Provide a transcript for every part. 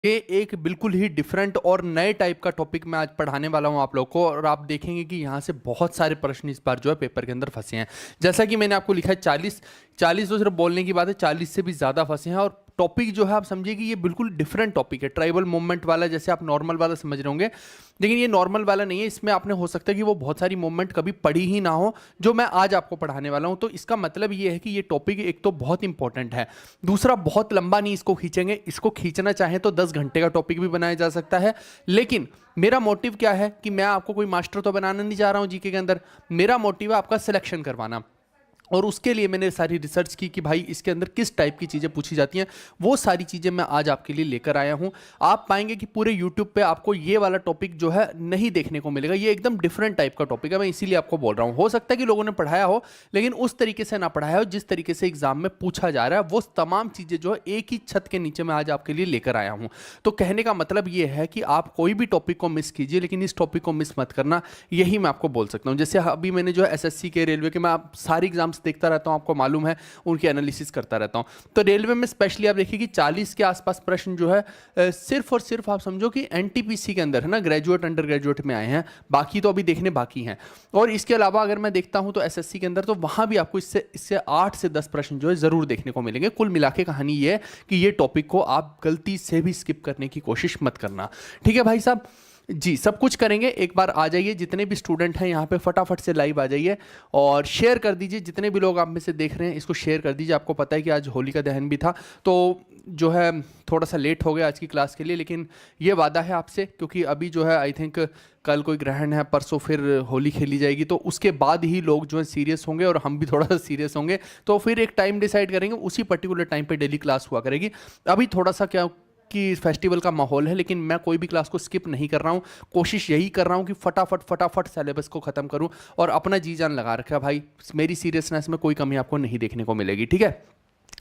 ये एक बिल्कुल ही डिफरेंट और नए टाइप का टॉपिक मैं आज पढ़ाने वाला हूं आप लोग को, और आप देखेंगे कि यहाँ से बहुत सारे प्रश्न इस बार जो है पेपर के अंदर फंसे हैं। जैसा कि मैंने आपको लिखा है 40 तो सिर्फ बोलने की बात है, 40 से भी ज़्यादा फंसे हैं। और टॉपिक जो है आप समझिए कि ये बिल्कुल डिफरेंट टॉपिक है। ट्राइबल मूवमेंट वाला जैसे आप नॉर्मल वाला समझ रहे होंगे, लेकिन ये नॉर्मल वाला नहीं है। इसमें आपने हो सकता है कि वो बहुत सारी मूवमेंट कभी पढ़ी ही ना हो जो मैं आज आपको पढ़ाने वाला हूँ। तो इसका मतलब ये है कि ये टॉपिक एक तो बहुत इंपॉर्टेंट है, दूसरा बहुत लंबा नहीं इसको खींचेंगे। इसको खींचना चाहें तो 10 घंटे का टॉपिक भी बनाया जा सकता है, लेकिन मेरा मोटिव क्या है कि मैं आपको कोई मास्टर तो बनाना नहीं चाह रहा हूं जीके के अंदर। मेरा मोटिव है आपका सिलेक्शन करवाना, और उसके लिए मैंने सारी रिसर्च की कि भाई इसके अंदर किस टाइप की चीज़ें पूछी जाती हैं। वो सारी चीज़ें मैं आज आपके लिए लेकर आया हूं। आप पाएंगे कि पूरे यूट्यूब पे आपको ये वाला टॉपिक जो है नहीं देखने को मिलेगा। ये एकदम डिफरेंट टाइप का टॉपिक है, मैं इसीलिए आपको बोल रहा हूं। हो सकता है कि लोगों ने पढ़ाया हो, लेकिन उस तरीके से ना पढ़ाया हो जिस तरीके से एग्जाम में पूछा जा रहा है। वो तमाम चीज़ें जो है एक ही छत के नीचे मैं आज आपके लिए लेकर आया हूँ। तो कहने का मतलब ये है कि आप कोई भी टॉपिक को मिस कीजिए, लेकिन इस टॉपिक को मिस मत करना, यही मैं आपको बोल सकता हूँ। जैसे अभी मैंने जो है एसएससी के, रेलवे के, मैं आप सारी एग्जाम्स देखता रहता हूँ, आपको मालूम है, उनकी एनालिसिस करता रहता हूं। तो रेलवे में स्पेशली आप देखिए कि 40 के आसपास प्रश्न जो है सिर्फ और सिर्फ आप समझो कि एनटीपीसी के अंदर है ना, ग्रेजुएट अंडर ग्रेजुएट में आए हैं। बाकी तो अभी देखने बाकी हैं। और इसके अलावा अगर मैं देखता हूं तो एसएससी के अंदर, तो वहां भी आपको इससे 8 से 10 प्रश्न जो है जरूर देखने को मिलेंगे। कुल मिला के कहानी ये है कि ये टॉपिक को आप गलती से भी स्किप करने की कोशिश मत करना। ठीक है भाई साहब जी, सब कुछ करेंगे। एक बार आ जाइए, जितने भी स्टूडेंट हैं यहाँ पे फटाफट से लाइव आ जाइए और शेयर कर दीजिए। जितने भी लोग आप में से देख रहे हैं इसको शेयर कर दीजिए। आपको पता है कि आज होली का दहन भी था, तो जो है थोड़ा सा लेट हो गया आज की क्लास के लिए, लेकिन ये वादा है आपसे, क्योंकि अभी जो है आई थिंक कल कोई ग्रहण है, परसों फिर होली खेली जाएगी, तो उसके बाद ही लोग जो है सीरियस होंगे और हम भी थोड़ा सा सीरियस होंगे। तो फिर एक टाइम डिसाइड करेंगे, उसी पर्टिकुलर टाइम पे डेली क्लास हुआ करेगी। अभी थोड़ा सा क्या कि फेस्टिवल का माहौल है, लेकिन मैं कोई भी क्लास को स्किप नहीं कर रहा हूँ। कोशिश यही कर रहा हूँ कि फटाफट फटाफट सिलेबस को ख़त्म करूँ, और अपना जी जान लगा रखा है भाई। मेरी सीरियसनेस में कोई कमी आपको नहीं देखने को मिलेगी, ठीक है।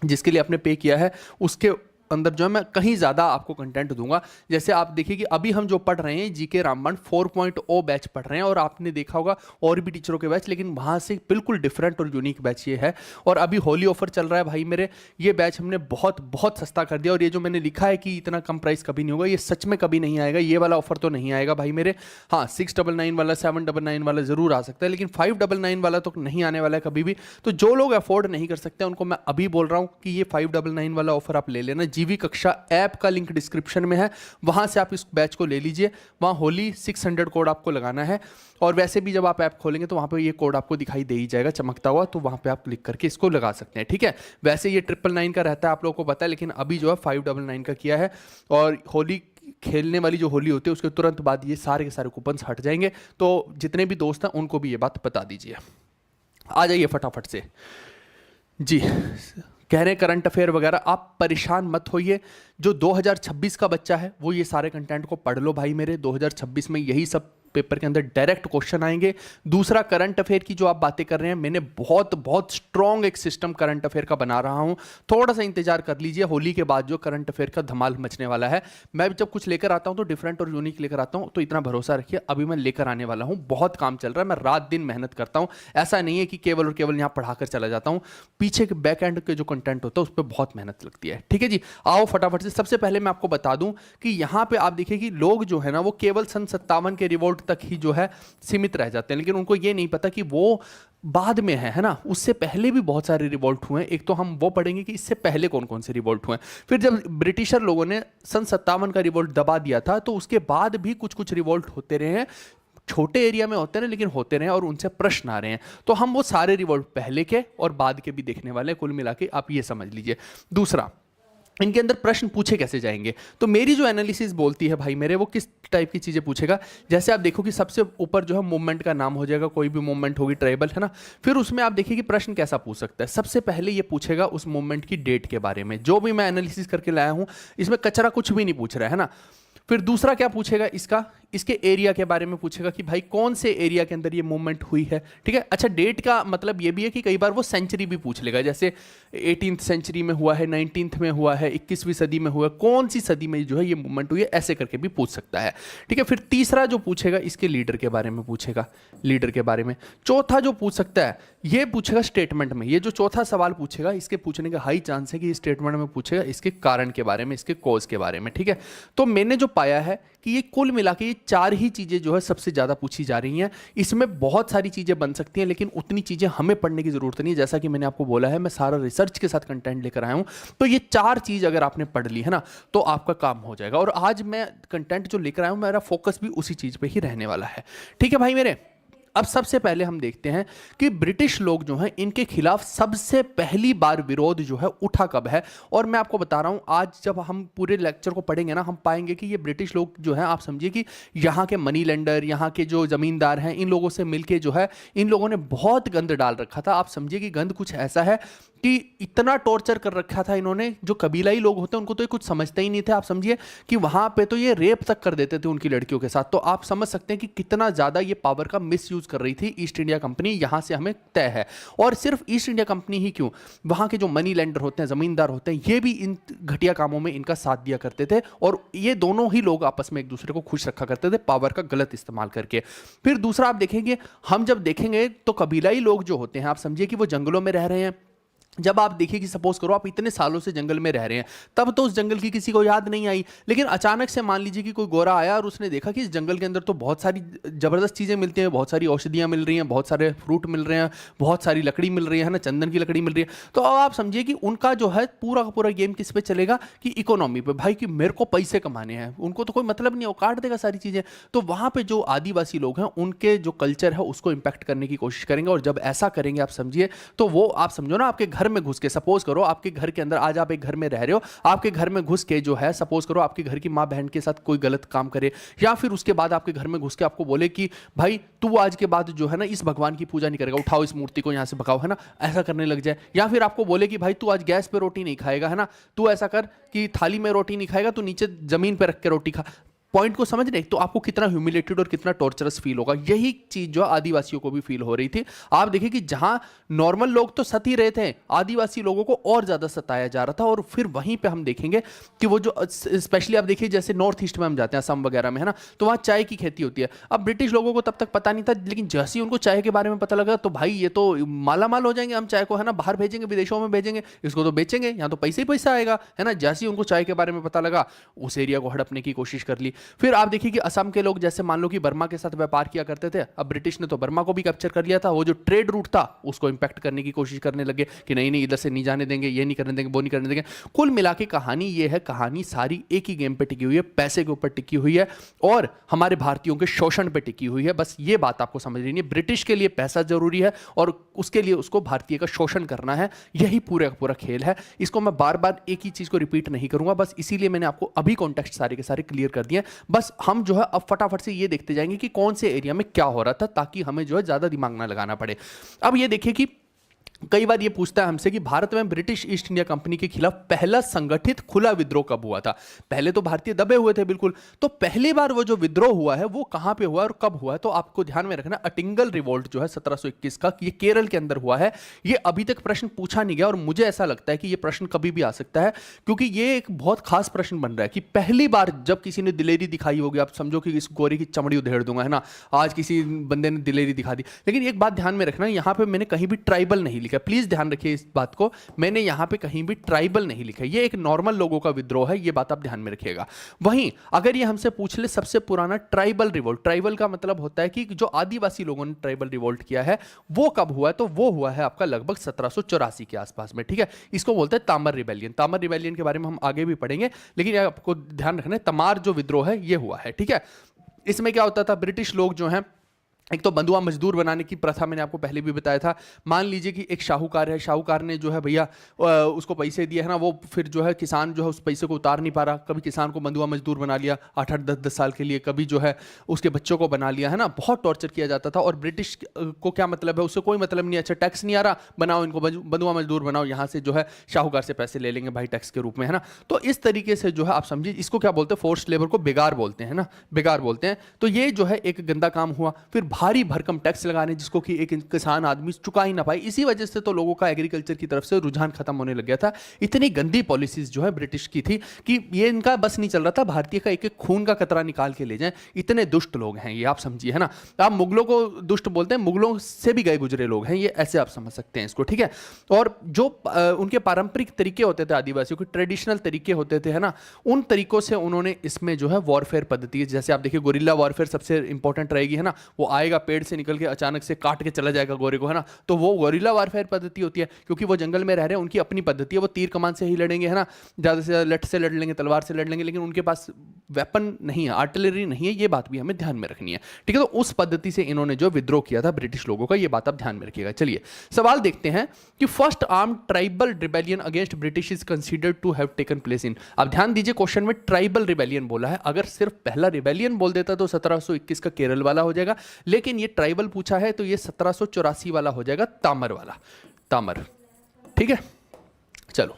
जिसके लिए आपने पे किया है उसके अंदर जो है मैं कहीं ज़्यादा आपको कंटेंट दूंगा। जैसे आप देखिए कि अभी हम जो पढ़ रहे हैं जीके रामबाण 4.0 बैच पढ़ रहे हैं, और आपने देखा होगा और भी टीचरों के बैच, लेकिन वहाँ से बिल्कुल डिफरेंट और यूनिक बैच ये है। और अभी होली ऑफर चल रहा है भाई मेरे, ये बैच हमने बहुत बहुत सस्ता कर दिया। और ये जो मैंने लिखा है कि इतना कम प्राइस कभी नहीं होगा, ये सच में कभी नहीं आएगा। ये वाला ऑफर तो नहीं आएगा भाई मेरे। हाँ, 699 वाला, 799 वाला ज़रूर आ सकता है, लेकिन 599 वाला तो नहीं आने वाला है कभी भी। तो जो लोग अफोर्ड नहीं कर सकते उनको मैं अभी बोल रहा हूँ कि ये 599 वाला ऑफर आप ले लेना। जीवी कक्षा ऐप का लिंक डिस्क्रिप्शन में है, वहां से आप इस बैच को ले लीजिए। वहां होली 600 कोड आपको लगाना है, और वैसे भी जब आप ऐप खोलेंगे तो वहां पे ये कोड आपको दिखाई दे ही जाएगा चमकता हुआ, तो वहां पे आप क्लिक करके इसको लगा सकते हैं, ठीक है। वैसे ये 999 का रहता है, आप लोगों को पता है, लेकिन अभी जो है 599 का किया है। और होली खेलने वाली जो होली होती है उसके तुरंत बाद ये सारे के सारे कूपन्स हट जाएंगे। तो जितने भी दोस्त हैं उनको भी ये बात बता दीजिए। आ जाइए फटाफट से जी। कह रहे हैं करंट अफेयर वगैरह, आप परेशान मत होइए। जो 2026 का बच्चा है वो ये सारे कंटेंट को पढ़ लो भाई मेरे। 2026 में यही सब पेपर के अंदर डायरेक्ट क्वेश्चन आएंगे। दूसरा, करंट अफेयर की जो आप बातें कर रहे हैं, मैंने बहुत बहुत स्ट्रॉन्ग एक सिस्टम करंट अफेयर का बना रहा हूं। थोड़ा सा इंतजार कर लीजिए, होली के बाद जो करंट अफेयर का धमाल मचने वाला है। मैं जब कुछ लेकर आता हूं तो डिफरेंट और यूनिक लेकर आता हूं, तो इतना भरोसा रखिए, अभी मैं लेकर आने वाला हूं। बहुत काम चल रहा है, मैं रात दिन मेहनत करता हूं। ऐसा नहीं है कि केवल और केवल यहां पढ़ाकर चला जाता हूं। पीछे के बैक एंड के जो कंटेंट होता है उस पर बहुत मेहनत लगती है, ठीक है जी। आओ फटाफट से। सबसे पहले मैं आपको बता दूं कि यहां पे आप देखिए कि लोग जो है ना, वो केवल सन 57 के रिवोल्ट तक ही जो है सीमित रह जाते हैं, लेकिन उनको ये नहीं पता कि वो बाद में है ना। उससे पहले भी बहुत सारे रिवोल्ट हुए हैं। एक तो हम वो पढ़ेंगे कि इससे पहले कौन कौन से रिवोल्ट हुए हैं। फिर जब ब्रिटिशर लोगों ने सन 57 का रिवोल्ट दबा दिया था, तो उसके बाद भी कुछ कुछ रिवोल्ट होते रहे हैं। छोटे एरिया में होते रहे, लेकिन होते रहे, और उनसे प्रश्न आ रहे हैं। तो हम वो सारे रिवोल्ट पहले के और बाद के भी देखने वाले हैं। कुल मिला के आप ये समझ लीजिए। दूसरा, इनके अंदर प्रश्न पूछे कैसे जाएंगे। तो मेरी जो एनालिसिस बोलती है भाई मेरे, वो किस टाइप की चीजें पूछेगा। जैसे आप देखो कि सबसे ऊपर जो है मूवमेंट का नाम हो जाएगा, कोई भी मूवमेंट होगी ट्राइबल, है ना। फिर उसमें आप देखिए कि प्रश्न कैसा पूछ सकता है। सबसे पहले ये पूछेगा उस मूवमेंट की डेट के बारे में। जो भी मैं एनालिसिस करके लाया हूं, इसमें कचरा कुछ भी नहीं पूछ रहा है ना। फिर दूसरा क्या पूछेगा इसके एरिया के बारे में पूछेगा कि भाई कौन से एरिया के अंदर ये मूवमेंट हुई है, ठीक है। अच्छा, डेट का मतलब ये भी है कि कई बार वो सेंचुरी भी पूछ लेगा, जैसे 18th सेंचुरी में हुआ है, 19th में हुआ है, 21वीं सदी में हुआ है, कौन सी सदी में जो है ये मूवमेंट हुई है, ऐसे करके भी पूछ सकता है, ठीक है। फिर तीसरा जो पूछेगा इसके लीडर के बारे में पूछेगा, लीडर के बारे में। चौथा जो पूछ सकता है ये पूछेगा स्टेटमेंट में। ये जो चौथा सवाल पूछेगा इसके पूछने का हाई चांस है कि स्टेटमेंट में पूछेगा इसके कारण के बारे में, इसके कॉज के बारे में, ठीक है। तो मैंने जो पाया है कि ये कुल मिला के ये चार ही चीजें जो है सबसे ज्यादा पूछी जा रही हैं। इसमें बहुत सारी चीजें बन सकती हैं लेकिन उतनी चीजें हमें पढ़ने की जरूरत नहीं है। जैसा कि मैंने आपको बोला है मैं सारा रिसर्च के साथ कंटेंट लेकर आया हूं, तो ये चार चीज अगर आपने पढ़ ली है ना तो आपका काम हो जाएगा। और आज मैं कंटेंट जो लेकर आया हूं मेरा फोकस भी उसी चीज पे ही रहने वाला है, ठीक है भाई मेरे। अब सबसे पहले हम देखते हैं कि ब्रिटिश लोग जो हैं इनके खिलाफ सबसे पहली बार विरोध जो है उठा कब है। और मैं आपको बता रहा हूं आज जब हम पूरे लेक्चर को पढ़ेंगे ना हम पाएंगे कि ये ब्रिटिश लोग जो हैं, आप समझिए कि यहाँ के मनी लेंडर, यहाँ के जो जमींदार हैं, इन लोगों से मिलके जो है इन लोगों ने बहुत गंद डाल रखा था। आप समझिए कि गंद कुछ ऐसा है कि इतना टॉर्चर कर रखा था इन्होंने, जो कबीलाई लोग होते हैं उनको तो ये कुछ समझते ही नहीं थे। आप समझिए कि वहां पे तो ये रेप तक कर देते थे उनकी लड़कियों के साथ। तो आप समझ सकते हैं कि कितना ज्यादा ये पावर का मिसयूज कर रही थी ईस्ट इंडिया कंपनी, यहां से हमें तय है। और सिर्फ ईस्ट इंडिया कंपनी ही क्यों, वहां के जो मनी लेंडर होते हैं, जमींदार होते हैं, ये भी इन घटिया कामों में इनका साथ दिया करते थे। और ये दोनों ही लोग आपस में एक दूसरे को खुश रखा करते थे पावर का गलत इस्तेमाल करके। फिर दूसरा आप देखेंगे, हम जब देखेंगे तो कबीलाई लोग जो होते हैं, आप समझिए कि वो जंगलों में रह रहे हैं। जब आप देखिए कि सपोज करो आप इतने सालों से जंगल में रह रहे हैं, तब तो उस जंगल की किसी को याद नहीं आई, लेकिन अचानक से मान लीजिए कि कोई गोरा आया और उसने देखा कि इस जंगल के अंदर तो बहुत सारी जबरदस्त चीजें मिलती हैं, बहुत सारी औषधियां मिल रही हैं, बहुत सारे फ्रूट मिल रहे हैं, बहुत सारी लकड़ी मिल रही है ना, चंदन की लकड़ी मिल रही है। तो अब आप समझिए कि उनका जो है पूरा का पूरा गेम किस पे चलेगा कि इकोनॉमी पे, भाई कि मेरे को पैसे कमाने हैं, उनको तो कोई मतलब नहीं, वो काट देगा सारी चीजें। तो वहां पे जो आदिवासी लोग हैं उनके जो कल्चर है उसको इंपैक्ट करने की कोशिश करेंगे। और जब ऐसा करेंगे आप समझिए तो वो, आप समझो ना, आपके घर में घुस के, सपोज करो आपके घर के अंदर, आज आप एक घर में रह रहे हो, आपके घर में घुस के जो है, सपोज करो आपके घर की मां बहन के साथ कोई गलत काम करे, या फिर उसके बाद आपके घर में घुस के आपको बोले कि भाई तू आज के बाद जो है ना इस भगवान की पूजा नहीं करेगा, उठाओ इस मूर्ति को यहां से भगाओ, है ना, ऐसा करने लग जाए। या फिर आपको बोले कि भाई तू आज गैस पे रोटी नहीं खाएगा, है ना, तू ऐसा कर कि थाली में रोटी नहीं खाएगा, तू नीचे जमीन पे रख के रोटी खा। पॉइंट को समझ रहे, तो आपको कितना ह्यूमिलेटेड और कितना टॉर्चरस फील होगा। यही चीज जो आदिवासियों को भी फील हो रही थी। आप देखिए कि जहां नॉर्मल लोग तो सत ही रहे थे, आदिवासी लोगों को और ज्यादा सताया जा रहा था। और फिर वहीं पे हम देखेंगे कि वो जो स्पेशली आप देखिए जैसे नॉर्थ ईस्ट में हम जाते हैं, असम वगैरह में, है ना, तो वहां चाय की खेती होती है। अब ब्रिटिश लोगों को तब तक पता नहीं था, लेकिन जैसे ही उनको चाय के बारे में पता लगा तो भाई ये तो माला माल हो जाएंगे, हम चाय को, है ना, बाहर भेजेंगे, विदेशों में भेजेंगे, इसको तो बेचेंगे, यहाँ तो पैसे ही पैसा आएगा, है ना। जैसे ही उनको चाय के बारे में पता लगा उस एरिया को हड़पने की कोशिश कर ली। फिर आप देखिए असम के लोग जैसे मान लो कि बर्मा के साथ व्यापार किया करते थे, अब ब्रिटिश ने तो बर्मा को भी कैप्चर कर लिया था। वो जो ट्रेड रूट था उसको इंपैक्ट करने की कोशिश करने लगे कि नहीं नहीं इधर से नहीं जाने देंगे, ये नहीं करने देंगे, वो नहीं करने देंगे। कुल मिला के कहानी ये है, कहानी सारी एक ही गेम पे टिकी हुई है, पैसे के ऊपर टिकी हुई है और हमारे भारतीयों के शोषण पे टिकी हुई है। बस ये बात आपको समझ लेनी है, ब्रिटिश के लिए पैसा जरूरी है और उसके लिए उसको भारतीय का शोषण करना है। यही पूरा का पूरा खेल है। इसको मैं बार बार एक ही चीज को रिपीट नहीं करूंगा, बस इसीलिए मैंने आपको अभी कॉन्टेक्स्ट सारे के सारे क्लियर कर दिए। बस हम जो है अब फटाफट से ये देखते जाएंगे कि कौन से एरिया में क्या हो रहा था, ताकि हमें जो है ज्यादा दिमाग ना लगाना पड़े। अब ये देखिए कि कई बार ये पूछता है हमसे कि भारत में ब्रिटिश ईस्ट इंडिया कंपनी के खिलाफ पहला संगठित खुला विद्रोह कब हुआ था। पहले तो भारतीय दबे हुए थे बिल्कुल, तो पहली बार वो जो विद्रोह हुआ है वो कहां पे हुआ और कब हुआ है, तो आपको ध्यान में रखना अटिंगल रिवोल्ट जो है 1721 का, ये केरल के अंदर हुआ है। ये अभी तक प्रश्न पूछा नहीं गया और मुझे ऐसा लगता है कि ये प्रश्न कभी भी आ सकता है, क्योंकि ये एक बहुत खास प्रश्न बन रहा है कि पहली बार जब किसी ने दिलेरी दिखाई होगी, आप समझो कि इस गोरे की चमड़ी उधेड़ दूंगा, है ना, आज किसी बंदे ने दिलेरी दिखा दी। लेकिन एक बात ध्यान में रखना, यहां पर मैंने कहीं भी ट्राइबल नहीं लिखा, प्लीज ध्यान रखिए इस बात को, मैंने यहां पे कहीं भी ट्राइबल नहीं लिखा, ये एक नॉर्मल लोगों का विद्रोह है, ये बात आप ध्यान में रखिएगा। वहीं अगर ये हमसे पूछ ले सबसे पुराना ट्राइबल रिवोल्ट, ट्राइबल का मतलब होता है कि जो आदिवासी लोगों ने ट्राइबल रिवोल्ट किया है वो कब हुआ है, तो वो हुआ है आपका लगभग 1784 के आसपास में, ठीक है। इसको बोलते हैं तामर रिबेलियन। तामर रिबेलियन के बारे में हम आगे भी पढ़ेंगे, लेकिन आपको ध्यान रखना है तमार जो विद्रोह है ये हुआ है, ठीक है। इसमें क्या होता था, ब्रिटिश लोग जो हैं एक तो बंधुआ मजदूर बनाने की प्रथा मैंने आपको पहले भी बताया था। मान लीजिए कि एक शाहूकार है, शाहूकार ने जो है भैया उसको पैसे दिए है ना, वो फिर जो है किसान जो है उस पैसे को उतार नहीं पा रहा, कभी किसान को बंधुआ मजदूर बना लिया 8-8 10-10 साल के लिए, कभी जो है उसके बच्चों को बना लिया है ना, बहुत टॉर्चर किया जाता था। और ब्रिटिश को क्या मतलब है, उससे कोई मतलब नहीं, अच्छा टैक्स नहीं आ रहा, बनाओ इनको बंधुआ मजदूर बनाओ, यहाँ से जो है शाहूकार से पैसे ले लेंगे भाई टैक्स के रूप में, है ना। तो इस तरीके से जो है आप समझिए, इसको क्या बोलते हैं, फोर्स्ड लेबर को बेगार बोलते हैं ना, बेगार बोलते हैं। तो ये जो है एक गंदा काम हुआ। फिर भारी भरकम टैक्स लगाने जिसको कि एक किसान आदमी चुका ही ना पाए, इसी वजह से तो लोगों का एग्रीकल्चर की तरफ से रुझान खत्म होने लग गया था। इतनी गंदी पॉलिसीज जो है ब्रिटिश की थी कि ये इनका बस नहीं चल रहा था, भारतीय का एक एक खून का कतरा निकाल के ले जाएं, इतने दुष्ट लोग हैं ये, आप समझिए, है ना। आप मुगलों को दुष्ट बोलते हैं, मुगलों से भी गए गुजरे लोग हैं ये, ऐसे आप समझ सकते हैं इसको, ठीक है। और जो उनके पारंपरिक तरीके होते थे, आदिवासियों के ट्रेडिशनल तरीके होते थे, है ना, उन तरीकों से उन्होंने इसमें जो है वॉरफेयर पद्धति, जैसे आप देखिए गोरिल्ला वॉरफेयर सबसे इंपॉर्टेंट रहेगी, है ना। वो आएगा पेड़ से निकल के अचानक से काट के चला जाएगा गोरे को, है ना, तो वो गोरिल्ला वारफेयर पद्धति होती है, क्योंकि वो जंगल में रह रहे हैं, उनकी अपनी पद्धति है, वो तीर कमान से ही लड़ेंगे, है ना, ज़्यादा से लठ से लड़ लेंगे, तलवार से लड़ लेंगे, लेकिन उनके पास वेपन नहीं है, आर्टिलरी नहीं है, ये बात भी हमें ध्यान में रखनी है, ठीक है। तो उस पद्धति से इन्होंने जो विद्रोह किया था ब्रिटिश लोगों का, ये बात आप ध्यान में रखिएगा। चलिए सवाल देखते हैं कि first arm tribal rebellion against British is considered to have taken place in, अब ध्यान दीजिए क्वेश्चन में ट्राइबल रिबेलियन बोला है, अगर सिर्फ पहला रिबेलियन बोल देता तो 1721 का केरल वाला हो जाएगा, लेकिन ये ट्राइबल पूछा है तो ये 1784 वाला हो जाएगा, तामर वाला, तामर, ठीक है। चलो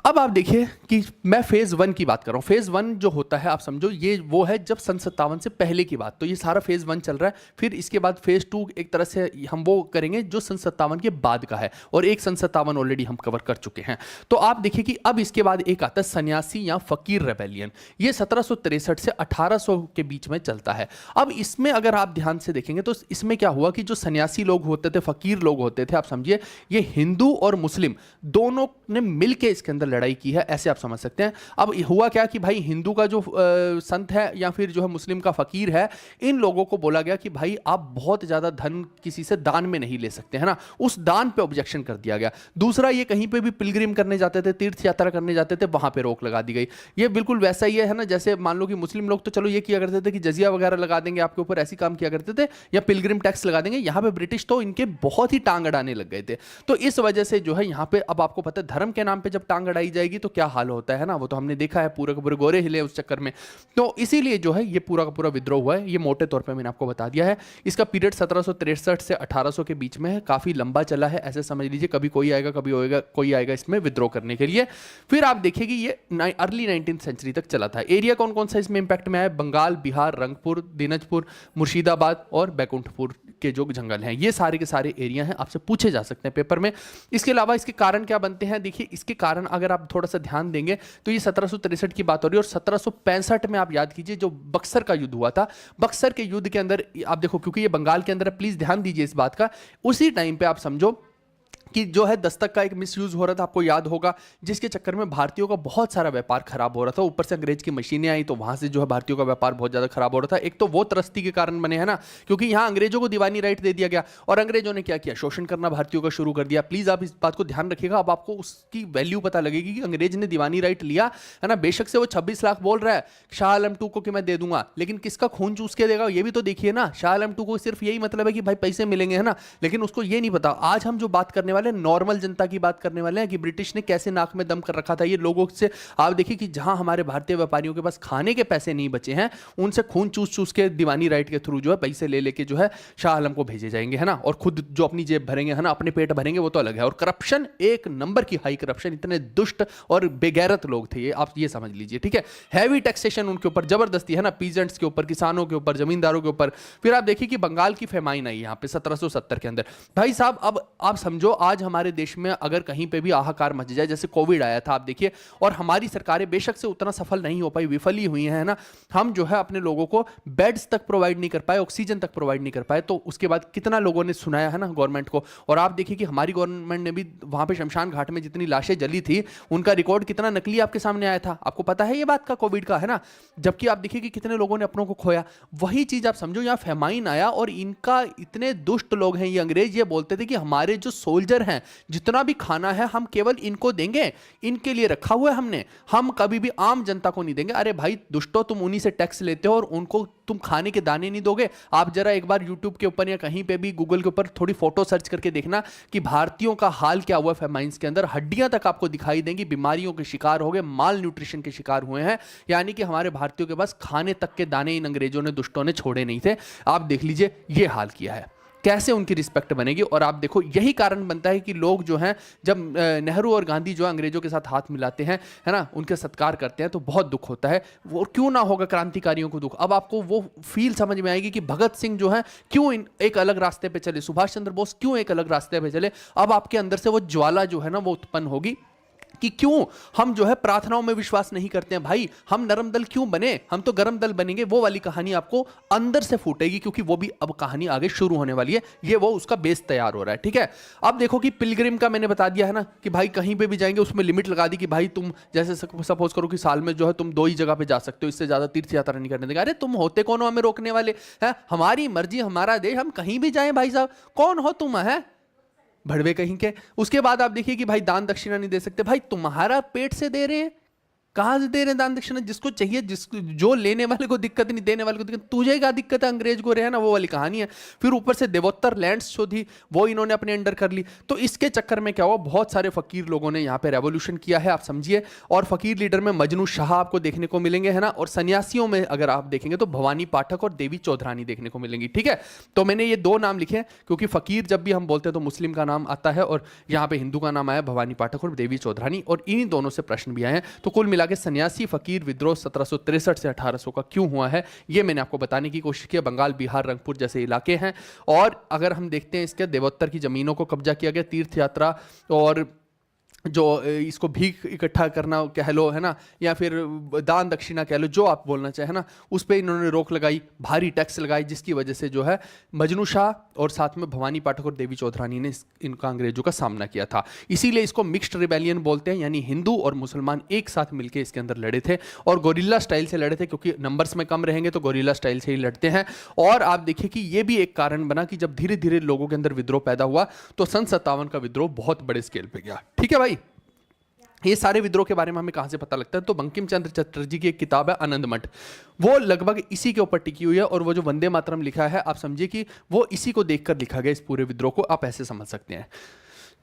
अब आप देखिए कि मैं फेज 1 की बात कर रहा हूं। फेज 1 जो होता है आप समझो ये वो है जब सन 57 से पहले की बात, तो ये सारा फेज 1 चल रहा है। फिर इसके बाद फेज 2 एक तरह से हम वो करेंगे जो सन 57 के बाद का है, और एक सन 57 ऑलरेडी हम कवर कर चुके हैं। तो आप देखिए कि अब इसके बाद एक आता है सन्यासी या फकीर रेबेलियन, ये 1763 से 1800 के बीच में चलता है। अब इसमें अगर आप ध्यान से देखेंगे तो इसमें क्या हुआ कि जो सन्यासी लोग होते थे, फकीर लोग होते थे, आप समझिए ये हिंदू और मुस्लिम दोनों ने मिलकर इसके अंदर लड़ाई की है, ऐसे आप समझ सकते हैं। अब हुआ क्या कि भाई हिंदू का जो संत है या फिर जो है मुस्लिम का फकीर है, इन लोगों को बोला गया कि भाई आप बहुत ज्यादा धन किसी से दान में नहीं ले सकते, है ना, उस दान पे ऑब्जेक्शन कर दिया गया। दूसरा, ये कहीं पे भी पिलग्रिम करने जाते थे, तीर्थ यात्रा करने जाते थे, वहां पे रोक लगा दी गई। ये बिल्कुल वैसा ही है ना, जैसे मान लो कि मुस्लिम लोग तो चलो ये किया करते थे कि जजिया वगैरह लगा देंगे आपके ऊपर, ऐसी काम किया करते थे, या पिलग्रिम टैक्स लगा देंगे। यहाँ पे ब्रिटिश तो इनके बहुत ही टांग अड़ाने लग गए थे। तो इस वजह से जो है यहाँ पे अब आपको पता है धर्म के नाम पे जब टांग अड़ाई जाएगी तो क्या हाल होता है ना, वो तो हमने देखा है, पूरे के पूरे गोरे हिले उस चक्कर में। तो इसीलिए जो है ये पूरा का पूरा विद्रोह हुआ है। ये मोटे तौर पे मैंने आपको बता दिया है। इसका पीरियड 1763 से 1800 के बीच में है, काफी लंबा चला है, ऐसे समझ लीजिए। कभी कोई आएगा, कभी होएगा, कोई आएगा इसमें विद्रोह करने के लिए। फिर आप देखिए कि ये अर्ली 19th सेंचुरी तक चला था। एरिया कौन कौन सा इसमें इंपैक्ट में आया? बंगाल, बिहार, रंगपुर, दिनाजपुर, मुर्शिदाबाद और बैकुंठपुर के जो जंगल हैं, ये सारे के सारे एरिया हैं, आपसे पूछे जा सकते हैं पेपर में। इसके अलावा इसके कारण क्या बनते हैं, देखिए इसके कारण अगर आप थोड़ा सा ध्यान देंगे तो ये 1763 की बात हो रही है, और 1765 में आप याद कीजिए जो बक्सर का युद्ध हुआ था। बक्सर के युद्ध के अंदर आप देखो, क्योंकि ये बंगाल के अंदर है, प्लीज ध्यान दीजिए इस बात का। उसी टाइम पे आप समझो कि जो है दस्तक का एक मिसयूज हो रहा था, आपको याद होगा, जिसके चक्कर में भारतीयों का बहुत सारा व्यापार खराब हो रहा था। ऊपर से अंग्रेज की मशीनें आई तो वहां से जो है भारतीयों का व्यापार बहुत ज्यादा खराब हो रहा था। एक तो वो त्रस्ती के कारण बने, है ना, क्योंकि यहाँ अंग्रेजों को दीवानी राइट दे दिया गया और अंग्रेजों ने क्या किया, शोषण करना भारतीयों का शुरू कर दिया। प्लीज आप इस बात को ध्यान रखिएगा, अब आपको उसकी वैल्यू पता लगेगी कि अंग्रेज ने दीवानी राइट लिया, है ना। बेशक से वो 26 लाख बोल रहा है शाह आलम टू को कि मैं दे दूंगा, लेकिन किसका खून चूस के देगा ये भी तो देखिए ना। शाह आलम टू को सिर्फ यही मतलब है कि भाई पैसे मिलेंगे, है ना, लेकिन उसको ये नहीं पता। आज हम जो बात करने वाले नॉर्मल जनता की बात करने वाले हैं कि ब्रिटिश ने कैसे नाक में दम कर रखा था ये लोगों से। आप देखिए कि जहां हमारे भारतीय व्यापारियों के पास खाने के पैसे नहीं बचे हैं, उनसे खून चूस चूस के दीवानी राइट के थ्रू जो है पैसे ले लेके जो है शाह आलम को भेजे जाएंगे, है ना, और खुद जो अपनी जेब भरेंगे, है ना, अपने पेट भरेंगे, वो तो अलग है। और करप्शन, एक नंबर की हाई करप्शन, इतने दुष्ट और बेगैरत लोग थे ये, आप ये समझ लीजिए, ठीक है। हैवी टैक्सेशन उनके ऊपर जबरदस्ती, है ना, पीजेंट्स के ऊपर, किसानों के ऊपर, जमींदारों के ऊपर। फिर आप देखिए कि बंगाल की फेमाइन आई यहाँ पे 1770 के अंदर। भाई साहब अब आप समझो आज हमारे देश में अगर कहीं पे भी हाहाकार मच जाए, जैसे कोविड आया था आप देखिए, और हमारी सरकारें बेशक से उतना सफल नहीं हो पाई, विफल ही हुई है ना। हम जो है अपने लोगों को बेड्स तक प्रोवाइड नहीं कर पाए, ऑक्सीजन तक प्रोवाइड नहीं कर पाए, तो उसके बाद कितना लोगों ने सुनाया है ना गवर्नमेंट को। और आप देखिए कि हमारी गवर्नमेंट ने भी वहां पे शमशान घाट में जितनी लाशें जली थी उनका रिकॉर्ड कितना नकली आपके सामने आया था, आपको पता है ये बात का, कोविड का, है ना। जबकि आप देखिए कि कितने लोगों ने अपनों को खोया। वही चीज आप समझो यहाँ फेमाइन आया, और इनका इतने दुष्ट लोग हैं ये अंग्रेज, ये बोलते थे कि हमारे जो सोल्जर ऑर्डर हैं, जितना भी खाना है हम केवल इनको देंगे, इनके लिए रखा हुआ है हमने, हम कभी भी आम जनता को नहीं देंगे। अरे भाई दुष्टो, तुम उन्हीं से टैक्स लेते हो और उनको तुम खाने के दाने नहीं दोगे। आप जरा एक बार यूट्यूब के ऊपर या कहीं पे भी गूगल के ऊपर थोड़ी फोटो सर्च करके देखना कि भारतीयों का हाल क्या हुआ फेमाइन्स के अंदर। हड्डियां तक आपको दिखाई देंगी, बीमारियों के शिकार हो गए, माल न्यूट्रिशन के शिकार हुए हैं, यानी कि हमारे भारतीयों के पास खाने तक के दाने इन अंग्रेजों ने, दुष्टों ने छोड़े नहीं थे। आप देख लीजिए ये हाल किया है, कैसे उनकी रिस्पेक्ट बनेगी। और आप देखो यही कारण बनता है कि लोग जो हैं, जब नेहरू और गांधी जो है अंग्रेजों के साथ हाथ मिलाते हैं, है ना, उनके सत्कार करते हैं, तो बहुत दुख होता है। वो क्यों ना होगा क्रांतिकारियों को दुख। अब आपको वो फील समझ में आएगी कि भगत सिंह जो है क्यों एक अलग रास्ते पे चले, सुभाष चंद्र बोस क्यों एक अलग रास्ते पे चले। अब आपके अंदर से वो ज्वाला जो है ना वो उत्पन्न होगी कि क्यों हम जो है प्रार्थनाओं में विश्वास नहीं करते हैं। भाई हम नरम दल क्यों बने, हम तो गरम दल बनेंगे। वो वाली कहानी आपको अंदर से फूटेगी, क्योंकि वो भी अब कहानी आगे शुरू होने वाली है। ये वो उसका बेस तैयार हो रहा है, ठीक है। अब देखो कि पिलग्रिम का मैंने बता दिया है ना कि भाई कहीं पे भी जाएंगे उसमें लिमिट लगा दी कि भाई तुम जैसे सपोज करो कि साल में जो है तुम 2 ही जगह पे जा सकते हो, इससे ज्यादा तीर्थ यात्रा नहीं करने देगा। अरे तुम होते कौन हो हमें रोकने वाले हैं? हमारी मर्जी, हमारा देश, हम कहीं भी जाएं भाई साहब, कौन हो तुम, है भड़वे कहीं के। उसके बाद आप देखिए कि भाई दान दक्षिणा नहीं दे सकते। भाई तुम्हारा पेट से दे रहे हैं, कहां से दे रहे हैं दान दक्षिणा? जिसको चाहिए, जो लेने वाले को दिक्कत नहीं, देने वाले को दिक्कत, तुझे क्या दिक्कत है? अंग्रेज को रहे ना, वो वाली कहानी है। फिर ऊपर से देवोत्तर लैंड्स जो थी वो इन्होंने अपने अंडर कर ली। तो इसके चक्कर में क्या हुआ, बहुत सारे फकीर लोगों ने यहाँ पे रेवोल्यूशन किया है, आप समझिए। और फकीर लीडर में मजनू शाह आपको देखने को मिलेंगे, है ना। और सन्यासियों में अगर आप देखेंगे तो भवानी पाठक और देवी चौधरानी देखने को मिलेंगी, ठीक है। तो मैंने ये 2 नाम लिखे क्योंकि फकीर जब भी हम बोलते हैं तो मुस्लिम का नाम आता है, और यहाँ पे हिंदू का नाम आया भवानी पाठक और देवी चौधरानी, और इन्हीं दोनों से प्रश्न भी आए हैं। तो कुल मिला के सन्यासी फकीर विद्रोह 1763 से 1800 का क्यों हुआ है, ये मैंने आपको बताने की कोशिश की। बंगाल, बिहार, रंगपुर जैसे इलाके हैं। और अगर हम देखते हैं इसके देवोत्तर की जमीनों को कब्जा किया गया, तीर्थ यात्रा और जो इसको भीख इकट्ठा करना कह लो, है ना, या फिर दान दक्षिणा कह लो, जो आप बोलना चाहे ना, उस पर इन्होंने रोक लगाई, भारी टैक्स लगाई, जिसकी वजह से जो है मजनू शाह और साथ में भवानी पाठक और देवी चौधरानी ने इनका अंग्रेजों का सामना किया था। इसीलिए इसको मिक्स्ड रिबेलियन बोलते हैं, यानी हिंदू और मुसलमान एक साथ मिलकर इसके अंदर लड़े थे, और गोरिल्ला स्टाइल से लड़े थे, क्योंकि नंबर्स में कम रहेंगे तो गोरिल्ला स्टाइल से ही लड़ते हैं। और आप देखिए कि ये भी एक कारण बना कि जब धीरे धीरे लोगों के अंदर विद्रोह पैदा हुआ तो सन 57 का विद्रोह बहुत बड़े स्केल पे गया, ठीक है भाई। ये सारे विद्रोह के बारे में हमें कहां से पता लगता है, तो बंकिम चंद्र चटर्जी की एक किताब है आनंद मठ, वो लगभग इसी के ऊपर टिकी हुई है। और वो जो वंदे मातरम लिखा है, आप समझिए कि वो इसी को देखकर लिखा गया, इस पूरे विद्रोह को आप ऐसे समझ सकते हैं।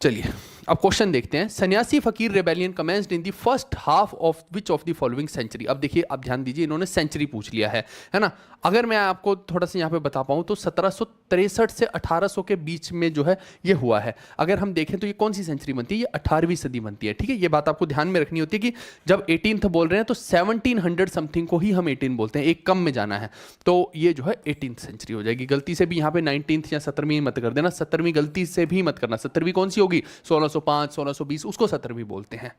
चलिए अब क्वेश्चन देखते हैं। Sanyasi Fakir rebellion commenced in the first half of which of the following century. अब देखिए, आप ध्यान दीजिए, इन्होंने सेंचुरी पूछ लिया है ना। अगर मैं आपको थोड़ा सा यहाँ पे बता पाऊँ तो 1763 से 1800 के बीच में जो है ये हुआ है। अगर हम देखें तो ये कौन सी सेंचुरी बनती है, ये 18वीं सदी बनती है, ठीक है। ये बात आपको ध्यान में रखनी होती है कि जब 18th बोल रहे हैं तो 1700 समथिंग को ही हम 18 बोलते हैं, एक कम में जाना है, तो ये जो है 18th सेंचुरी हो जाएगी। गलती से भी यहाँ पे 19th या 17वीं मत कर देना, 17वीं गलती से भी मत करना। 17वीं कौन सी होगी, 1605, 1620, उसको 17वीं बोलते हैं।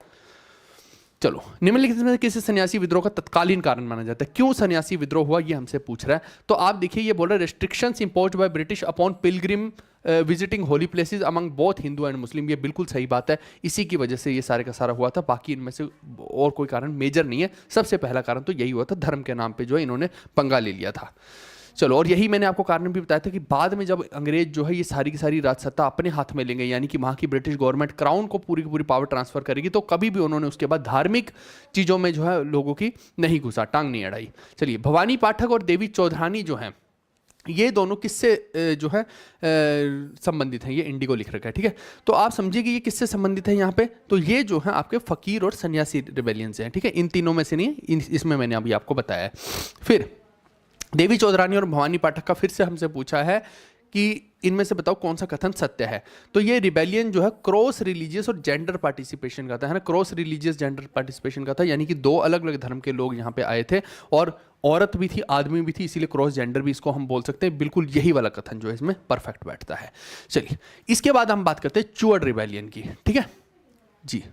चलो, निम्नलिखित में किसी सन्यासी विद्रोह का तत्कालीन कारण माना जाता है। क्यों सन्यासी विद्रोह हुआ ये हमसे पूछ रहा है। तो आप देखिए, ये बोल रहा है restrictions imposed by British upon Pilgrim visiting Holi places among both Hindu and Muslim. ये बिल्कुल सही बात है, इसी की वजह से ये सारे का सारा हुआ था। बाकी इनमें से और कोई कारण मेजर नहीं है। सबसे पहला कारण तो यही हुआ था, धर्म के नाम पे जो है इन्होंने पंगा ले लिया था। चलो, और यही मैंने आपको कारण भी बताया था कि बाद में जब अंग्रेज जो है ये सारी की सारी राजसत्ता अपने हाथ में लेंगे, यानी कि वहाँ की ब्रिटिश गवर्नमेंट क्राउन को पूरी की पूरी पावर ट्रांसफर करेगी, तो कभी भी उन्होंने उसके बाद धार्मिक चीज़ों में जो है लोगों की नहीं घुसा, टांग नहीं अड़ाई। चलिए, भवानी पाठक और देवी चौधरानी जो हैं, ये दोनों किससे जो है संबंधित हैं। ये इंडिगो लिख रखा है, ठीक है। तो आप समझिए कि ये किससे संबंधित है यहाँ पे, तो ये जो है आपके फकीर और सन्यासी रिबेलियन से हैं, ठीक है। इन तीनों में से नहीं, इसमें मैंने अभी आपको बताया है। फिर देवी चौधरानी और भवानी पाठक का फिर से हमसे पूछा है कि इनमें से बताओ कौन सा कथन सत्य है। तो ये रिबेलियन जो है क्रॉस रिलीजियस और जेंडर पार्टिसिपेशन का था, है ना। क्रॉस रिलीजियस जेंडर पार्टिसिपेशन का था, यानी कि 2 अलग अलग धर्म के लोग यहाँ पे आए थे, और औरत भी थी, आदमी भी थी, इसीलिए क्रॉस जेंडर भी इसको हम बोल सकते हैं। बिल्कुल यही वाला कथन जो है इसमें परफेक्ट बैठता है। चलिए, इसके बाद हम बात करते हैं चुअर्ड रिबेलियन की, ठीक है जी।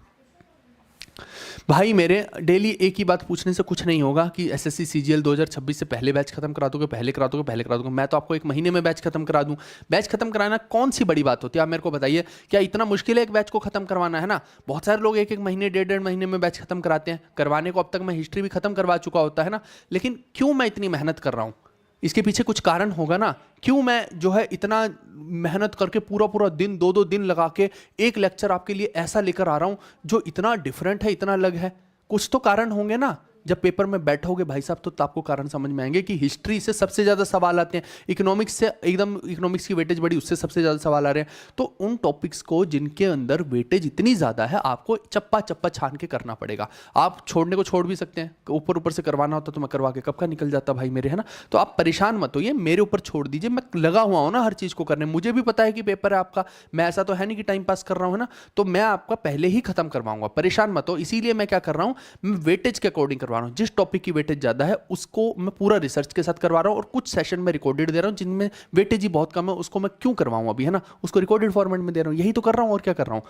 भाई मेरे, डेली एक ही बात पूछने से कुछ नहीं होगा कि एसएससी सीजीएल 2026 से पहले बैच खत्म करा दोगे, पहले करा दोगे। मैं तो आपको 1 महीने में बैच खत्म करा दूं। बैच खत्म कराना कौन सी बड़ी बात होती है, आप मेरे को बताइए। क्या इतना मुश्किल है एक बैच को खत्म करवाना, है ना। बहुत सारे लोग 1-1 महीने, 1.5 महीने में बैच खत्म कराते हैं। करवाने को अब तक मैं हिस्ट्री भी खत्म करवा चुका होता है ना, लेकिन क्यों मैं इतनी मेहनत कर रहा हूँ, इसके पीछे कुछ कारण होगा ना, क्यों मैं जो है इतना मेहनत करके पूरा पूरा दिन 2-2 दिन लगा के एक लेक्चर आपके लिए ऐसा लेकर आ रहा हूं जो इतना डिफरेंट है, इतना अलग है। कुछ तो कारण होंगे ना। जब पेपर में बैठोगे भाई साहब तो आपको कारण समझ में आएंगे कि हिस्ट्री से सबसे ज़्यादा सवाल आते हैं, इकोनॉमिक्स से एकदम इकोनॉमिक्स की वेटेज बड़ी, उससे सबसे ज़्यादा सवाल आ रहे हैं। तो उन टॉपिक्स को जिनके अंदर वेटेज इतनी ज़्यादा है आपको चप्पा चप्पा छान के करना पड़ेगा। आप छोड़ने को छोड़ भी सकते हैं, ऊपर ऊपर से करवाना होता तो मैं करवा के कब का निकल जाता भाई मेरे, है ना। तो आप परेशान मत होइए, मेरे ऊपर छोड़ दीजिए, मैं लगा हुआ हूँ ना हर चीज़ को करने। मुझे भी पता है कि पेपर है आपका, मैं ऐसा तो है नहीं कि टाइम पास कर रहा हूँ, है ना। तो मैं आपका पहले ही खत्म करवाऊंगा, परेशान मत हो। इसीलिए मैं क्या कर रहा हूँ, मैं वेटेज के अकॉर्डिंग करवा रहा हूँ। जिस टॉपिक की वेटेज ज्यादा है उसको मैं पूरा रिसर्च के साथ करवा रहा हूं, और कुछ सेशन में रिकॉर्डेड दे रहा हूं जिनमें वेटेज ही बहुत कम है, उसको मैं क्यों करवाऊं अभी, है ना, उसको रिकॉर्डेड फॉर्मेट में दे रहा हूं। यही तो कर रहा हूं, और क्या कर रहा हूं।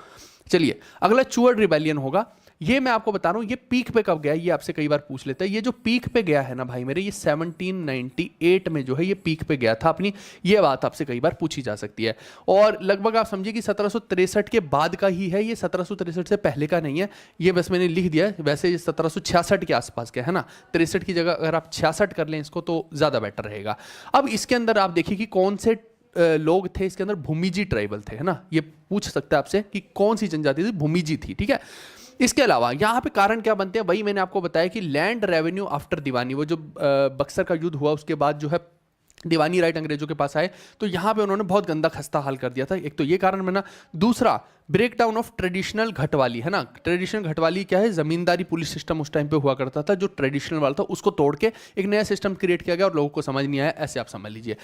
चलिए अगला चुअर्ड रिबेलियन होगा। ये मैं आपको बता रहा हूं ये पीक पे कब गया, ये आपसे कई बार पूछ लेता है। ये जो पीक पे गया है ना भाई मेरे, ये 1798 में जो है ये पीक पे गया था अपनी, ये बात आपसे कई बार पूछी जा सकती है। और लगभग आप समझिए कि 1763 के बाद का ही है ये, 1763 से पहले का नहीं है ये, बस मैंने लिख दिया। वैसे ये 1766 के आसपास का है ना, 63 की जगह अगर आप 66 कर लें इसको तो ज़्यादा बेटर रहेगा। अब इसके अंदर आप देखिए कि कौन से लोग थे इसके अंदर, भूमिजी ट्राइबल थे, है ना। ये पूछ सकता है आपसे कि कौन सी जनजाति थी, भूमिजी थी, ठीक है। इसके अलावा यहाँ पे कारण क्या बनते हैं, वही मैंने आपको बताया कि लैंड रेवेन्यू आफ्टर दीवानी, वो जो बक्सर का युद्ध हुआ उसके बाद जो है दीवानी राइट अंग्रेजों के पास आए, तो यहाँ पे उन्होंने बहुत गंदा खस्ता हाल कर दिया था। एक तो ये कारण बना, दूसरा ब्रेक डाउन ऑफ ट्रेडिशनल घटवाली, है ना। ट्रेडिशनल घटवाली क्या है, जमींदारी पुलिस सिस्टम उस टाइम पे हुआ करता था, जो ट्रेडिशनल वाला था उसको तोड़ के एक नया सिस्टम क्रिएट किया गया और लोगों को समझ नहीं आया, ऐसे आप समझ लीजिए।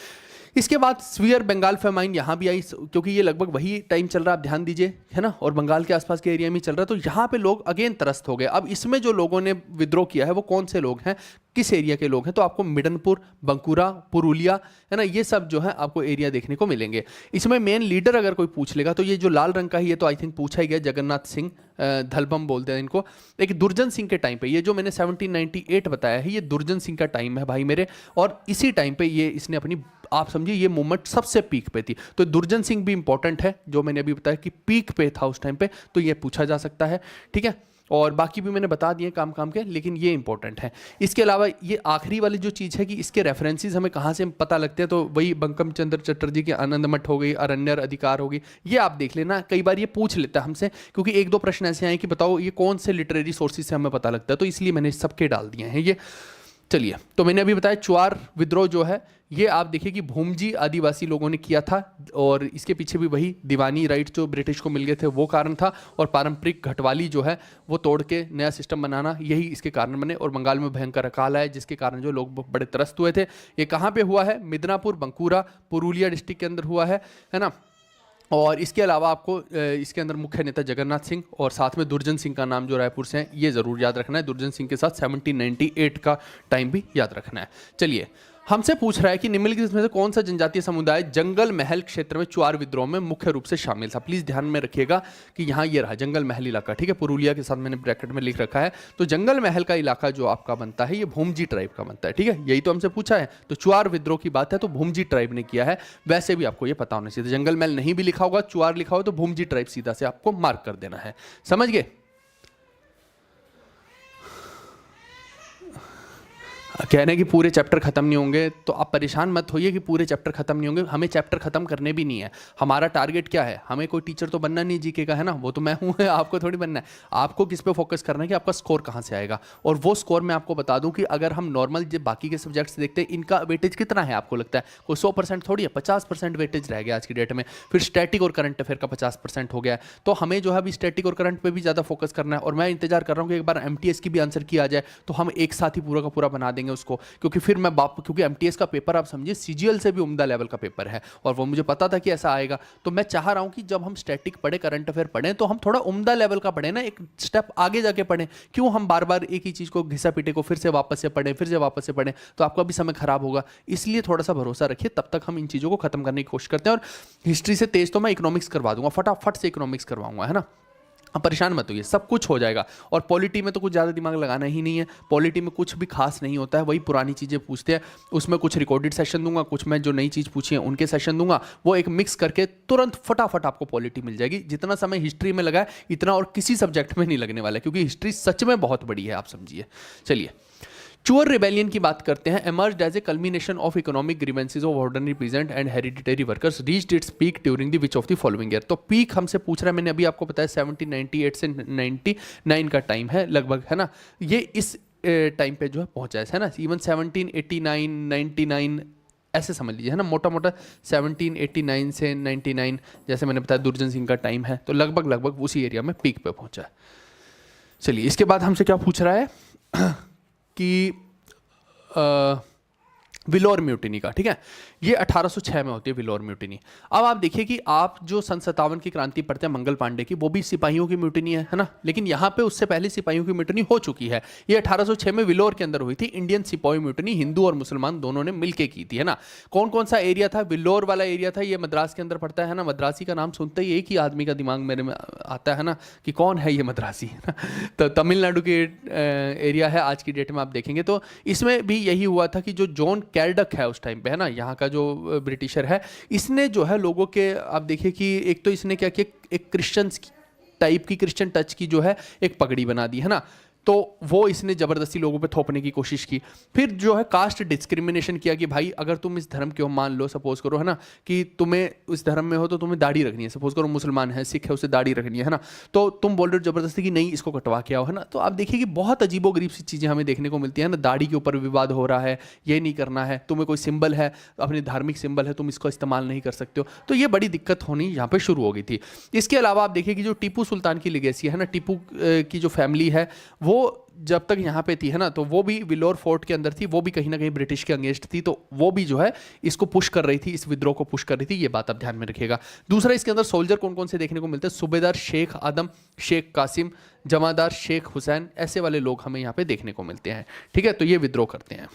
इसके बाद स्वीयर बंगाल फेमाइन यहाँ भी आई, क्योंकि ये लगभग वही टाइम चल रहा है, आप ध्यान दीजिए, है ना, और बंगाल के आसपास के एरिया में चल रहा है, तो यहाँ पे लोग अगेन त्रस्त हो गए। अब इसमें जो लोगों ने विद्रोह किया है वो कौन से लोग हैं, किस एरिया के लोग हैं, तो आपको मिडनपुर, बंकुरा, पुरुलिया, है ना, ये सब जो है आपको एरिया देखने को मिलेंगे। इसमें मेन लीडर अगर कोई पूछ लेगा तो ये जो लाल रंग का है ये तो आई थिंक पूछा ही गया, जगन्नाथ सिंह धलबम बोलते हैं इनको। एक दुर्जन सिंह के टाइम पे, ये जो मैंने 1798 बताया है ये दुर्जन सिंह का टाइम है भाई मेरे, और इसी टाइम पे ये इसने अपनी, आप समझिए ये मूवमेंट सबसे पीक पे थी। तो दुर्जन सिंह भी इंपॉर्टेंट है, जो मैंने अभी बताया कि पीक पे था उस टाइम पे, तो ये पूछा जा सकता है, ठीक है। और बाकी भी मैंने बता दिए काम काम के, लेकिन ये इंपॉर्टेंट है। इसके अलावा ये आखिरी वाली जो चीज़ है कि इसके रेफरेंसेस हमें कहाँ से पता लगते हैं, तो वही बंकम चंद्र चटर्जी की आनंद मठ हो गई, अरण्यर अधिकार होगी, ये आप देख लेना। कई बार ये पूछ लेता है हमसे, क्योंकि 1-2 प्रश्न ऐसे आए कि बताओ ये कौन से लिटरेरी सोर्सेज से हमें पता लगता है, तो इसलिए मैंने सबके डाल दिए हैं ये। चलिए, तो मैंने अभी बताया चुआर विद्रोह जो है ये आप देखिए कि भूमजी आदिवासी लोगों ने किया था, और इसके पीछे भी वही दीवानी राइट जो ब्रिटिश को मिल गए थे वो कारण था, और पारंपरिक घटवाली जो है वो तोड़ के नया सिस्टम बनाना, यही इसके कारण बने। और बंगाल में भयंकर अकाल आया जिसके कारण जो लोग बड़े त्रस्त हुए थे। ये कहाँ पे हुआ है, मिदनापुर, बंकुरा, पुरुलिया डिस्ट्रिक्ट के अंदर हुआ है ना। और इसके अलावा आपको इसके अंदर मुख्य नेता जगन्नाथ सिंह और साथ में दुर्जन सिंह का नाम जो रायपुर से है ये ज़रूर याद रखना है। दुर्जन सिंह के साथ 1798 का टाइम भी याद रखना है। चलिए, हमसे पूछ रहा है कि निम्नलिखित में से कौन सा जनजातीय समुदाय जंगल महल क्षेत्र में चुआर विद्रोह में मुख्य रूप से शामिल था। प्लीज ध्यान में रखिएगा कि यहाँ ये रहा जंगल महल इलाका, ठीक है, पुरुलिया के साथ मैंने ब्रैकेट में लिख रखा है। तो जंगल महल का इलाका जो आपका बनता है ये भूमजी ट्राइब का बनता है, ठीक है, यही तो हमसे पूछा है। तो चुआर विद्रोह की बात है तो भूमजी ट्राइब ने किया है, वैसे भी आपको ये पता होना चाहिए। जंगल महल नहीं भी लिखा होगा, चुआर लिखा हो तो भूमजी ट्राइब सीधा से आपको मार्क कर देना है, समझ गए। कहने कि पूरे चैप्टर खत्म नहीं होंगे, तो आप परेशान मत होइए कि पूरे चैप्टर खत्म नहीं होंगे, हमें चैप्टर खत्म करने भी नहीं है। हमारा टारगेट क्या है, हमें कोई टीचर तो बनना नहीं जीके का, है ना, वो तो मैं हूँ, आपको थोड़ी बनना है। आपको किस पे फोकस करना है कि आपका स्कोर कहाँ से आएगा, और वो स्कोर मैं आपको बता दूं कि अगर हम नॉर्मल जो बाकी के सब्जेक्ट्स देखते हैं इनका वेटेज कितना है आपको लगता है, कोई 100% थोड़ी है, 50% वेटेज रह गया आज की डेट में। फिर स्टैटिक और करंट अफेयर का 50% हो गया है, तो हमें जो है अभी स्टैटिक और करंट पे भी ज़्यादा फोकस करना है। और मैं इंतजार कर रहा हूँ कि एक बार MTS की भी आंसर की आ जाए तो हम एक साथ ही पूरा का पूरा बना देंगे उसको, क्योंकि फिर मैं क्योंकि MTS का पेपर आप समझिए CGL से भी उम्दा लेवल का पेपर है, और वो मुझे पता था कि ऐसा आएगा। तो मैं चाह रहा हूं कि जब हम स्टैटिक पढ़े, करंट अफेयर पढ़ें, तो हम थोड़ा उम्दा लेवल का पढ़ें ना, एक स्टेप आगे जाके पढ़ें। क्यों हम बार बार एक ही चीज को घिसा पीटे को फिर से वापस से पढ़ें, फिर से वापस से पढ़ें, तो आपका भी समय खराब होगा। इसलिए थोड़ा सा भरोसा रखिए, तब तक हम इन चीजों को खत्म करने की कोशिश करते हैं। और हिस्ट्री से तेज तो मैं इकोनॉमिक्स करवा दूंगा, फटाफट से इकोनॉमिक्स करवाऊंगा, है ना, आप परेशान मत होइए, सब कुछ हो जाएगा। और पॉलिटी में तो कुछ ज़्यादा दिमाग लगाना ही नहीं है, पॉलिटी में कुछ भी खास नहीं होता है, वही पुरानी चीज़ें पूछते हैं। उसमें कुछ रिकॉर्डेड सेशन दूंगा, कुछ मैं जो नई चीज़ पूछी है उनके सेशन दूंगा, वो एक मिक्स करके तुरंत फटाफट आपको पॉलिटी मिल जाएगी। जितना समय हिस्ट्री में लगा है इतना और किसी सब्जेक्ट में नहीं लगने वाला है, क्योंकि हिस्ट्री सच में बहुत बड़ी है, आप समझिए। चलिए, चुअर रिबेलियन की बात करते हैं, emerged as a culmination of economic grievances of ordinary peasant and hereditary workers, reached its peak during the which of the following year। तो पीक हमसे पूछ रहा है, मैंने अभी आपको बताया 1798 से 99 का टाइम है लगभग, है ना, ये इस टाइम पे जो है पहुंचा है ना, इवन 1789 99 ऐसे समझ लीजिए, है ना, मोटा मोटा 1789 से 99, जैसे मैंने बताया दुर्जन सिंह का टाइम है, तो लगभग लगभग उसी एरिया में पीक पे पहुंचा है। चलिए, इसके बाद हमसे क्या पूछ रहा है कि विलोर म्यूटिनी का, ठीक है, ये 1806 में होती है विलोर म्यूटिनी। अब आप देखिए कि आप जो सन 57 की क्रांति पढ़ते हैं मंगल पांडे की, वो भी सिपाहियों की म्यूटिनी है ना, लेकिन यहाँ पे उससे पहले सिपाहियों की म्यूटिनी हो चुकी है। ये 1806 में विलोर के अंदर हुई थी, इंडियन सिपाही म्यूटिनी, हिंदू और मुसलमान दोनों ने मिलकर की थी, है ना। कौन कौन सा एरिया था? विलोर वाला एरिया था, ये मद्रास के अंदर पड़ता है ना। मद्रासी का नाम सुनते ही एक ही आदमी का दिमाग मेरे में आता है ना, कि कौन है ये मद्रासी, है ना। तो तमिलनाडु के एरिया है आज की डेट में, आप देखेंगे तो इसमें भी यही हुआ था कि जो जॉन कैल्डक है उस टाइम पे, है ना, यहाँ का जो ब्रिटिशर है, इसने जो है लोगों के, आप देखिए कि एक तो इसने क्या किया, एक क्रिश्चियन टाइप की, क्रिश्चियन टच की जो है एक पगड़ी बना दी, है ना, तो वो इसने ज़बरदस्ती लोगों पे थोपने की कोशिश की। फिर जो है कास्ट डिस्क्रिमिनेशन किया कि भाई अगर तुम इस धर्म के हो, मान लो सपोज करो, है ना, कि तुम्हें उस धर्म में हो तो तुम्हें दाढ़ी रखनी है, सपोज करो मुसलमान है, सिख है, उसे दाढ़ी रखनी है ना, तो तुम बोल रहे हो ज़बरदस्ती कि नहीं इसको कटवा के आओ, है ना। तो आप देखिए कि बहुत अजीबोगरीब सी चीज़ें हमें देखने को मिलती है ना। दाढ़ी के ऊपर विवाद हो रहा है, ये नहीं करना है, तुम्हें कोई सिंबल है, अपनी धार्मिक सिंबल है, तुम इसको इस्तेमाल नहीं कर सकते हो, तो ये बड़ी दिक्कत होनी यहाँ पर शुरू हो गई थी। इसके अलावा आप देखिए कि जो टीपू सुल्तान की लिगेसी है ना, टीपू की जो फैमिली है वो जब तक यहाँ पे थी, है ना, तो वो भी विलोर फोर्ट के अंदर थी, वो भी कहीं ना कहीं ब्रिटिश के अगेंस्ट थी, तो वो भी जो है इसको पुश कर रही थी, इस विद्रोह को पुश कर रही थी, ये बात आप ध्यान में रखिएगा। दूसरा, इसके अंदर सोल्जर कौन कौन से देखने को मिलते हैं? सूबेदार शेख आदम, शेख कासिम, जमादार शेख हुसैन, ऐसे वाले लोग हमें यहाँ पे देखने को मिलते हैं, ठीक है। तो ये विद्रोह करते हैं।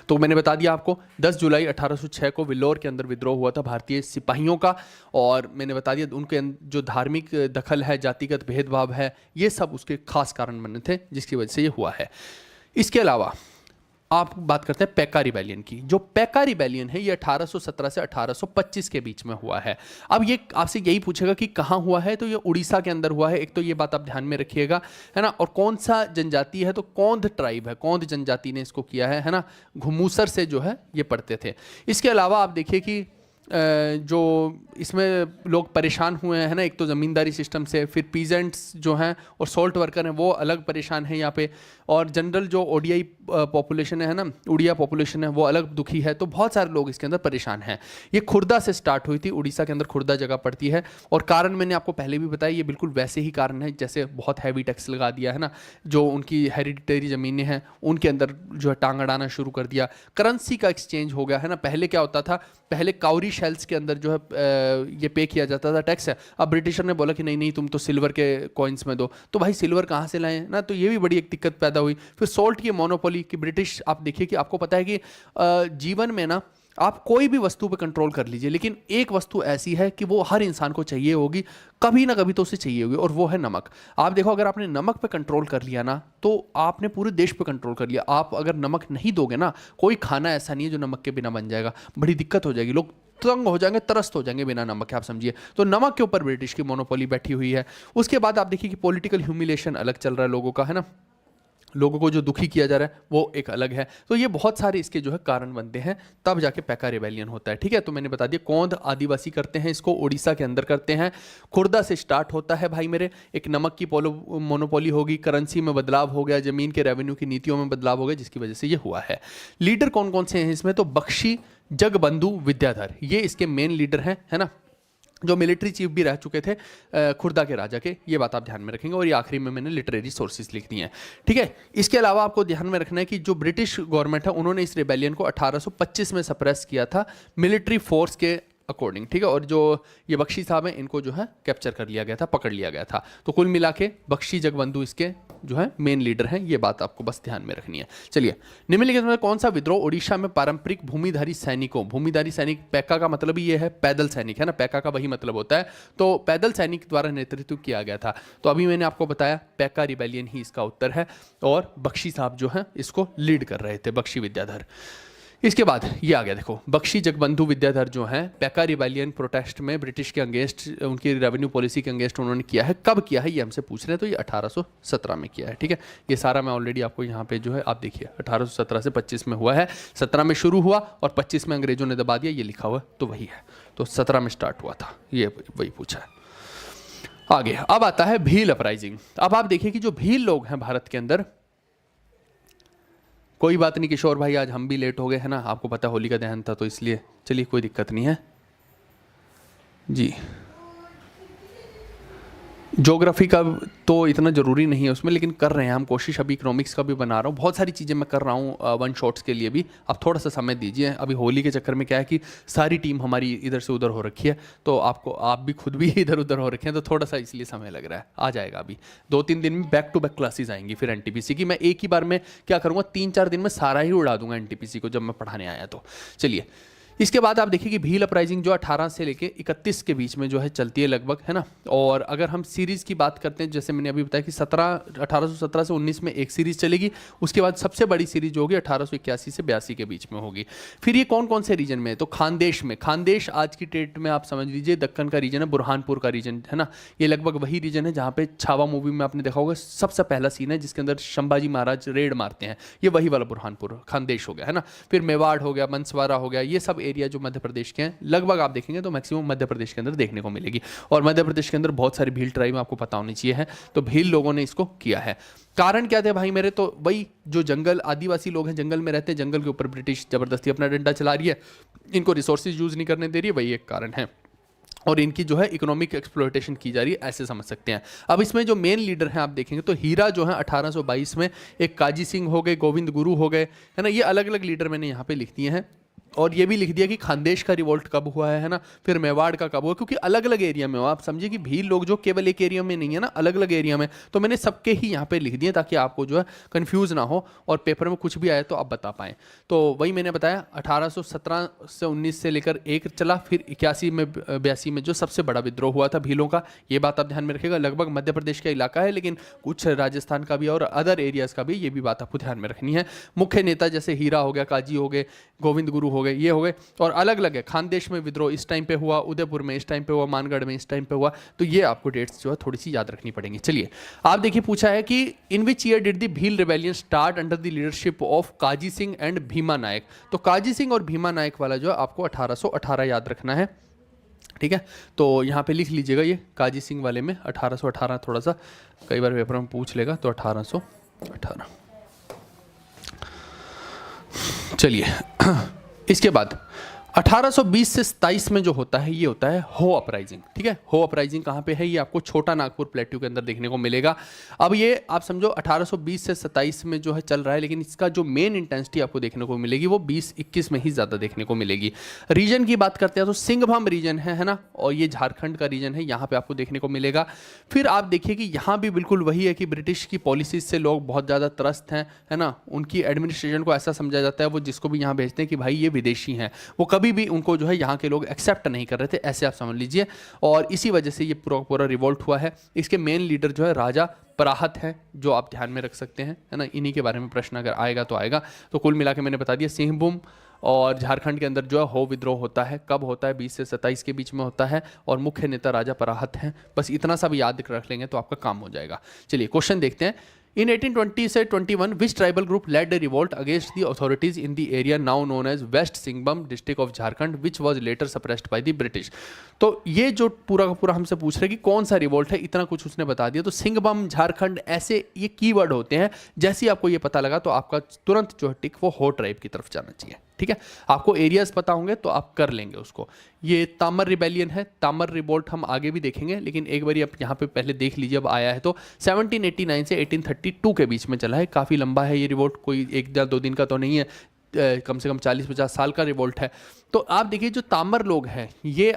तो मैंने बता दिया आपको 10 जुलाई 1806 को विलोर के अंदर विद्रोह हुआ था भारतीय सिपाहियों का, और मैंने बता दिया उनके जो धार्मिक दखल है, जातिगत भेदभाव है, ये सब उसके खास कारण बने थे जिसकी वजह से ये हुआ है। इसके अलावा आप बात करते हैं पैका रिबेलियन की। जो पैका रिबेलियन है ये 1817 से 1825 के बीच में हुआ है। अब ये आपसे यही पूछेगा कि कहाँ हुआ है, तो ये उड़ीसा के अंदर हुआ है। एक तो ये बात आप ध्यान में रखिएगा, है ना। और कौन सा जनजाति है, तो कौंध ट्राइब है, कौंध जनजाति ने इसको किया है ना, घुमूसर से जो है ये पढ़ते थे। इसके अलावा आप देखिए कि जो इसमें लोग परेशान हुए हैं ना, एक तो ज़मींदारी सिस्टम से, फिर पीजेंट्स जो हैं और सॉल्ट वर्कर हैं वो अलग परेशान हैं यहाँ पे, और जनरल जो ओडियाई पॉपुलेशन है ना, उड़िया पॉपुलेशन है, वो अलग दुखी है। तो बहुत सारे लोग इसके अंदर परेशान हैं। ये खुर्दा से स्टार्ट हुई थी, उड़ीसा के अंदर खुर्दा जगह पड़ती है, और कारण मैंने आपको पहले भी बताया, ये बिल्कुल वैसे ही कारण है जैसे बहुत हैवी टैक्स लगा दिया है ना, जो उनकी हेरिडिटरी ज़मीनें हैं उनके अंदर जो है टांग अड़ाना शुरू कर दिया। करेंसी का एक्सचेंज हो गया, है ना। पहले क्या होता था, पहले काउरी शेल्स के अंदर जो है ये पे किया जाता था टैक्स है। अब ब्रिटिशर ने बोला कि नहीं नहीं, तुम तो सिल्वर के कॉइन्स में दो, तो भाई सिल्वर कहाँ से लाएं ना, तो ये भी बड़ी एक दिक्कत पैदा हुई। फिर सोल्ट की मोनोपोली कि ब्रिटिश, आप देखिए कि आपको पता है कि जीवन में ना आप कोई भी वस्तु पे कंट्रोल कर लीजिए, लेकिन एक वस्तु ऐसी है कि वो हर इंसान को चाहिए होगी, कभी ना कभी तो उसे चाहिए होगी, और वो है नमक। आप देखो, अगर आपने नमक पे कंट्रोल कर लिया ना, तो आपने पूरे देश पे कंट्रोल कर लिया। आप अगर नमक नहीं दोगे ना, कोई खाना ऐसा नहीं है जो नमक के बिना बन जाएगा, बड़ी दिक्कत हो जाएगी, लोग तंग हो जाएंगे, तरस्त हो जाएंगे बिना नमक के, आप समझिए। तो नमक के ऊपर ब्रिटिश की मोनोपोली बैठी हुई है। उसके बाद आप देखिए कि पॉलिटिकल ह्यूमिलेशन अलग चल रहा है लोगों का, है ना, लोगों को जो दुखी किया जा रहा है वो एक अलग है। तो ये बहुत सारे इसके जो है कारण बनते हैं, तब जाके पैका रिबेलियन होता है, ठीक है। तो मैंने बता दिया, कौंध आदिवासी करते हैं इसको, उड़ीसा के अंदर करते हैं, खुर्दा से स्टार्ट होता है भाई मेरे। एक नमक की मोनोपोली होगी, करेंसी में बदलाव हो गया, जमीन के रेवेन्यू की नीतियों में बदलाव हो गया, जिसकी वजह से ये हुआ है। लीडर कौन कौन से हैं इसमें, तो बख्शी, जगबंधु, विद्याधर, ये इसके मेन लीडर हैं, है ना, जो मिलिट्री चीफ भी रह चुके थे खुर्दा के राजा के। ये बात आप ध्यान में रखेंगे, और ये आखिरी में मैंने लिटरेरी सोर्सेज लिख दिए हैं, ठीक है। इसके अलावा आपको ध्यान में रखना है कि जो ब्रिटिश गवर्नमेंट है उन्होंने इस रिबेलियन को 1825 में सप्रेस किया था मिलिट्री फोर्स के अकॉर्डिंग, ठीक है। और जो ये बख्शी साहब हैं इनको जो है कैप्चर कर लिया गया था, पकड़ लिया गया था। तो कुल मिला के बख्शी, जगबंधु इसके जो है मेन लीडर हैं, ये बात आपको बस ध्यान में रखनी है। चलिए, निम्नलिखित में कौन सा विद्रोह उड़ीसा में पारंपरिक भूमिधारी सैनिकों, भूमिधारी सैनिक, पैका का मतलब ही ये है पैदल सैनिक, है ना, पैका का वही मतलब होता है, तो पैदल सैनिक द्वारा नेतृत्व किया गया था। तो अभी मैंने आपको बताया पैका रिबेलियन ही इसका उत्तर है, और बख्शी साहब जो है इसको लीड कर रहे थे, बख्शी विद्याधर। इसके बाद ये आ गया, देखो बख्शी जगबंधु विद्याधर जो हैं पैका रिबेलियन प्रोटेस्ट में ब्रिटिश के अगेंस्ट, उनकी रेवेन्यू पॉलिसी के अगेंस्ट उन्होंने किया है। कब किया है ये हमसे पूछ रहे हैं, तो ये 1817 में किया है। ठीक है, ये सारा मैं ऑलरेडी आपको यहाँ पे जो है आप देखिए 1817 से 25 में हुआ है। 17 में शुरू हुआ और 25 में अंग्रेजों ने दबा दिया, ये लिखा हुआ तो वही है। तो 17 में स्टार्ट हुआ था, ये वही पूछा है। आगे अब आता है भील अपराइजिंग। अब आप देखिए कि जो भील लोग हैं भारत के अंदर, कोई बात नहीं किशोर भाई, आज हम भी लेट हो गए हैं ना, आपको पता होली का दहन था तो इसलिए, चलिए कोई दिक्कत नहीं है जी। ज्योग्राफी का तो इतना ज़रूरी नहीं है उसमें, लेकिन कर रहे हैं हम कोशिश। अभी इकोनॉमिक्स का भी बना रहा हूँ, बहुत सारी चीज़ें मैं कर रहा हूँ वन शॉट्स के लिए भी। आप थोड़ा सा समय दीजिए, अभी होली के चक्कर में क्या है कि सारी टीम हमारी इधर से उधर हो रखी है, तो आप भी खुद भी इधर उधर हो रखे हैं, तो थोड़ा सा इसलिए समय लग रहा है। आ जाएगा अभी 2-3 दिन में बैक टू बैक क्लासेज आएंगी फिर एनटीपीसी की। मैं एक ही बार में क्या करूँगा, 3-4 दिन में सारा ही उड़ा दूंगा एनटीपीसी को जब मैं पढ़ाने आया तो। चलिए इसके बाद आप देखिए कि भील अपराइजिंग जो 18 से लेके 31 के बीच में जो है चलती है लगभग, है ना। और अगर हम सीरीज़ की बात करते हैं, जैसे मैंने अभी बताया कि 1817 से 19 में एक सीरीज़ चलेगी, उसके बाद सबसे बड़ी सीरीज जो होगी 1881 से 82 के बीच में होगी। फिर ये कौन कौन से रीजन में है, तो खानदेश में, खानदेश आज की डेट में आप समझ लीजिए दक्कन का रीजन है, बुरहानपुर का रीजन है ना। ये लगभग वही रीजन है जहाँ पे छावा मूवी में आपने देखा होगा सबसे पहला सीन है जिसके अंदर संभाजी महाराज रेड मारते हैं, ये वही वाला बुरहानपुर खानदेश हो गया, है ना। फिर मेवाड़ हो गया, बंसवाड़ा हो गया, ये सब एरिया जो मध्य प्रदेश के हैं लगभग आप देखेंगे तो मैक्सिमम मध्य प्रदेश के अंदर देखने को मिलेगी। और मध्य प्रदेश के अंदर बहुत सारी भील ट्राइब आपको पता होनी चाहिए है, तो भील लोगों ने इसको किया है। कारण क्या थे भाई मेरे, तो वही जो जंगल आदिवासी लोग हैं, जंगल में रहते हैं, जंगल के ऊपर ब्रिटिश जबरदस्ती अपना डंडा चला रही है, इनको रिसोर्सेज यूज नहीं करने दे रही है, वही एक कारण है। और इनकी जो है इकोनॉमिक एक्सप्लॉयटेशन की जा रही है, ऐसे समझ सकते हैं। अब इसमें जो मेन लीडर हैं आप देखेंगे तो हीरा जो है 1822 में, एक काजी सिंह हो गए, गोविंद गुरु हो गए, है ना। ये अलग अलग लीडर मैंने यहाँ पे लिख दिए हैं। और ये भी लिख दिया कि खानदेश का रिवोल्ट कब हुआ है ना, फिर मेवाड़ का कब हुआ, क्योंकि अलग अलग एरिया में हो। आप समझिए कि भील लोग जो केवल एक एरिया में नहीं है ना, अलग अलग एरिया में, तो मैंने सबके ही यहाँ पे लिख दिए ताकि आपको जो है कंफ्यूज ना हो और पेपर में कुछ भी आए तो आप बता पाएँ। तो वही मैंने बताया 1817 से 19 से लेकर एक चला, फिर 81 में 82 में जो सबसे बड़ा विद्रोह हुआ था भीलों का, ये बात आप ध्यान में रखिएगा। लगभग मध्य प्रदेश का इलाका है, लेकिन कुछ राजस्थान का भी और अदर एरियाज़ का भी, ये भी बात आपको ध्यान में रखनी है। मुख्य नेता जैसे हीरा हो गया, काजी हो गए, गोविंद गुरु हो गए, ये हो गए। और अलग अलग है, खानदेश में विद्रोह इस टाइम पे हुआ, उदयपुर में इस टाइम पे हुआ, मानगढ़ में इस टाइम पे हुआ, तो ये आपको डेट्स जो है थोड़ी सी याद रखनी पड़ेंगी। चलिए आप देखिए, पूछा है कि in which year did the Bhil rebellion start under the leadership of Kaji Singh and Bhima Nayak. तो काजी सिंह और भीमा नायक वाला जो है आपको 1818 याद रखना है, ठीक है। तो यहाँ पे लिख लीजिएगा, ये काजी सिंह वाले में 1818, थोड़ा सा कई बार पेपर में पूछ लेगा, तो 1818। चलिए इसके बाद 1820 से 27 में जो होता है ये होता है हो अपराइजिंग, ठीक है। हो अपराइजिंग कहाँ पे है, ये आपको छोटा नागपुर प्लेट्यू के अंदर देखने को मिलेगा। अब ये आप समझो 1820 से 27 में जो है चल रहा है, लेकिन इसका जो मेन इंटेंसिटी आपको देखने को मिलेगी वो 20-21 में ही ज़्यादा देखने को मिलेगी। रीजन की बात करते हैं तो सिंहभूम रीजन है ना, और ये झारखंड का रीजन है, यहाँ पे आपको देखने को मिलेगा। फिर आप देखिए कि यहाँ भी बिल्कुल वही है कि ब्रिटिश की पॉलिसीज से लोग बहुत ज़्यादा त्रस्त हैं, है ना। उनकी एडमिनिस्ट्रेशन को ऐसा समझा जाता है, वो जिसको भी यहाँ भेजते हैं कि भाई ये विदेशी हैं, वो कभी भी उनको जो है यहाँ के लोग एक्सेप्ट नहीं कर रहे थे, ऐसे आप समझ लीजिए। और इसी वजह से ये पूरा रिवोल्ट हुआ है। इसके मेन लीडर जो है राजा पराहत है, जो आप ध्यान में रख सकते हैं, है ना। इन्हीं के बारे में प्रश्न अगर आएगा तो आएगा। तो कुल मिला के मैंने बता दिया, सिंहभूम और झारखंड के अंदर जो है हो विद्रोह होता है, कब होता है, 20 से 27 के बीच में होता है, और मुख्य नेता राजा पराहत हैं। बस इतना सा भी याद रख लेंगे तो आपका काम हो जाएगा। चलिए क्वेश्चन देखते हैं। In 1820 से 21, which tribal group led a revolt against the authorities in the area now known as West Singhbum district of Jharkhand, which was later suppressed by the British? तो ये जो पूरा का पूरा हमसे पूछ रहे हैं कि कौन सा रिवोल्ट है, इतना कुछ उसने बता दिया। तो सिंहभूम, झारखंड, ऐसे ये कीवर्ड होते हैं। जैसे ही आपको ये पता लगा तो आपका तुरंत जो है टिक वो हो ट्राइब की तरफ जाना चाहिए, ठीक है। आपको एरियाज पता होंगे तो आप कर लेंगे उसको। ये तामर रिबेलियन है, तामर रिवोल्ट हम आगे भी देखेंगे, लेकिन एक बार आप यहाँ पे पहले देख लीजिए। अब आया है तो 1789 से 1832 के बीच में चला है, काफ़ी लंबा है ये रिवोल्ट, कोई 1 या 2 दिन का तो नहीं है, कम से कम 40-50 साल का रिवोल्ट है। तो आप देखिए जो तामर लोग हैं ये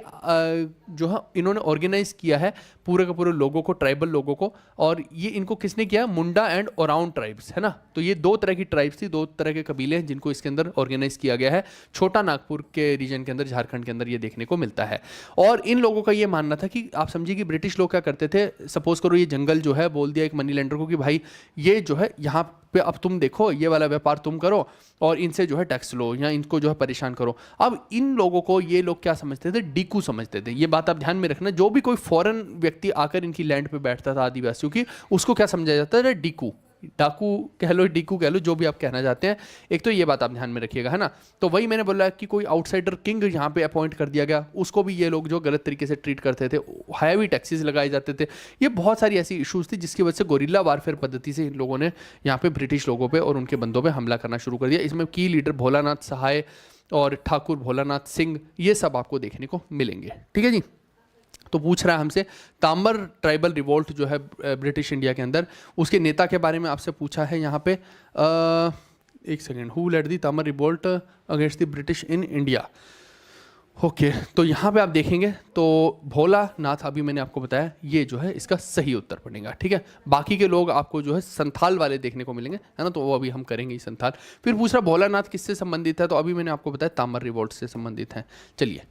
जो है इन्होंने ऑर्गेनाइज किया है पूरे के पूरे लोगों को, ट्राइबल लोगों को। और ये इनको किसने किया, मुंडा एंड ओराउन ट्राइब्स, है ना। तो ये 2 तरह की ट्राइब्स थी, 2 तरह के कबीले हैं जिनको इसके अंदर ऑर्गेनाइज किया गया है। छोटा नागपुर के रीजन के अंदर, झारखंड के अंदर ये देखने को मिलता है। और इन लोगों का ये मानना था कि आप समझिए कि ब्रिटिश लोग क्या करते थे, सपोज करो ये जंगल जो है बोल दिया एक मनी लैंडर को कि भाई ये जो है यहाँ पे अब तुम देखो ये वाला व्यापार तुम करो और इनसे जो है टैक्स लो या इनको जो है परेशान करो। अब इन लोगों को ये लोग क्या समझते थे, डीकू समझते थे। ये बात आप ध्यान में रखना, जो भी कोई फॉरेन व्यक्ति आकर इनकी लैंड पे बैठता था आदिवासियों की, उसको क्या समझा जाता था, डीकू, डाकू कह लो, डीकू कह लो, जो भी आप कहना चाहते हैं। एक तो ये बात आप ध्यान में रखिएगा, है ना। तो वही मैंने बोला कि कोई आउटसाइडर किंग यहाँ पे अपॉइंट कर दिया गया, उसको भी ये लोग जो गलत तरीके से ट्रीट करते थे, हैवी टैक्सेस लगाए जाते थे। ये बहुत सारी ऐसी इश्यूज थी जिसकी वजह से गोरिल्ला वारफेयर पद्धति से इन लोगों ने यहाँ पे ब्रिटिश लोगों पर और उनके बंदों पर हमला करना शुरू कर दिया। इसमें की लीडर भोलानाथ सहाय और ठाकुर भोलानाथ सिंह, ये सब आपको देखने को मिलेंगे। ठीक है जी। तो पूछ रहा है हमसे ताम्बर ट्राइबल रिवोल्ट जो है ब्रिटिश इंडिया के अंदर, उसके नेता के बारे में आपसे पूछा है यहाँ पे। एक second, who led the Tamar revolt against the British in India. Okay, तो यहाँ पे आप देखेंगे तो भोलानाथ, अभी मैंने आपको बताया, ये जो है इसका सही उत्तर बनेगा। ठीक है, बाकी के लोग आपको जो है संथाल वाले देखने को मिलेंगे, है ना, तो वो अभी हम करेंगे संथाल। फिर पूछ रहा भोलानाथ किससे संबंधित है, तो अभी मैंने आपको बताया ताम्बर रिवोल्ट से संबंधित है। चलिए,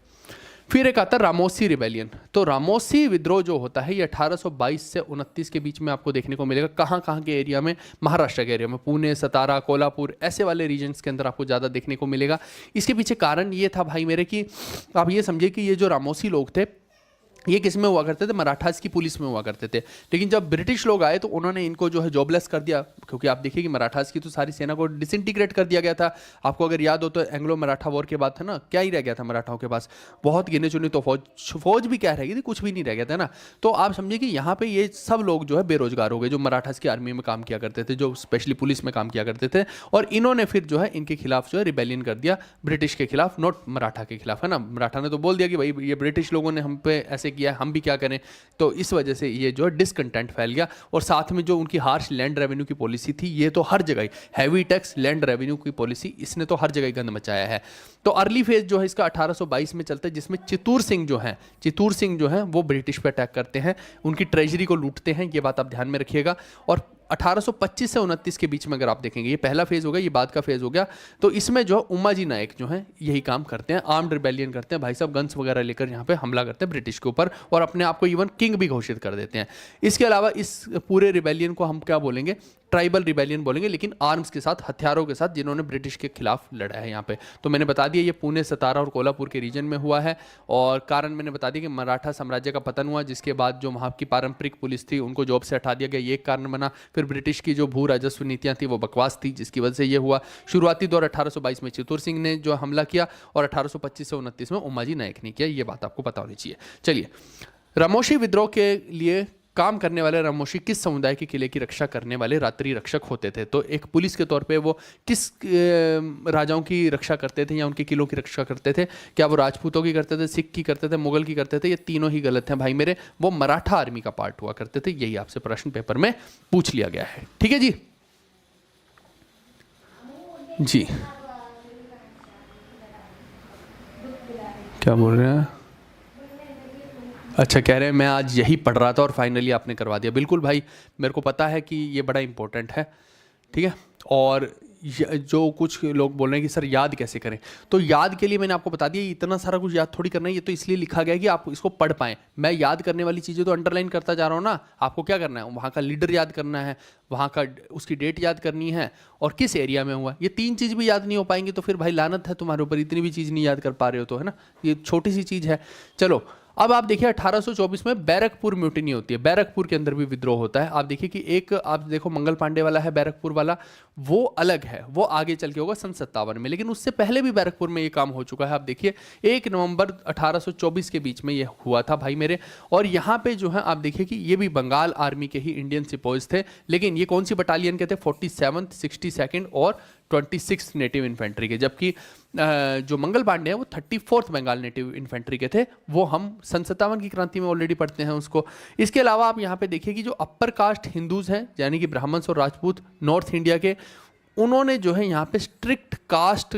फिर एक आता है रामोसी रिबेलियन। तो रामोसी विद्रोह जो होता है ये 1822 से 29 के बीच में आपको देखने को मिलेगा। कहाँ कहाँ के एरिया में, महाराष्ट्र के एरिया में, पुणे, सतारा, कोल्हापुर, ऐसे वाले रीजन्स के अंदर आपको ज़्यादा देखने को मिलेगा। इसके पीछे कारण ये था भाई मेरे कि आप ये समझिए कि ये जो रामोसी लोग थे ये किस में हुआ करते थे, मराठास की पुलिस में हुआ करते थे। लेकिन जब ब्रिटिश लोग आए तो उन्होंने इनको जो है जॉबलेस कर दिया, क्योंकि आप देखिए कि मराठास की तो सारी सेना को डिसइंटीग्रेट कर दिया गया था। आपको अगर याद हो तो एंग्लो मराठा वॉर के बाद था ना, क्या ही रह गया था मराठाओं के पास, बहुत गिने चुने तो फौज भी क्या रह गई थी, कुछ भी नहीं रह गया था ना। तो आप समझिए कि यहाँ पे ये सब लोग जो है बेरोजगार हो गए, जो मराठास की आर्मी में काम किया करते थे, जो स्पेशली पुलिस में काम किया करते थे। और इन्होंने फिर जो है इनके खिलाफ जो है रिबेलियन कर दिया, ब्रिटिश के खिलाफ, नॉट मराठा के खिलाफ, है ना। मराठा ने तो बोल दिया कि भाई ये ब्रिटिश लोगों ने हम पे ऐसे किया, हम भी क्या करें। तो इस वजह से ये जो डिसकंटेंट फैल गया। और साथ में जो उनकी हार्श लैंड रेवेन्यू की पॉलिसी थी, ये तो हर जगह हैवी टैक्स लैंड रेवेन्यू की पॉलिसी, इसने तो हर जगह गंद मचाया है। तो अर्ली फेज जो है इसका 1822 में चलता है, जिसमें चित्तूर सिंह जो है वो ब्रिटिश पे अटैक करते हैं, उनकी ट्रेजरी को लूटते हैं। ये बात आप ध्यान में रखिएगा। और 1825 से 29 के बीच में अगर आप देखेंगे, ये पहला फेज हो गया, ये बाद का फेज हो गया। तो इसमें जो उमाजी नायक जो है यही काम करते हैं, आर्म्ड रिबेलियन करते हैं भाई साहब, गन्स वगैरह लेकर यहाँ पे हमला करते हैं ब्रिटिश के ऊपर और अपने आप को इवन किंग भी घोषित कर देते हैं। इसके अलावा इस पूरे रिबेलियन को हम क्या बोलेंगे, ट्राइबल रिबेलियन बोलेंगे, लेकिन आर्म्स के साथ, हथियारों के साथ, जिन्होंने ब्रिटिश के खिलाफ लड़ा है यहाँ पे। तो मैंने बता दिया ये पुणे, सतारा और कोल्हापुर के रीजन में हुआ है। और कारण मैंने बता दिया कि मराठा साम्राज्य का पतन हुआ, जिसके बाद जो वहाँ की पारंपरिक पुलिस थी उनको जॉब से हटा दिया गया, ये एक कारण बना। फिर ब्रिटिश की जो भू राजस्व नीतियाँ थी वो बकवास थी, जिसकी वजह से ये हुआ। शुरुआती दौर 1822 में चित्तूर सिंह ने जो हमला किया और 1825 से 29 में उमाजी नायक ने किया। ये बात आपको पता होनी चाहिए। चलिए, रामोशी विद्रोह के लिए काम करने वाले रामोशी किस समुदाय के किले की रक्षा करने वाले रात्रि रक्षक होते थे। तो एक पुलिस के तौर पे वो किस राजाओं की रक्षा करते थे या उनके किलों की रक्षा करते थे। क्या वो राजपूतों की करते थे, सिख की करते थे, मुगल की करते थे? ये तीनों ही गलत हैं भाई मेरे। वो मराठा आर्मी का पार्ट हुआ करते थे। यही आपसे प्रश्न पेपर में पूछ लिया गया है। ठीक है जी। जी क्या बोल रहे हैं? अच्छा, कह रहे हैं मैं आज यही पढ़ रहा था और फाइनली आपने करवा दिया। बिल्कुल भाई, मेरे को पता है कि ये बड़ा इंपॉर्टेंट है। ठीक है, और जो कुछ लोग बोल रहे हैं कि सर याद कैसे करें, तो याद के लिए मैंने आपको बता दिया, इतना सारा कुछ याद थोड़ी करना है। ये तो इसलिए लिखा गया है कि आप इसको पढ़ पाएं। मैं याद करने वाली चीज़ें तो अंडरलाइन करता जा रहा हूँ ना। आपको क्या करना है, वहाँ का लीडर याद करना है, वहाँ का उसकी डेट याद करनी है और किस एरिया में हुआ। ये तीन चीज़ भी याद नहीं हो पाएंगी तो फिर भाई लानत है तुम्हारे ऊपर, इतनी भी चीज़ नहीं याद कर पा रहे हो तो, है ना। ये छोटी सी चीज़ है। चलो, अब आप देखिए 1824 में बैरकपुर म्यूटिनी होती है। बैरकपुर के अंदर भी विद्रोह होता है। आप देखिए कि एक, आप देखो मंगल पांडे वाला है बैरकपुर वाला, वो अलग है, वो आगे चल के होगा सन 57 में, लेकिन उससे पहले भी बैरकपुर में ये काम हो चुका है। आप देखिए 1 नवंबर 1824 के बीच में ये हुआ था भाई मेरे। और यहाँ पे जो है आप देखिए कि ये भी बंगाल आर्मी के ही इंडियन सिपोज थे, लेकिन ये कौन सी बटालियन के थे, 47th, 62nd और 26th नेटिव इन्फेंट्री के। जबकि जो मंगल पांडे हैं वो 34th बंगाल नेटिव इन्फेंट्री के थे। वो हम सन 57 की क्रांति में ऑलरेडी पढ़ते हैं उसको। इसके अलावा आप यहाँ पे देखिए कि जो अपर कास्ट हिंदूज हैं, यानी कि ब्राह्मण्स और राजपूत नॉर्थ इंडिया के, उन्होंने जो है यहाँ पे स्ट्रिक्ट कास्ट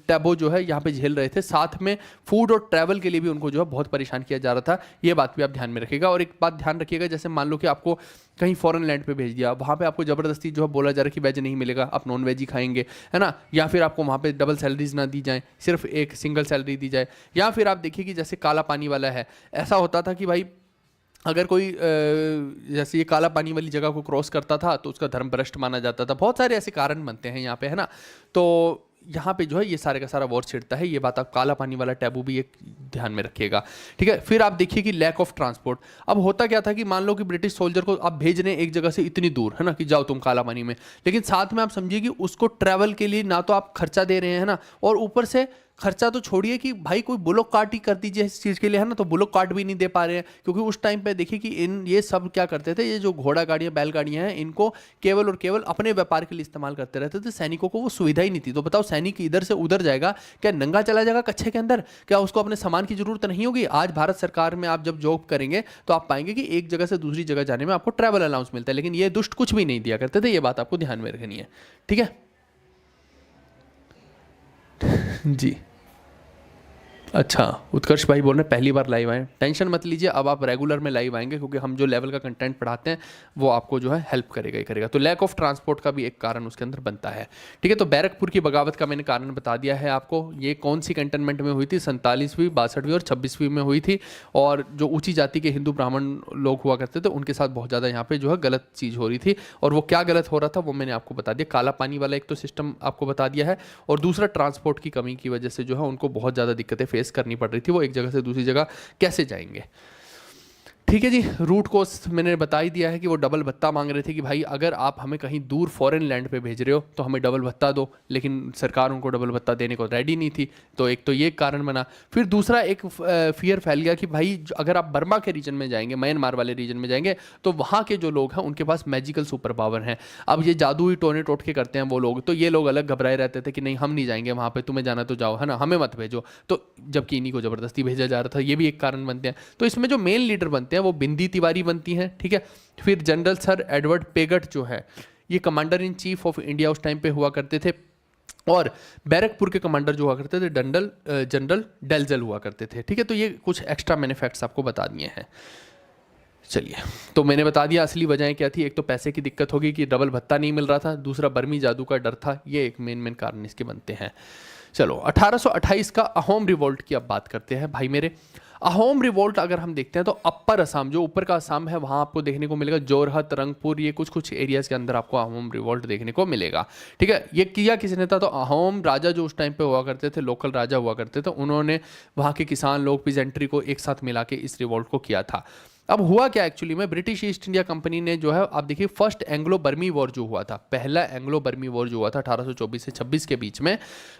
टैबो जो है यहाँ पे झेल रहे थे। साथ में फूड और ट्रैवल के लिए भी उनको जो है बहुत परेशान किया जा रहा था। ये बात भी आप ध्यान में रखिएगा। और एक बात ध्यान रखिएगा, जैसे मान लो कि आपको कहीं फॉरेन लैंड पे भेज दिया, वहाँ पे आपको ज़बरदस्ती जो है बोला जा रहा है कि वेज नहीं मिलेगा, आप नॉन वेज ही खाएंगे, है ना। या फिर आपको वहाँ पे डबल सैलरीज ना दी जाए, सिर्फ एक सिंगल सैलरी दी जाए। या फिर आप देखिए कि जैसे काला पानी वाला है, ऐसा होता था कि भाई अगर कोई जैसे ये काला पानी वाली जगह को क्रॉस करता था तो उसका धर्म भ्रष्ट माना जाता था। बहुत सारे ऐसे कारण बनते हैं यहाँ पे, है ना। तो यहाँ पे जो है ये सारे का सारा वॉर छिड़ता है। ये बात आप काला पानी वाला टैबू भी एक ध्यान में रखिएगा, ठीक है। फिर आप देखिए कि लैक ऑफ ट्रांसपोर्ट। अब होता क्या था कि मान लो कि ब्रिटिश सोल्जर को आप भेज रहे हैं एक जगह से इतनी दूर, है ना, कि जाओ तुम काला पानी में, लेकिन साथ में आप समझिए कि उसको ट्रैवल के लिए ना तो आप खर्चा दे रहे हैं, है ना, और ऊपर से खर्चा तो छोड़िए कि भाई कोई बुलोक कार्ट ही कर दीजिए इस चीज़ के लिए, है ना, तो बुलोक कार्ट भी नहीं दे पा रहे हैं। क्योंकि उस टाइम पे देखिए कि ये सब क्या करते थे, ये जो घोड़ा गाड़ियाँ बैलगाड़ियाँ हैं, इनको केवल और केवल अपने व्यापार के लिए इस्तेमाल करते रहते थे। सैनिकों को वो सुविधा ही नहीं थी। तो बताओ सैनिक इधर से उधर जाएगा, क्या नंगा चला जाएगा कच्छे के अंदर? क्या उसको अपने सामान की जरूरत नहीं होगी? आज भारत सरकार में आप जब जॉब करेंगे तो आप पाएंगे कि एक जगह से दूसरी जगह जाने में आपको ट्रैवल अलाउंस मिलता है, लेकिन ये दुष्ट कुछ भी नहीं दिया करते थे। ये बात आपको ध्यान में रखनी है, ठीक है जी। अच्छा, उत्कर्ष भाई बोल रहे हैं पहली बार लाइव आए। टेंशन मत लीजिए, अब आप रेगुलर में लाइव आएंगे, क्योंकि हम जो लेवल का कंटेंट पढ़ाते हैं वो आपको जो है हेल्प करेगा ही करेगा। तो लैक ऑफ ट्रांसपोर्ट का भी एक कारण उसके अंदर बनता है, ठीक है। तो बैरकपुर की बगावत का मैंने कारण बता दिया है आपको। ये कौन सी कैंटनमेंट में हुई थी? 47वीं, 62वीं और 26वीं में हुई थी। और जो ऊंची जाति के हिंदू ब्राह्मण लोग हुआ करते थे उनके साथ बहुत ज़्यादा यहाँ पे जो है गलत चीज़ हो रही थी। और वो क्या गलत हो रहा था वो मैंने आपको बता दिया। काला पानी वाला एक तो सिस्टम आपको बता दिया है, और दूसरा ट्रांसपोर्ट की कमी की वजह से जो है उनको बहुत ज़्यादा दिक्कतें फेस करनी पड़ रही थी। वो एक जगह से दूसरी जगह कैसे जाएंगे, ठीक है जी। रूट कोस्ट मैंने बता ही दिया है कि वो डबल भत्ता मांग रहे थे कि भाई अगर आप हमें कहीं दूर फॉरेन लैंड पे भेज रहे हो तो हमें डबल भत्ता दो, लेकिन सरकार उनको डबल भत्ता देने को रेडी नहीं थी। तो एक तो ये कारण बना। फिर दूसरा एक फियर फैल गया कि भाई अगर आप बर्मा के रीजन में जाएंगे, म्यांमार वाले रीजन में जाएंगे, तो वहाँ के जो लोग हैं उनके पास मैजिकल सुपर पावर हैं। अब ये जादू ही टोने टोटके करते हैं वो लोग, तो ये लोग अलग घबराए रहते थे कि नहीं हम नहीं जाएंगे वहाँ पे, तुम्हें जाना तो जाओ, है ना, हमें मत भेजो। तो जबकि इन्हीं को जबरदस्ती भेजा जा रहा था, ये भी एक कारण बनते हैं। तो इसमें जो मेन लीडर बनते हैं वो बिंदी तिवारी बनती हैं, ठीक है। फिर जनरल सर एडवर्ड पेगट जो है ये commander in chief of India उस टाइम पे हुआ करते थे। और बैरकपुर के कमांडर जो हुआ करते थे जनरल डेल्जल हुआ करते थे, ठीक है। तो ये कुछ एक्स्ट्रा मैंने फैक्ट्स आपको बता दिए हैं। चलिए, तो मैंने बता दिया असली वजह क्या थी। एक तो पैसे की दिक्कत होगी कि डबल भत्ता नहीं मिल रहा था, दूसरा बर्मी जादू का डर था। ये एक मेन कारण इसके बनते हैं। चलो 1828 का अहोम रिवोल्ट की अब बात करते हैं भाई मेरे। अहोम रिवोल्ट अगर हम देखते हैं तो अपर असम, जो ऊपर का असम है, वहां आपको देखने को मिलेगा जोरहट, रंगपुर, ये कुछ कुछ एरियाज के अंदर आपको अहोम रिवोल्ट देखने को मिलेगा, ठीक है। ये किया किसने था? तो अहोम राजा जो उस टाइम पे हुआ करते थे, लोकल राजा हुआ करते थे, उन्होंने वहाँ के किसान लोग, पीजेंट्री को एक साथ मिला के इस रिवोल्ट को किया था। अब हुआ क्या एक्चुअली में, ब्रिटिश ईस्ट इंडिया कंपनी ने जो है, आप देखिए फर्स्ट एंग्लो बर्मी वॉर जो हुआ था, पहला एंग्लो बर्मी वॉर जो हुआ था 1824 से 26 के बीच में,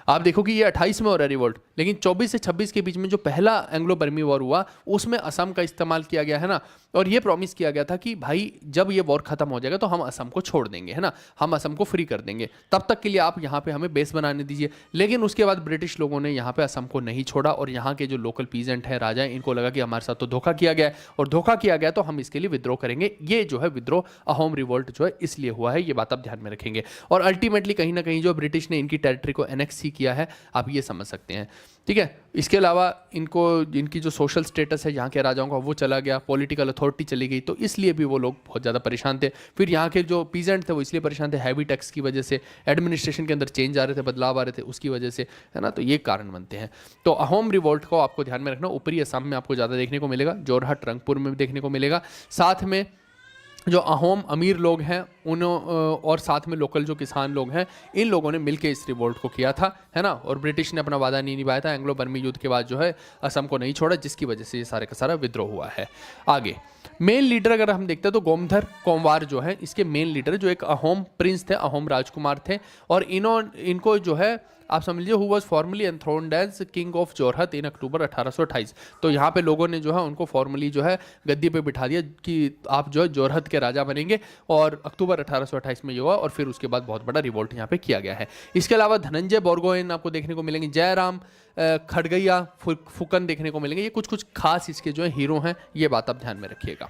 आप देखो कि ये 28 में हो रहा है रिवोल्ट, लेकिन 24 से 26 के बीच में जो पहला एंग्लो बर्मी वॉर हुआ उसमें असम का इस्तेमाल किया गया, है ना। और ये प्रॉमिस किया गया था कि भाई जब ये वॉर खत्म हो जाएगा तो हम असम को छोड़ देंगे, है ना, हम असम को फ्री कर देंगे, तब तक के लिए आप यहाँ पे हमें बेस बनाने दीजिए। लेकिन उसके बाद ब्रिटिश लोगों ने यहाँ पे असम को नहीं छोड़ा, और यहाँ के जो लोकल पीजेंट है, राजा, इनको लगा कि हमारे साथ तो धोखा किया गया है, और धोखा किया गया तो हम इसके लिए विद्रोह करेंगे। ये जो है विद्रोह अहोम रिवोल्ट जो है इसलिए हुआ है, ये बात आप ध्यान में रखेंगे। और अल्टीमेटली कहीं ना कहीं जो ब्रिटिश ने इनकी टेरिटरी को एनेक्स ही किया है, आप ये समझ सकते हैं, ठीक है। इसके अलावा इनकी जो सोशल स्टेटस है यहाँ के राजाओं का वो चला गया, पॉलिटिकल अथॉरिटी चली गई, तो इसलिए भी वो लोग बहुत ज़्यादा परेशान थे। फिर यहाँ के जो पीजेंट थे वो इसलिए परेशान थे, हैवी टैक्स की वजह से, एडमिनिस्ट्रेशन के अंदर चेंज आ रहे थे, बदलाव आ रहे थे, उसकी वजह से, है ना। तो ये कारण बनते हैं। तो अहोम रिवोल्ट को आपको ध्यान में रखना, ऊपरी असम में आपको ज़्यादा देखने को मिलेगा, जोरहट, रंगपुर में भी देखने को मिलेगा। साथ में जो अहोम अमीर लोग हैं उन और साथ में लोकल जो किसान लोग हैं, इन लोगों ने मिलकर इस रिवोल्ट को किया था, है ना। और ब्रिटिश ने अपना वादा नहीं निभाया था, एंग्लो बर्मी युद्ध के बाद जो है असम को नहीं छोड़ा, जिसकी वजह से ये सारे का सारा विद्रोह हुआ है। आगे मेन लीडर अगर हम देखते हैं तो गोमधर कोंवार जो है इसके मेन लीडर, जो एक अहोम प्रिंस थे, अहोम राजकुमार थे, और इनको जो है आप समझ लीजिए who was formally enthroned as king of Jorhat in October 1828। तो यहाँ पे लोगों ने जो है उनको फॉर्मली जो है गद्दी पे बिठा दिया कि आप जो है जोरहट के राजा बनेंगे, और अक्टूबर 1828 में ये हुआ, और फिर उसके बाद बहुत बड़ा रिवोल्ट यहाँ पे किया गया है। इसके अलावा धनंजय बोरगोहेन आपको देखने को मिलेंगे, जयराम खड़गैया, फुकन देखने को मिलेंगे। ये कुछ कुछ खास इसके जो है हीरो हैं, ये बात आप ध्यान में रखिएगा,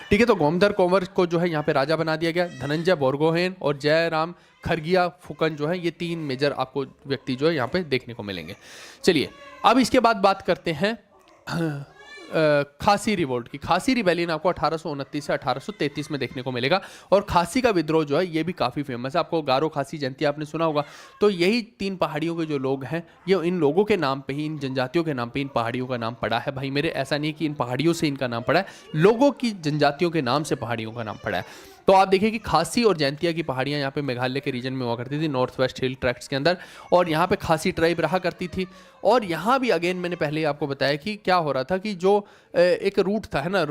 ठीक है। तो गोमधर कोंवर को जो है यहाँ पे राजा बना दिया गया। धनंजय बोरगोहेन और जयराम खड़गिया फुकन जो है ये तीन मेजर आपको व्यक्ति जो है यहाँ पे देखने को मिलेंगे। चलिए अब इसके बाद बात करते हैं खासी रिवोल्ट की। खासी रिबेलियन आपको 1829 से 1833 में देखने को मिलेगा। और खासी का विद्रोह जो है ये भी काफ़ी फेमस है, आपको गारो, खासी, जयंती आपने सुना होगा। तो यही 3 पहाड़ियों के जो लोग हैं, ये इन लोगों के नाम पे ही, इन जनजातियों के नाम पे इन पहाड़ियों का नाम पड़ा है भाई मेरे। ऐसा नहीं कि इन पहाड़ियों से इनका नाम पड़ा है, लोगों की जनजातियों के नाम से पहाड़ियों का नाम पड़ा है। तो आप देखिए कि खासी और जयंतिया की पहाड़ियाँ यहाँ पे मेघालय के रीजन में हुआ करती थी, नॉर्थ वेस्ट हिल ट्रैक्ट्स के अंदर। और यहाँ पे खासी ट्राइब रहा करती थी। और यहाँ भी अगेन मैंने पहले ही आपको बताया कि क्या हो रहा था कि जो एक रूट था, है ना,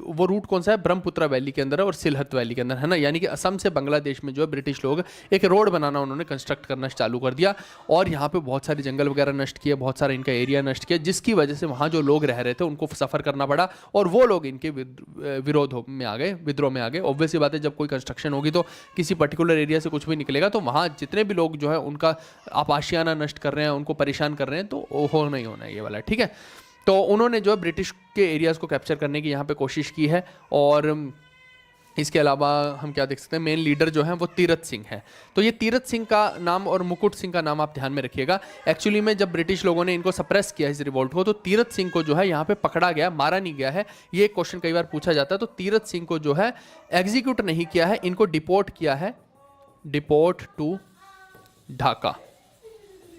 वो रूट कौन सा है, ब्रह्मपुत्रा वैली के अंदर है और सिलहट वैली के अंदर, है ना। यानी कि असम से बांग्लादेश में जो है ब्रिटिश लोग एक रोड बनाना उन्होंने कंस्ट्रक्ट करना चालू कर दिया। और यहाँ पे बहुत सारे जंगल वगैरह नष्ट किए, बहुत सारा इनका एरिया नष्ट किया, जिसकी वजह से वहाँ जो लोग रह रहे थे उनको सफ़र करना पड़ा। और वो लोग इनके विरोध में आ गए, विद्रोह में आ गए। ऑब्वियसली बात है, जब कोई कंस्ट्रक्शन होगी तो किसी पर्टिकुलर एरिया से कुछ भी निकलेगा, तो वहाँ जितने भी लोग जो है उनका आप आशियाना नष्ट कर रहे हैं, उनको परेशान कर रहे हैं, तो होना ही होना है ये वाला, ठीक है। तो उन्होंने जो है ब्रिटिश के एरियाज़ को कैप्चर करने की यहाँ पे कोशिश की है। और इसके अलावा हम क्या देख सकते हैं, मेन लीडर जो है वो तीरथ सिंह है। तो ये तीरथ सिंह का नाम और मुकुट सिंह का नाम आप ध्यान में रखिएगा। एक्चुअली में जब ब्रिटिश लोगों ने इनको सप्रेस किया इस रिवोल्ट को, तो तीरथ सिंह को जो है यहाँ पे पकड़ा गया, मारा नहीं गया है। ये एक क्वेश्चन कई बार पूछा जाता है। तो तीरथ सिंह को जो है एग्जीक्यूट नहीं किया है, इनको डिपोर्ट किया है, deport to Dhaka,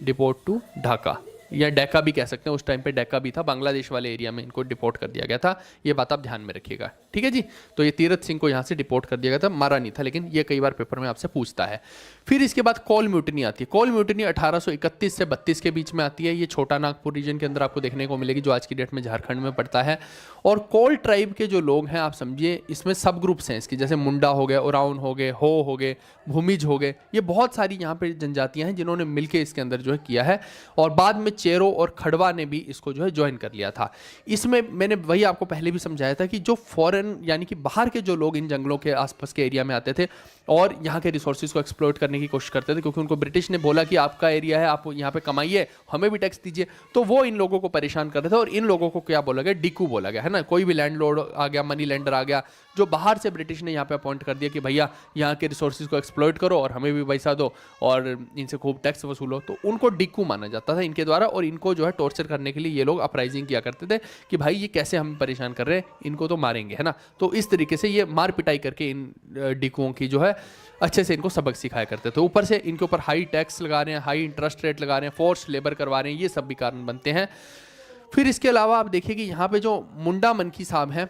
deport to Dhaka, या डेका भी कह सकते हैं। उस टाइम पे डेका भी था, बांग्लादेश वाले एरिया में इनको डिपोर्ट कर दिया गया था। ये बात आप ध्यान में रखिएगा, ठीक है जी। तो ये तीरथ सिंह को यहाँ से डिपोर्ट कर दिया गया था, मारा नहीं था, लेकिन ये कई बार पेपर में आपसे पूछता है। फिर इसके बाद कोल म्यूटनी आती है। कोल म्यूटनी 1831 से 32 के बीच में आती है। ये छोटा नागपुर रीजन के अंदर आपको देखने को मिलेगी, जो आज की डेट में झारखंड में पड़ता है। और कोल ट्राइब के जो लोग हैं, आप समझिए इसमें सब ग्रुप्स हैं इसकी, जैसे मुंडा हो गए, ओराउन हो गए, हो गए, भूमिज हो गए। ये बहुत सारी यहाँ पे जनजातियाँ हैं जिन्होंने मिलकर इसके अंदर जो है किया है। और बाद में चेरो और खड़वा ने भी इसको जो है ज्वाइन कर लिया था। इसमें मैंने वही आपको पहले भी समझाया था कि जो फॉरेन यानी कि बाहर के जो लोग इन जंगलों के आसपास के एरिया में आते थे और यहाँ के रिसोर्सेज को एक्सप्लॉइट करने की कोशिश करते थे, क्योंकि उनको ब्रिटिश ने बोला कि आपका एरिया है, आप यहाँ पे कमाइए, हमें भी टैक्स दीजिए। तो वो इन लोगों को परेशान कर रहे थे। और इन लोगों को क्या बोला गया, डिकू बोला गया, है ना। कोई भी लैंडलॉर्ड आ गया, मनी लैंडर आ गया, जो बाहर से ब्रिटिश ने यहाँ पे अपॉइंट कर दिया कि भैया यहाँ के रिसोर्सेज को एक्सप्लॉइट करो और हमें भी पैसा दो और इनसे खूब टैक्स वसूलो, तो उनको डिकू माना जाता था इनके द्वारा। और इनको जो है टॉर्चर करने के लिए ये लोग अपराइजिंग किया करते थे कि भाई ये कैसे हमें परेशान कर रहे हैं, इनको तो मारेंगे, है ना। तो इस तरीके से ये मार पिटाई करके इन डिकुओं की जो है अच्छे से इनको सबक सिखाया करते थे। ऊपर से इनके ऊपर हाई टैक्स लगा रहे हैं, हाई इंटरेस्ट रेट लगा रहे हैं, फोर्स लेबर करवा रहे हैं, ये सब भी कारण बनते हैं। फिर इसके अलावा आप देखिए कि यहाँ पे जो मुंडा मनकी साहब हैं,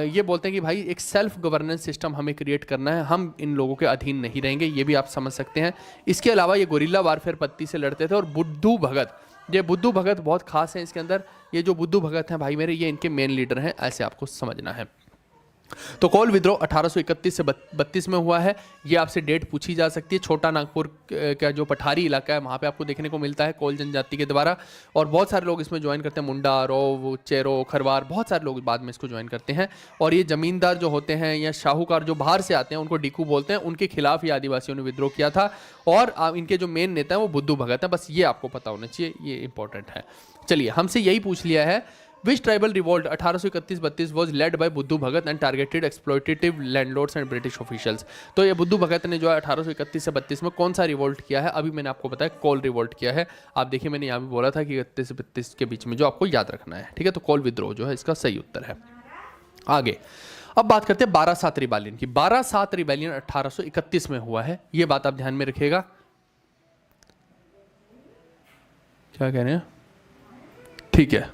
ये बोलते हैं कि भाई एक सेल्फ गवर्नेंस सिस्टम हमें क्रिएट करना है, हम इन लोगों के अधीन नहीं रहेंगे, ये भी आप समझ सकते हैं। इसके अलावा ये गोरिल्ला वारफेयर पत्ती से लड़ते थे। और बुद्धू भगत, ये बुद्धू भगत बहुत खास हैं इसके अंदर। ये जो बुद्धू भगत हैं भाई मेरे, ये इनके मेन लीडर हैं, ऐसे आपको समझना है। तो कोल विद्रोह 1831 से 32 में हुआ है। ये आपसे डेट पूछी जा सकती है। छोटा नागपुर का जो पठारी इलाका है वहाँ पे आपको देखने को मिलता है कोल जनजाति के द्वारा। और बहुत सारे लोग इसमें ज्वाइन करते हैं, मुंडा, रोव, चेरो, खरवार, बहुत सारे लोग बाद में इसको ज्वाइन करते हैं। और ये जमींदार जो होते हैं या शाहूकार जो बाहर से आते हैं उनको डिकू बोलते हैं। उनके खिलाफ ये आदिवासियों ने विद्रोह किया था। और इनके जो मेन नेता हैं वो बुद्धू भगत हैं। बस ये आपको पता होना चाहिए, ये इंपॉर्टेंट है। चलिए, हमसे यही पूछ लिया है, Which tribal revolt 1831-32 was led by बुद्धू भगत and targeted exploitative landlords and British officials? तो ये बुद्धू भगत ने जो है 1831 से 32 में कौन सा रिवोल्ट किया है? अभी मैंने आपको बताया कोल रिवोल्ट किया है। आप देखिए मैंने यहाँ भी बोला था कि 31 से 32 के बीच में जो आपको याद रखना है, ठीक है। तो कोल विद्रोह जो है इसका सही उत्तर है। आगे अब बात करते हैं 12/7 रिबेलियन की। 12/7 रिबेलियन 1831 में हुआ है, ये बात आप ध्यान में रखिएगा। क्या कह रहे हैं, ठीक है।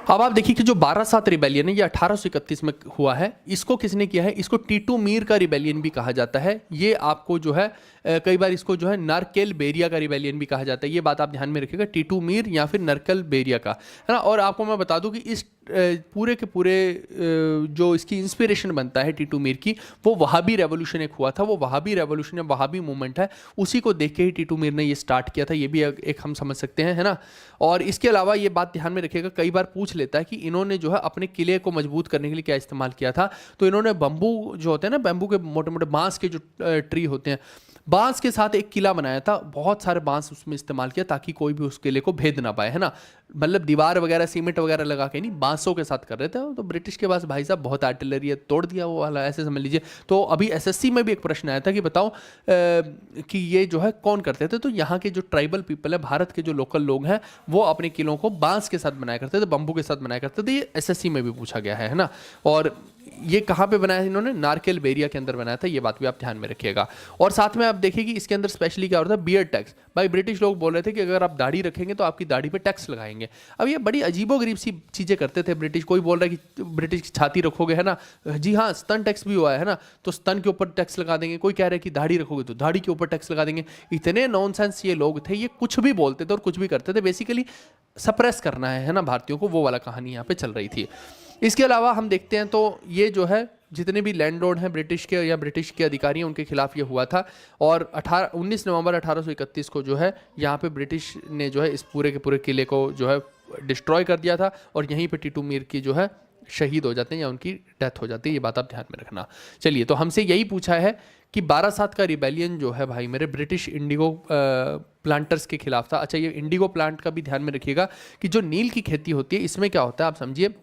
अब आप देखिए कि जो 12/7 रिबेलियन है ये 1831 में हुआ है। इसको किसने किया है? इसको टीटू मीर का रिबेलियन भी कहा जाता है। ये आपको जो है कई बार इसको जो है नरकेल बेरिया का रिबेलियन भी कहा जाता है। ये बात आप ध्यान में रखिएगा, टीटू मीर या फिर नरकेल बेरिया का, है ना। और आपको मैं बता दूं कि इस पूरे के पूरे जो इसकी इंस्पिरेशन बनता है टीटू मीर की, वो वहाबी रेवोल्यूशन एक हुआ था। वो वहाबी रेवोल्यूशन या वहाबी मूवमेंट है, उसी को देख के ही टीटू मीर ने ये स्टार्ट किया था। ये भी एक हम समझ सकते हैं, है ना। और इसके अलावा ये बात ध्यान में रखिएगा, कई बार पूछ लेता है कि इन्होंने जो है अपने किले को मजबूत करने के लिए क्या इस्तेमाल किया था। तो इन्होंने बम्बू जो होते हैं ना, बम्बू के मोटे मोटे बांस के जो ट्री होते हैं, बांस के साथ एक किला बनाया था। बहुत सारे बांस उसमें इस्तेमाल किया ताकि कोई भी उस किले को भेद ना पाए, है ना। मतलब दीवार वगैरह सीमेंट वगैरह लगा के नहीं, बांसों के साथ कर रहे थे। तो ब्रिटिश के पास भाई साहब बहुत आर्टिलरी है, तोड़ दिया वो वाला, ऐसे समझ लीजिए। तो अभी एसएससी में भी एक प्रश्न आया था कि बताओ कि ये जो है कौन करते थे। तो यहाँ के जो ट्राइबल पीपल है, भारत के जो लोकल लोग हैं, वो अपने किलों को बांस के साथ बनाया करते थे, बम्बू के के साथ बनाया करते थे। ये एसएससी में भी पूछा गया है ना। और ये कहाँ पे बनाया है इन्होंने, नारकेल बेरिया के अंदर बनाया था, ये बात भी आप ध्यान में रखिएगा। और साथ में आप देखिए कि इसके अंदर स्पेशली क्या होता है, बियर्ड टैक्स। भाई ब्रिटिश लोग बोल रहे थे कि अगर आप दाढ़ी रखेंगे तो आपकी दाढ़ी पे टैक्स लगाएंगे। अब ये बड़ी अजीबोगरीब सी चीज़ें करते थे ब्रिटिश। कोई बोल रहा है कि ब्रिटिश की छाती रखोगे है ना, जी हाँ स्तन टैक्स भी हुआ है ना, तो स्तन के ऊपर टैक्स लगा देंगे। कोई कह रहा है कि दाढ़ी रखोगे तो दाढ़ी के ऊपर टैक्स लगा देंगे। इतने नॉनसेंस ये लोग थे, ये कुछ भी बोलते थे और कुछ भी करते थे। बेसिकली सप्रेस करना है ना भारतीयों को, वो वाला कहानी यहाँ पे चल रही थी। इसके अलावा हम देखते हैं तो ये जो है जितने भी लैंडलॉर्ड हैं ब्रिटिश के या ब्रिटिश के अधिकारी हैं, उनके खिलाफ ये हुआ था। और 19 नवंबर 1831 को जो है यहाँ पे ब्रिटिश ने जो है इस पूरे के पूरे किले को जो है डिस्ट्रॉय कर दिया था। और यहीं पे टीटू मीर की जो है शहीद हो जाते हैं या उनकी डेथ हो जाती है। ये बात आप ध्यान में रखना। चलिए, तो हमसे यही पूछा है कि 12/7 का रिबेलियन जो है भाई मेरे ब्रिटिश इंडिगो प्लांटर्स के खिलाफ था। अच्छा, ये इंडिगो प्लांट का भी ध्यान में रखिएगा कि जो नील की खेती होती है इसमें क्या होता है आप समझिए,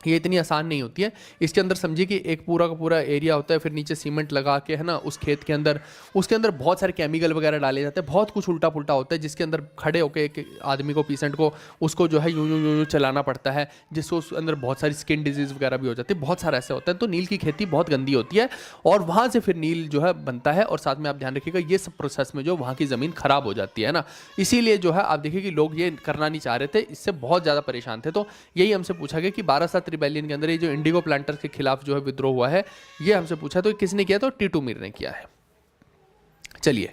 ये इतनी आसान नहीं होती है। इसके अंदर समझिए कि एक पूरा का पूरा एरिया होता है, फिर नीचे सीमेंट लगा के है ना उस खेत के अंदर, उसके अंदर बहुत सारे केमिकल वगैरह डाले जाते हैं, बहुत कुछ उल्टा पुल्टा होता है, जिसके अंदर खड़े होकर एक आदमी को, पीसेंट को, उसको जो है यूं यूं यूं यूं चलाना पड़ता है, जिससे उस अंदर बहुत सारी स्किन डिजीज़ वगैरह भी हो जाती है। बहुत सारा ऐसे होता है। तो नील की खेती बहुत गंदी होती है और वहाँ से फिर नील जो है बनता है। और साथ में आप ध्यान रखिएगा ये सब प्रोसेस में जो वहाँ की ज़मीन खराब हो जाती है ना, इसीलिए जो है आप देखिए कि लोग ये करना नहीं चाह रहे थे, इससे बहुत ज़्यादा परेशान थे। तो यही हमसे पूछा गया कि 12/7 रिबेलियन के अंदर ये जो इंडिगो प्लांटर्स के खिलाफ जो है विद्रोह हुआ है, ये हमसे पूछा तो किसने किया, तो टीटू मीर ने किया है। चलिए,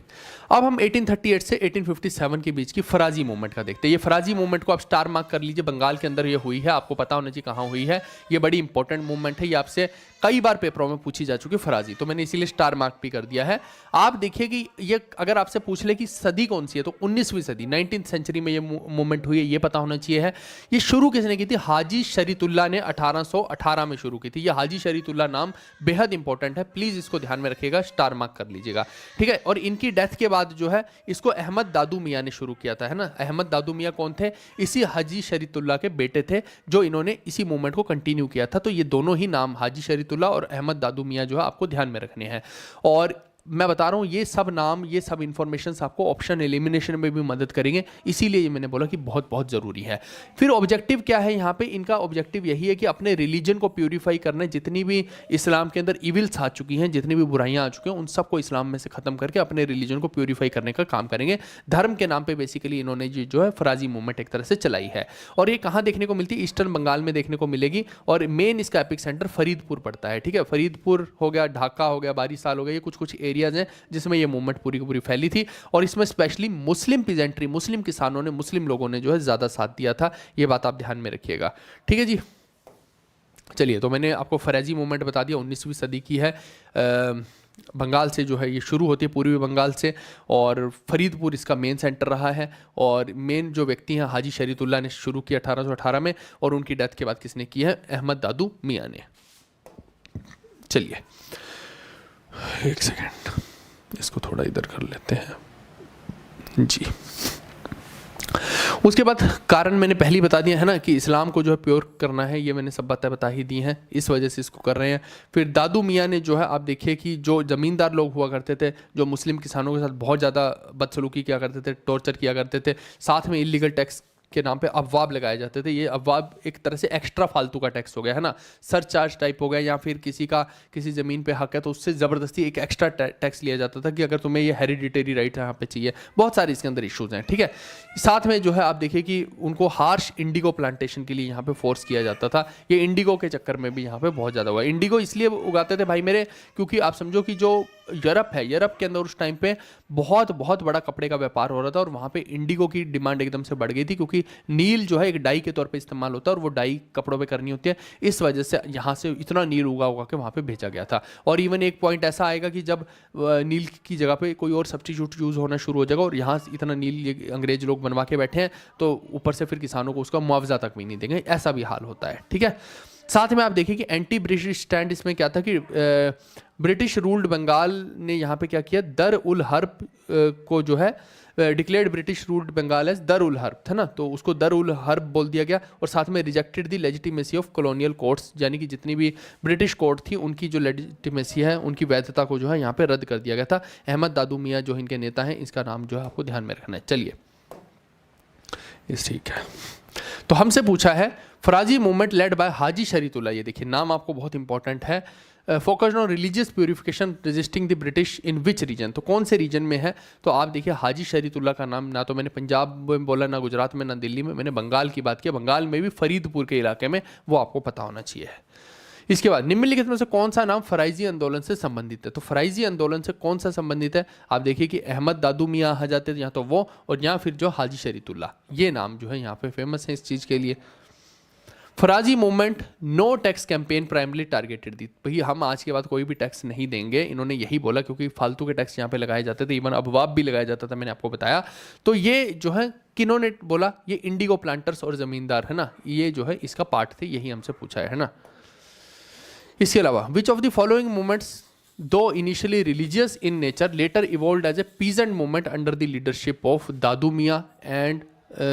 अब हम 1838 से 1857 के बीच की फराजी मूवमेंट का देखते हैं। ये फराजी मूवमेंट को आप स्टार मार्क कर लीजिए, बंगाल के अंदर ये हुई है, आपको पता होना चाहिए कहाँ हुई है। ये बड़ी इंपॉर्टेंट मूवमेंट है, ये आपसे कई बार पेपरों में पूछी जा चुकी है फराजी, तो मैंने इसीलिए स्टार मार्क भी कर दिया है। आप देखिए कि ये अगर आपसे पूछ ले कि सदी कौन सी है, तो 19वीं सदी 19th सेंचुरी में ये मूवमेंट हुई है, ये पता होना चाहिए है। ये शुरू किसने की थी, हाजी शरीतुल्लाह ने 1818 में शुरू की थी। ये हाजी शरीतुल्लाह नाम बेहद इंपॉर्टेंट है, प्लीज़ इसको ध्यान में रखिएगा, स्टार मार्क कर लीजिएगा, ठीक है। और इनकी डेथ के बाद जो है इसको अहमद दादू मियाँ ने शुरू किया था, है ना। अहमद दादू मियाँ कौन थे, इसी हाजी शरीतुल्लाह के बेटे थे, जो इन्होंने इसी मूवमेंट को कंटिन्यू किया था। तो ये दोनों ही नाम हाजी शरीतुल्लाह और अहमद दादू मियाँ जो है आपको ध्यान में रखने हैं। और मैं बता रहा हूँ ये सब नाम, ये सब इंफॉर्मेशन आपको ऑप्शन एलिमिनेशन में भी मदद करेंगे, इसीलिए ये मैंने बोला कि बहुत बहुत ज़रूरी है। फिर ऑब्जेक्टिव क्या है यहाँ पे, इनका ऑब्जेक्टिव यही है कि अपने रिलीजन को प्यूरिफाई करना, जितनी भी इस्लाम के अंदर इविल्स आ चुकी हैं, जितनी भी बुराइयाँ आ चुकी हैं, उन सबको इस्लाम में से ख़त्म करके अपने रिलीजन को प्यूरिफाई करने का काम करेंगे। धर्म के नाम पर बेसिकली इन्होंने जो है फराजी मूवमेंट एक तरह से चलाई है। और ये कहाँ देखने को मिलती है, ईस्टर्न बंगाल में देखने को मिलेगी। और मेन इसका एपिक सेंटर फरीदपुर पड़ता है, ठीक है। फरीदपुर हो गया, ढाका हो गया, बारीसाल हो गया, ये कुछ कुछ एरियाज हैं जिसमें ये मूवमेंट पूरी की पूरी फैली थी। और इसमें स्पेशली मुस्लिम पीजेंट्री, मुस्लिम किसानों ने, मुस्लिम लोगों ने जो है ज़्यादा साथ दिया था। ये बात आप ध्यान में रखिएगा, ठीक है जी। चलिए, तो मैंने आपको फराजी मूवमेंट बता दिया, 19वीं सदी की है। बंगाल से जो है ये शुरू होती है, पूर्वी बंगाल से, और फरीदपुर इसका मेन सेंटर रहा है। और मेन जो व्यक्ति हैं हाजी शरीतुल्लाह ने शुरू किया 1818 में, और उनकी डेथ के बाद किसने की है, अहमद दादू मियाँ ने। चलिए एक सेकेंड, इसको थोड़ा इधर कर लेते हैं जी। उसके बाद कारण मैंने पहले ही बता दिया है ना कि इस्लाम को जो है प्योर करना है, ये मैंने सब बातें बता ही दी हैं, इस वजह से इसको कर रहे हैं। फिर दादू मियाँ ने जो है आप देखिए कि जो ज़मींदार लोग हुआ करते थे, जो मुस्लिम किसानों के साथ बहुत ज़्यादा बदसलूकी किया करते थे, टॉर्चर किया करते थे, साथ में इलीगल टैक्स के नाम पे अफवाब लगाए जाते थे। ये अफवाब एक तरह से एक्स्ट्रा फालतू का टैक्स हो गया, है ना, सरचार्ज टाइप हो गया। या फिर किसी ज़मीन पे हक है तो उससे ज़बरदस्ती एक एक्स्ट्रा टैक्स लिया जाता था कि अगर तुम्हें ये हेरिडिटरी राइट यहाँ पे चाहिए। बहुत सारे इसके अंदर इश्यूज़ हैं, ठीक है। साथ में जो है आप देखिए कि उनको हार्श इंडिगो प्लांटेशन के लिए यहाँ पे फोर्स किया जाता था। ये इंडिगो के चक्कर में भी यहाँ पे बहुत ज़्यादा हुआ। इंडिगो इसलिए उगाते थे भाई मेरे, क्योंकि आप समझो कि जो यूरोप है, यूरोप के अंदर उस टाइम पे बहुत बहुत बड़ा कपड़े का व्यापार हो रहा था, और वहाँ पे इंडिगो की डिमांड एकदम से बढ़ गई थी, क्योंकि नील जो है एक डाई के तौर पे इस्तेमाल होता है, और वो डाई कपड़ों पे करनी होती है। इस वजह से यहाँ से इतना नील उगा के वहाँ पे भेजा गया था। और इवन एक पॉइंट ऐसा आएगा कि जब नील की जगह पे कोई और सब्स्टिट्यूट यूज़ होना शुरू हो जाएगा, और यहाँ इतना नील ये अंग्रेज लोग बनवा के बैठे हैं, तो ऊपर से फिर किसानों को उसका मुआवजा तक भी नहीं देंगे, ऐसा भी हाल होता है, ठीक है। साथ में आप देखिए कि एंटी ब्रिटिश स्टैंड इसमें क्या था कि ब्रिटिश रूल्ड बंगाल ने यहाँ पे क्या किया, दर उल हर्ब को जो है declared British ruled Bengal as dar ul harb था ना, तो उसको दर उल हर्ब बोल दिया गया। और साथ में rejected the legitimacy of colonial courts, यानी कि जितनी भी ब्रिटिश कोर्ट थी उनकी जो लेजिटिमेसी है, उनकी वैधता को जो है यहाँ पे रद्द कर दिया गया था। अहमद दादू मियाँ जो इनके नेता हैं, इसका नाम जो है आपको ध्यान में रखना है। चलिए ठीक है, तो हमसे पूछा है फराजी मूवमेंट लेड बाय हाजी शरीतुल्लाह, ये देखिए नाम आपको बहुत इंपॉर्टेंट है, focused on religious purification resisting the British in which region, तो कौन से रीजन में है? तो आप देखिए हाजी शरीतुल्लाह का नाम ना तो मैंने पंजाब में बोला, ना गुजरात में, ना दिल्ली में, मैंने बंगाल की बात की। बंगाल में भी फरीदपुर के इलाके में, वो आपको पता होना चाहिए। इसके बाद निम्नलिखित में से कौन सा नाम फराइजी आंदोलन से संबंधित है? तो फराइजी आंदोलन से कौन सा संबंधित है? आप देखिए कि अहमद दादू मियाँ आ जाते थे, यहाँ तो वो, और यहाँ फिर जो हाजी शरीतुल्लाह, ये नाम जो है यहाँ पे फेमस है इस चीज़ के लिए। Faraizi movement no tax campaign primary targeted the, भई हम आज के बाद कोई भी टैक्स नहीं देंगे, इन्होंने यही बोला, क्योंकि फालतू के टैक्स यहाँ पे लगाए जाते थे, इवन अबवाब भी लगाया जाता था, मैंने आपको बताया। तो ये जो है किन्होंने बोला? ये इंडिगो प्लांटर्स और ज़मींदार है ना, ये जो है इसका पार्ट थे, यही हमसे पूछा है ना। इसके अलावा which of the following movements though initially religious in nature later evolved as a peasant movement under the leadership of Dudu Miyan and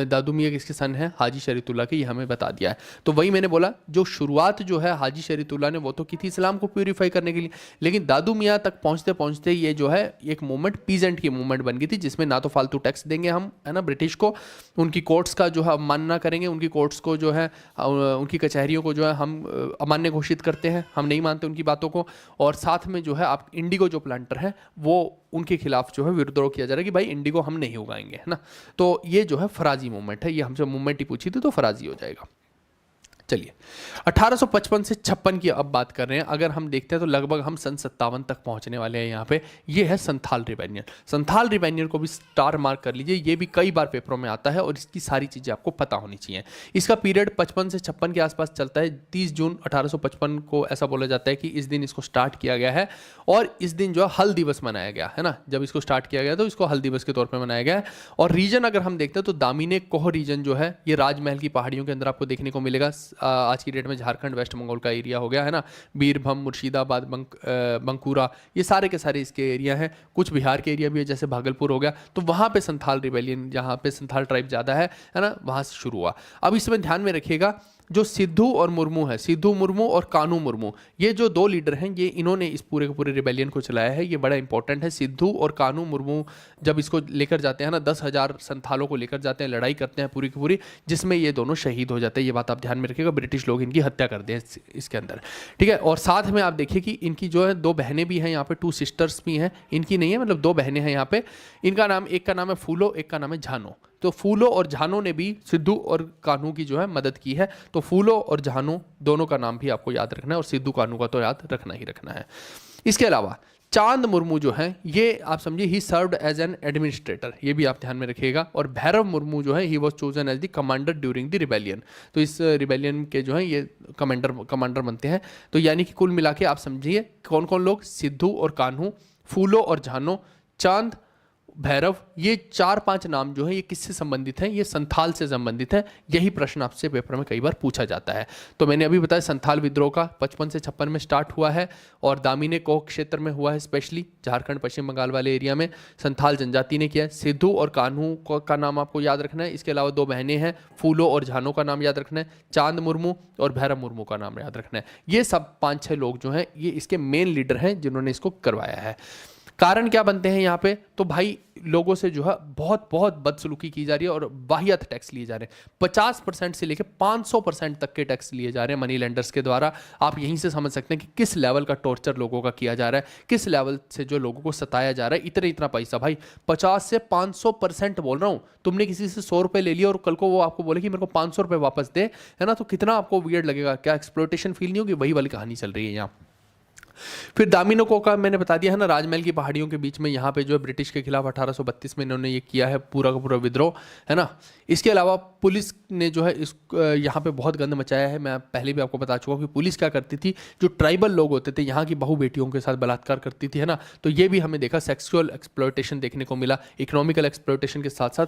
दादू मियाँ किसके सन है? हाजी शरीतुल्लाह के, ये हमें बता दिया है। तो वही मैंने बोला, जो शुरुआत जो है हाजी शरीतुल्लाह ने वो तो की थी इस्लाम को प्यूरिफाई करने के लिए, लेकिन दादू मियाँ तक पहुँचते पहुँचते ये जो है एक मूवमेंट पीजेंट की मूवमेंट बन गई थी, जिसमें ना तो फालतू टैक्स देंगे हम, है ना, ब्रिटिश को, उनकी कोर्ट्स का जो है अवमानना करेंगे, उनकी कोर्ट्स को जो है, उनकी कचहरियों को जो है हम अमान्य घोषित करते हैं, हम नहीं मानते उनकी बातों को, और साथ में जो है आप इंडिगो जो प्लांटर है वो उनके खिलाफ जो है विद्रोह किया जा रहा है कि भाई इंडिगो हम नहीं उगाएंगे, है ना। तो ये जो है फराजी मूवमेंट है, ये हमसे मूवमेंट ही पूछी थी तो फराजी हो जाएगा। चलिए 1855 से 56 की अब बात कर रहे हैं। अगर हम देखते हैं तो लगभग हम सन 57 तक पहुंचने वाले हैं यहाँ पे। ये है संथाल रिबेलियन। संथाल रिबेलियन को भी स्टार मार्क कर लीजिए, ये भी कई बार पेपरों में आता है और इसकी सारी चीज़ें आपको पता होनी चाहिए। इसका पीरियड 55 से 56 के आसपास चलता है। 30 जून 1855 को ऐसा बोला जाता है कि इस दिन इसको स्टार्ट किया गया है, और इस दिन जो है हल दिवस मनाया गया है ना। जब इसको स्टार्ट किया गया तो इसको हल दिवस के तौर पर मनाया गया है। और रीजन अगर हम देखते हैं तो दामिने कोह रीजन जो है ये राजमहल की पहाड़ियों के अंदर आपको देखने को मिलेगा। आज की डेट में झारखंड वेस्ट बंगाल का एरिया हो गया है ना, बीरभूम, मुर्शिदाबाद, बंकुरा, ये सारे के सारे इसके एरिया हैं। कुछ बिहार के एरिया भी है, जैसे भागलपुर हो गया, तो वहाँ पे संथाल रिबेलियन, जहाँ पे संथाल ट्राइब ज़्यादा है ना, वहाँ से शुरू हुआ। अब इसमें ध्यान में रखिएगा, जो सिद्धू और मुर्मू है, सिद्धू मुर्मू और कानू मुर्मू, ये जो दो लीडर हैं, ये इन्होंने इस पूरे के पूरे रिबेलियन को चलाया है। ये बड़ा इंपॉर्टेंट है। सिद्धू और कानू मुर्मू जब इसको लेकर जाते हैं ना, 10,000 संथालों को लेकर जाते हैं, लड़ाई करते हैं पूरी की पूरी, जिसमें ये दोनों शहीद हो जाते हैं। ये बात आप ध्यान में रखिएगा, ब्रिटिश लोग इनकी हत्या कर दें इसके अंदर, ठीक है। और साथ में आप देखिए कि इनकी जो है 2 बहनें भी हैं यहाँ पे, 2 सिस्टर्स भी हैं, इनकी नहीं है, मतलब 2 बहनें हैं यहाँ पे। इनका नाम, एक का नाम है फूलो, एक का नाम है झानो। तो फूलो और झानो ने भी सिद्धू और कान्हू की जो है मदद की है। तो फूलो और झानो दोनों का नाम भी आपको याद रखना है, और सिद्धू कान्हू का तो याद रखना ही रखना है। इसके अलावा चांद मुर्मू जो है, ये आप समझिए he served as an administrator, ये भी आप ध्यान में रखिएगा। और भैरव मुर्मू जो है, he was chosen as the commander during the rebellion. तो इस रिबेलियन के जो है ये कमांडर बनते हैं। तो यानी कि कुल मिला के आप समझिए कौन कौन लोग, सिद्धू और कान्हू, फूलो और झानो, चांद, भैरव, ये 4-5 नाम जो है ये किससे संबंधित हैं? ये संथाल से संबंधित है। यही प्रश्न आपसे पेपर में कई बार पूछा जाता है। तो मैंने अभी बताया संथाल विद्रोह का 55 से 56 में स्टार्ट हुआ है, और दामिने कोह क्षेत्र में हुआ है, स्पेशली झारखंड पश्चिम बंगाल वाले एरिया में संथाल जनजाति ने किया है। सिद्धू और कान्हू का नाम आपको याद रखना है। इसके अलावा 2 बहनें हैं, फूलो और झानो का नाम याद रखना है, चांद मुर्मू और भैरव मुर्मू का नाम याद रखना है। ये सब 5-6 लोग जो हैं ये इसके मेन लीडर हैं जिन्होंने इसको करवाया है। कारण क्या बनते हैं यहाँ पे? तो भाई लोगों से जो है बहुत बहुत बदसलूकी की जा रही है और वाहियात टैक्स लिए जा रहे हैं। 50% से लेकर 500% तक के टैक्स लिए जा रहे हैं मनी लेंडर्स के द्वारा। आप यहीं से समझ सकते हैं कि किस लेवल का टॉर्चर लोगों का किया जा रहा है, किस लेवल से जो लोगों को सताया जा रहा है। इतना पैसा भाई, 50 से 500% बोल रहा हूँ। तुमने किसी से 100 रुपये ले लिया और कल को वो आपको बोले कि मेरे को 500 रुपये वापस दे, है ना, तो कितना आपको वियर्ड लगेगा? क्या एक्सप्लॉयटेशन फील नहीं होगी? वही वाली कहानी चल रही है यहाँ। फिर दामिनो को का मैंने बता दिया है ना, राजमहल की पहाड़ियों के बीच में यहाँ पे जो है ब्रिटिश के खिलाफ 1832 में इन्होंने ये किया है पूरा का पूरा विद्रोह, है ना। इसके अलावा पुलिस ने जो है इस यहाँ पे बहुत गंद मचाया है। मैं पहले भी आपको बता चुका हूँ कि पुलिस क्या करती थी, जो ट्राइबल लोग होते थे यहाँ की बहु बेटियों के साथ बलात्कार करती थी, है ना। तो ये भी हमें देखा, सेक्सुअल एक्सप्लॉयटेशन देखने को मिला। इकोनॉमिकल एक्सप्लॉयटेशन के साथ साथ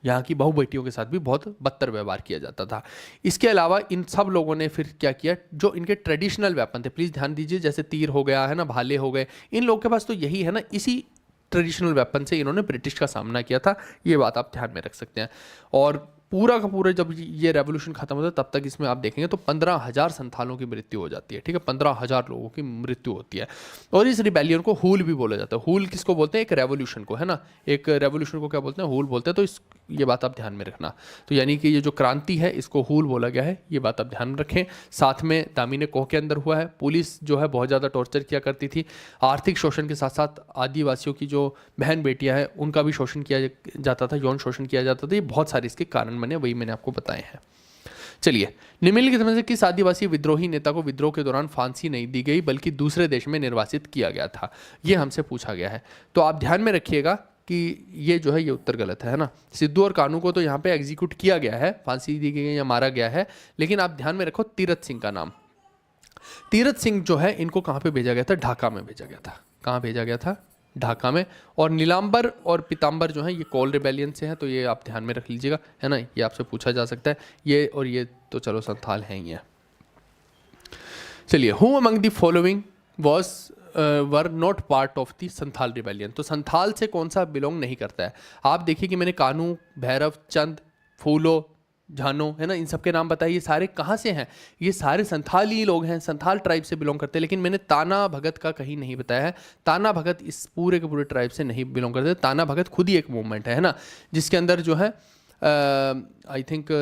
यहाँ की बहु बेटियों के साथ भी बहुत बदतर व्यवहार किया जाता था। इसके अलावा इन सब लोगों ने फिर क्या किया, जो इनके ट्रेडिशनल वेपन थे, प्लीज़ ध्यान दीजिए, जैसे तीर हो गया, है ना, भाले हो गए, इन लोगों के पास तो यही है ना, इसी ट्रेडिशनल वेपन से इन्होंने ब्रिटिश का सामना किया था। ये बात आप ध्यान में रख सकते हैं। और पूरा का पूरा जब ये रेवोल्यूशन खत्म होता है तब तक इसमें आप देखेंगे तो 15,000 संथालों की मृत्यु हो जाती है, ठीक है, 15,000 लोगों की मृत्यु होती है। और इस रिबेलियन को हूल भी बोला जाता है। हूल किसको बोलते हैं? एक रेवोल्यूशन को, है ना, एक रेवोल्यूशन को क्या बोलते हैं? हूल बोलते हैं। तो ये बात आप ध्यान में रखना। तो यानी कि ये जो क्रांति है इसको हूल बोला गया है, ये बात आप ध्यान में रखें। साथ में दामिनी कोह के अंदर हुआ है। पुलिस जो है बहुत ज़्यादा टॉर्चर किया करती थी। आर्थिक शोषण के साथ साथ आदिवासियों की जो बहन बेटियां हैं उनका भी शोषण किया जाता था, यौन शोषण किया जाता था। ये बहुत सारे इसके कारण बने, वही मैंने आपको बताए हैं। चलिए, निम्नलिखित में से किस आदिवासी विद्रोही नेता को विद्रोह के दौरान फांसी नहीं दी गई बल्कि दूसरे देश में निर्वासित किया गया था? ये हमसे पूछा गया है। तो आप ध्यान में रखिएगा कि ये जो है ये उत्तर गलत है ना। सिद्धू और कानू को तो यहाँ पे एग्जीक्यूट किया गया है, फांसी दी गई या मारा गया है, लेकिन आप ध्यान में रखो तीरथ सिंह का नाम। तीरथ सिंह जो है इनको कहाँ पे भेजा गया था? ढाका में भेजा गया था। कहाँ भेजा गया था? ढाका में। और नीलांबर और पीतांबर जो है ये कोल रिबेलियन से हैं, तो ये आप ध्यान में रख लीजिएगा, है ना, ये आपसे पूछा जा सकता है। ये और ये तो चलो संथाल हैं ही है। चलिए, who among the following was were not part of the Santhal rebellion? तो संथाल से कौन सा बिलोंग नहीं करता है? आप देखिए कि मैंने कानू, भैरव, चंद, फूलो, झानो, है ना, इन सब के नाम बताइए। ये सारे कहाँ से हैं? ये सारे संथाली लोग हैं, संथाल ट्राइब से बिलोंग करते हैं। लेकिन मैंने ताना भगत का कहीं नहीं बताया है। ताना भगत इस पूरे के पूरे ट्राइब से नहीं बिलोंग करते। ताना भगत खुद ही एक मूवमेंट है ना, जिसके अंदर जो है आई थिंक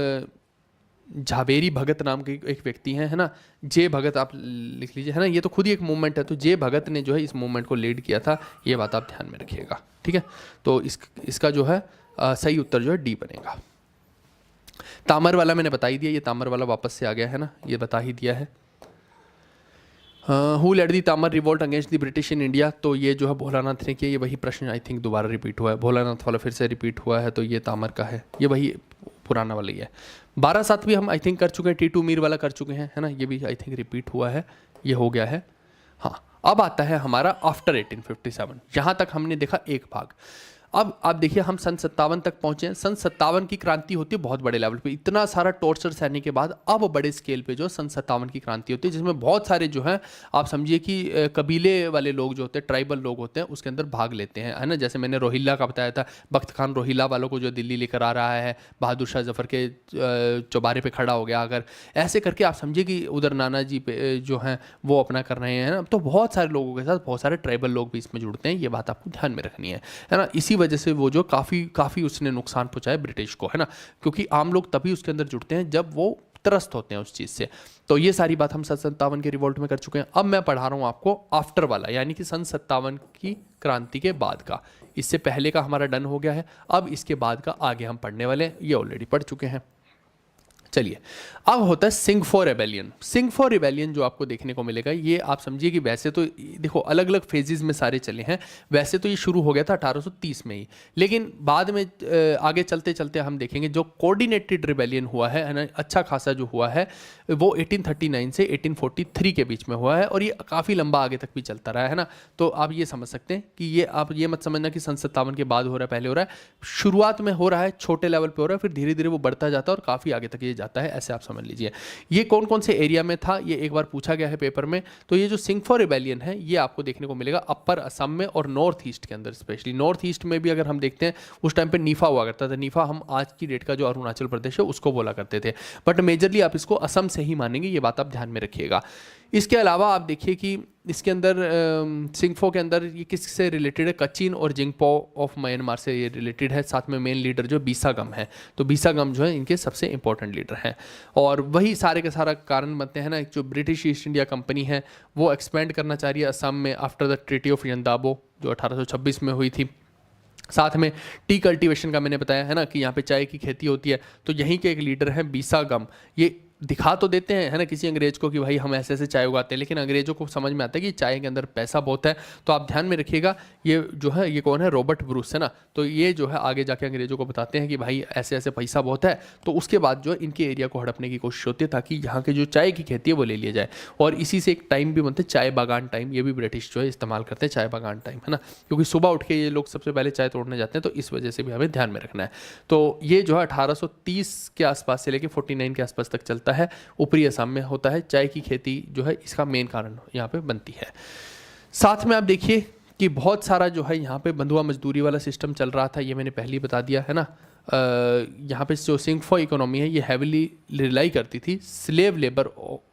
झावेरी भगत नाम के एक व्यक्ति हैं, है ना, जे भगत आप लिख लीजिए, है ना, ये तो खुद ही एक मूवमेंट है। तो जे भगत ने जो है इस मूवमेंट को लीड किया था, ये बात आप ध्यान में रखिएगा, ठीक है। तो इसका जो है सही उत्तर जो है डी बनेगा। तामर वाला मैंने बता ही दिया, ये तामर वाला वापस से आ गया है ना, ये बता ही दिया है। Who led the Tamar revolt against the British in India? तो ये जो है भोलानाथ ने किया। ये वही प्रश्न आई थिंक दोबारा रिपीट हुआ है, भोलानाथ वाला फिर से रिपीट हुआ है, तो ये तामर का है, ये वही पुराना वाला ही है। 12/7 भी हम आई थिंक कर चुके हैं, टीटू मीर वाला कर चुके हैं, है ना, ये भी आई थिंक रिपीट हुआ है, ये हो गया है। हाँ, अब आता है हमारा आफ्टर 1857। यहाँ तक हमने देखा एक भाग। अब आप देखिए हम सन 57 तक पहुंचे हैं। सन 57 की क्रांति होती है बहुत बड़े लेवल पे। इतना सारा टॉर्चर सहने के बाद अब बड़े स्केल पे जो सन 57 की क्रांति होती है, जिसमें बहुत सारे जो है आप समझिए कि कबीले वाले लोग जो होते हैं, ट्राइबल लोग होते हैं, उसके अंदर भाग लेते हैं, है ना। जैसे मैंने रोहिल्ला का बताया था, बख्त खान रोहिल्ला वालों को जो दिल्ली लेकर आ रहा है, बहादुर शाह जफर के चौबारे पे खड़ा हो गया, अगर ऐसे करके आप समझिए कि उधर नाना जी पे जो हैं वो अपना कर रहे हैं ना। तो बहुत सारे लोगों के साथ बहुत सारे ट्राइबल लोग भी इसमें जुड़ते हैं, ये बात आपको ध्यान में रखनी है ना। इसी वजह से वो जो काफ़ी उसने नुकसान पहुंचाया ब्रिटिश को, है ना, क्योंकि आम लोग तभी उसके अंदर जुड़ते हैं जब वो त्रस्त होते हैं उस चीज़ से। तो ये सारी बात हम सन 57 के रिवोल्ट में कर चुके हैं। अब मैं पढ़ा रहा हूँ आपको आफ्टर वाला, यानी कि सन 57 की क्रांति के बाद का। इससे पहले का हमारा डन हो गया है, अब इसके बाद का आगे हम पढ़ने वाले हैं, ये ऑलरेडी पढ़ चुके हैं। चलिए, अब होता है सिंगफो रेबेलियन। सिंगफो रेबेलियन जो आपको देखने को मिलेगा, ये आप समझिए कि वैसे तो देखो अलग अलग फेजेस में सारे चले हैं। वैसे तो ये शुरू हो गया था 1830 में ही, लेकिन बाद में आगे चलते चलते हम देखेंगे जो कोऑर्डिनेटेड रेबेलियन हुआ है ना, अच्छा खासा जो हुआ है वो 1839 से 1843 के बीच में हुआ है, और ये काफ़ी लंबा आगे तक भी चलता रहा है ना। तो आप ये समझ सकते हैं कि ये आप ये मत समझना कि सन 57 के बाद हो रहा है, पहले हो रहा है। शुरुआत में हो रहा है, छोटे लेवल पे हो रहा है, फिर धीरे धीरे वो बढ़ता जाता है और काफ़ी आगे तक ये जाता है, ऐसे आप समझ लीजिए। ये कौन कौन से एरिया में था, ये एक बार पूछा गया है पेपर में। तो ये जो सिंगफो रिबेलियन है ये आपको देखने को मिलेगा अपर असम में और नॉर्थ ईस्ट के अंदर। स्पेशली नॉर्थ ईस्ट में भी अगर हम देखते हैं, उस टाइम पे नीफा हुआ करता था। नीफा हम आज की डेट का जो अरुणाचल प्रदेश है उसको बोला करते थे, बट मेजरली आप इसको असम से ही मानेंगे, ये बात आप ध्यान में रखिएगा। इसके अलावा आप देखिए कि इसके अंदर सिंगफो के अंदर ये किससे रिलेटेड है? कचिन और जिंगपो ऑफ म्यांमार से ये रिलेटेड है। साथ में मेन लीडर जो बीसागम है, तो बीसागम जो है इनके सबसे इंपॉर्टेंट लीडर हैं, और वही सारे के सारा कारण बनते हैं ना। जो ब्रिटिश ईस्ट इंडिया कंपनी है वो एक्सपेंड करना चाह रही है असम में आफ्टर द ट्रीटी ऑफ यंदाबो जो 1826 में हुई थी। साथ में टी कल्टीवेशन का मैंने बताया है ना कि यहाँ पे चाय की खेती होती है, तो यहीं के एक लीडर हैं बीसागम। ये दिखा तो देते हैं, है ना, किसी अंग्रेज को कि भाई हम ऐसे ऐसे चाय उगाते हैं, लेकिन अंग्रेजों को समझ में आता है कि चाय के अंदर पैसा बहुत है। तो आप ध्यान में रखिएगा, ये जो है ये कौन है? रॉबर्ट ब्रूस, है ना। तो ये जो है आगे जाके अंग्रेजों को बताते हैं कि भाई ऐसे ऐसे पैसा बहुत है। तो उसके बाद जो है इनके एरिया को हड़पने की कोशिश होती है ताकि यहाँ के जो चाय की खेती है वो ले लिया जाए। और इसी से एक टाइम भी बनते हैं चाय बागान टाइम, ये भी ब्रिटिश जो है इस्तेमाल करते हैं चाय बागान टाइम, है ना, क्योंकि सुबह उठ के ये लोग सबसे पहले चाय तोड़ने जाते हैं, तो इस वजह से भी हमें ध्यान में रखना है। तो ये जो है 1830 के आसपास से लेकर 49 के आसपास तक चलता है। ऊपरी असम में होता है। चाय की खेती जो है इसका मेन कारण यहाँ पे बनती है। साथ में आप देखिए कि बहुत सारा जो है यहाँ पे बंधुआ मजदूरी वाला सिस्टम चल रहा था, ये मैंने पहले ही बता दिया है ना। यहाँ पे जो सिंगफो इकोनॉमी है ये हैविली रिलाई करती थी स्लेव लेबर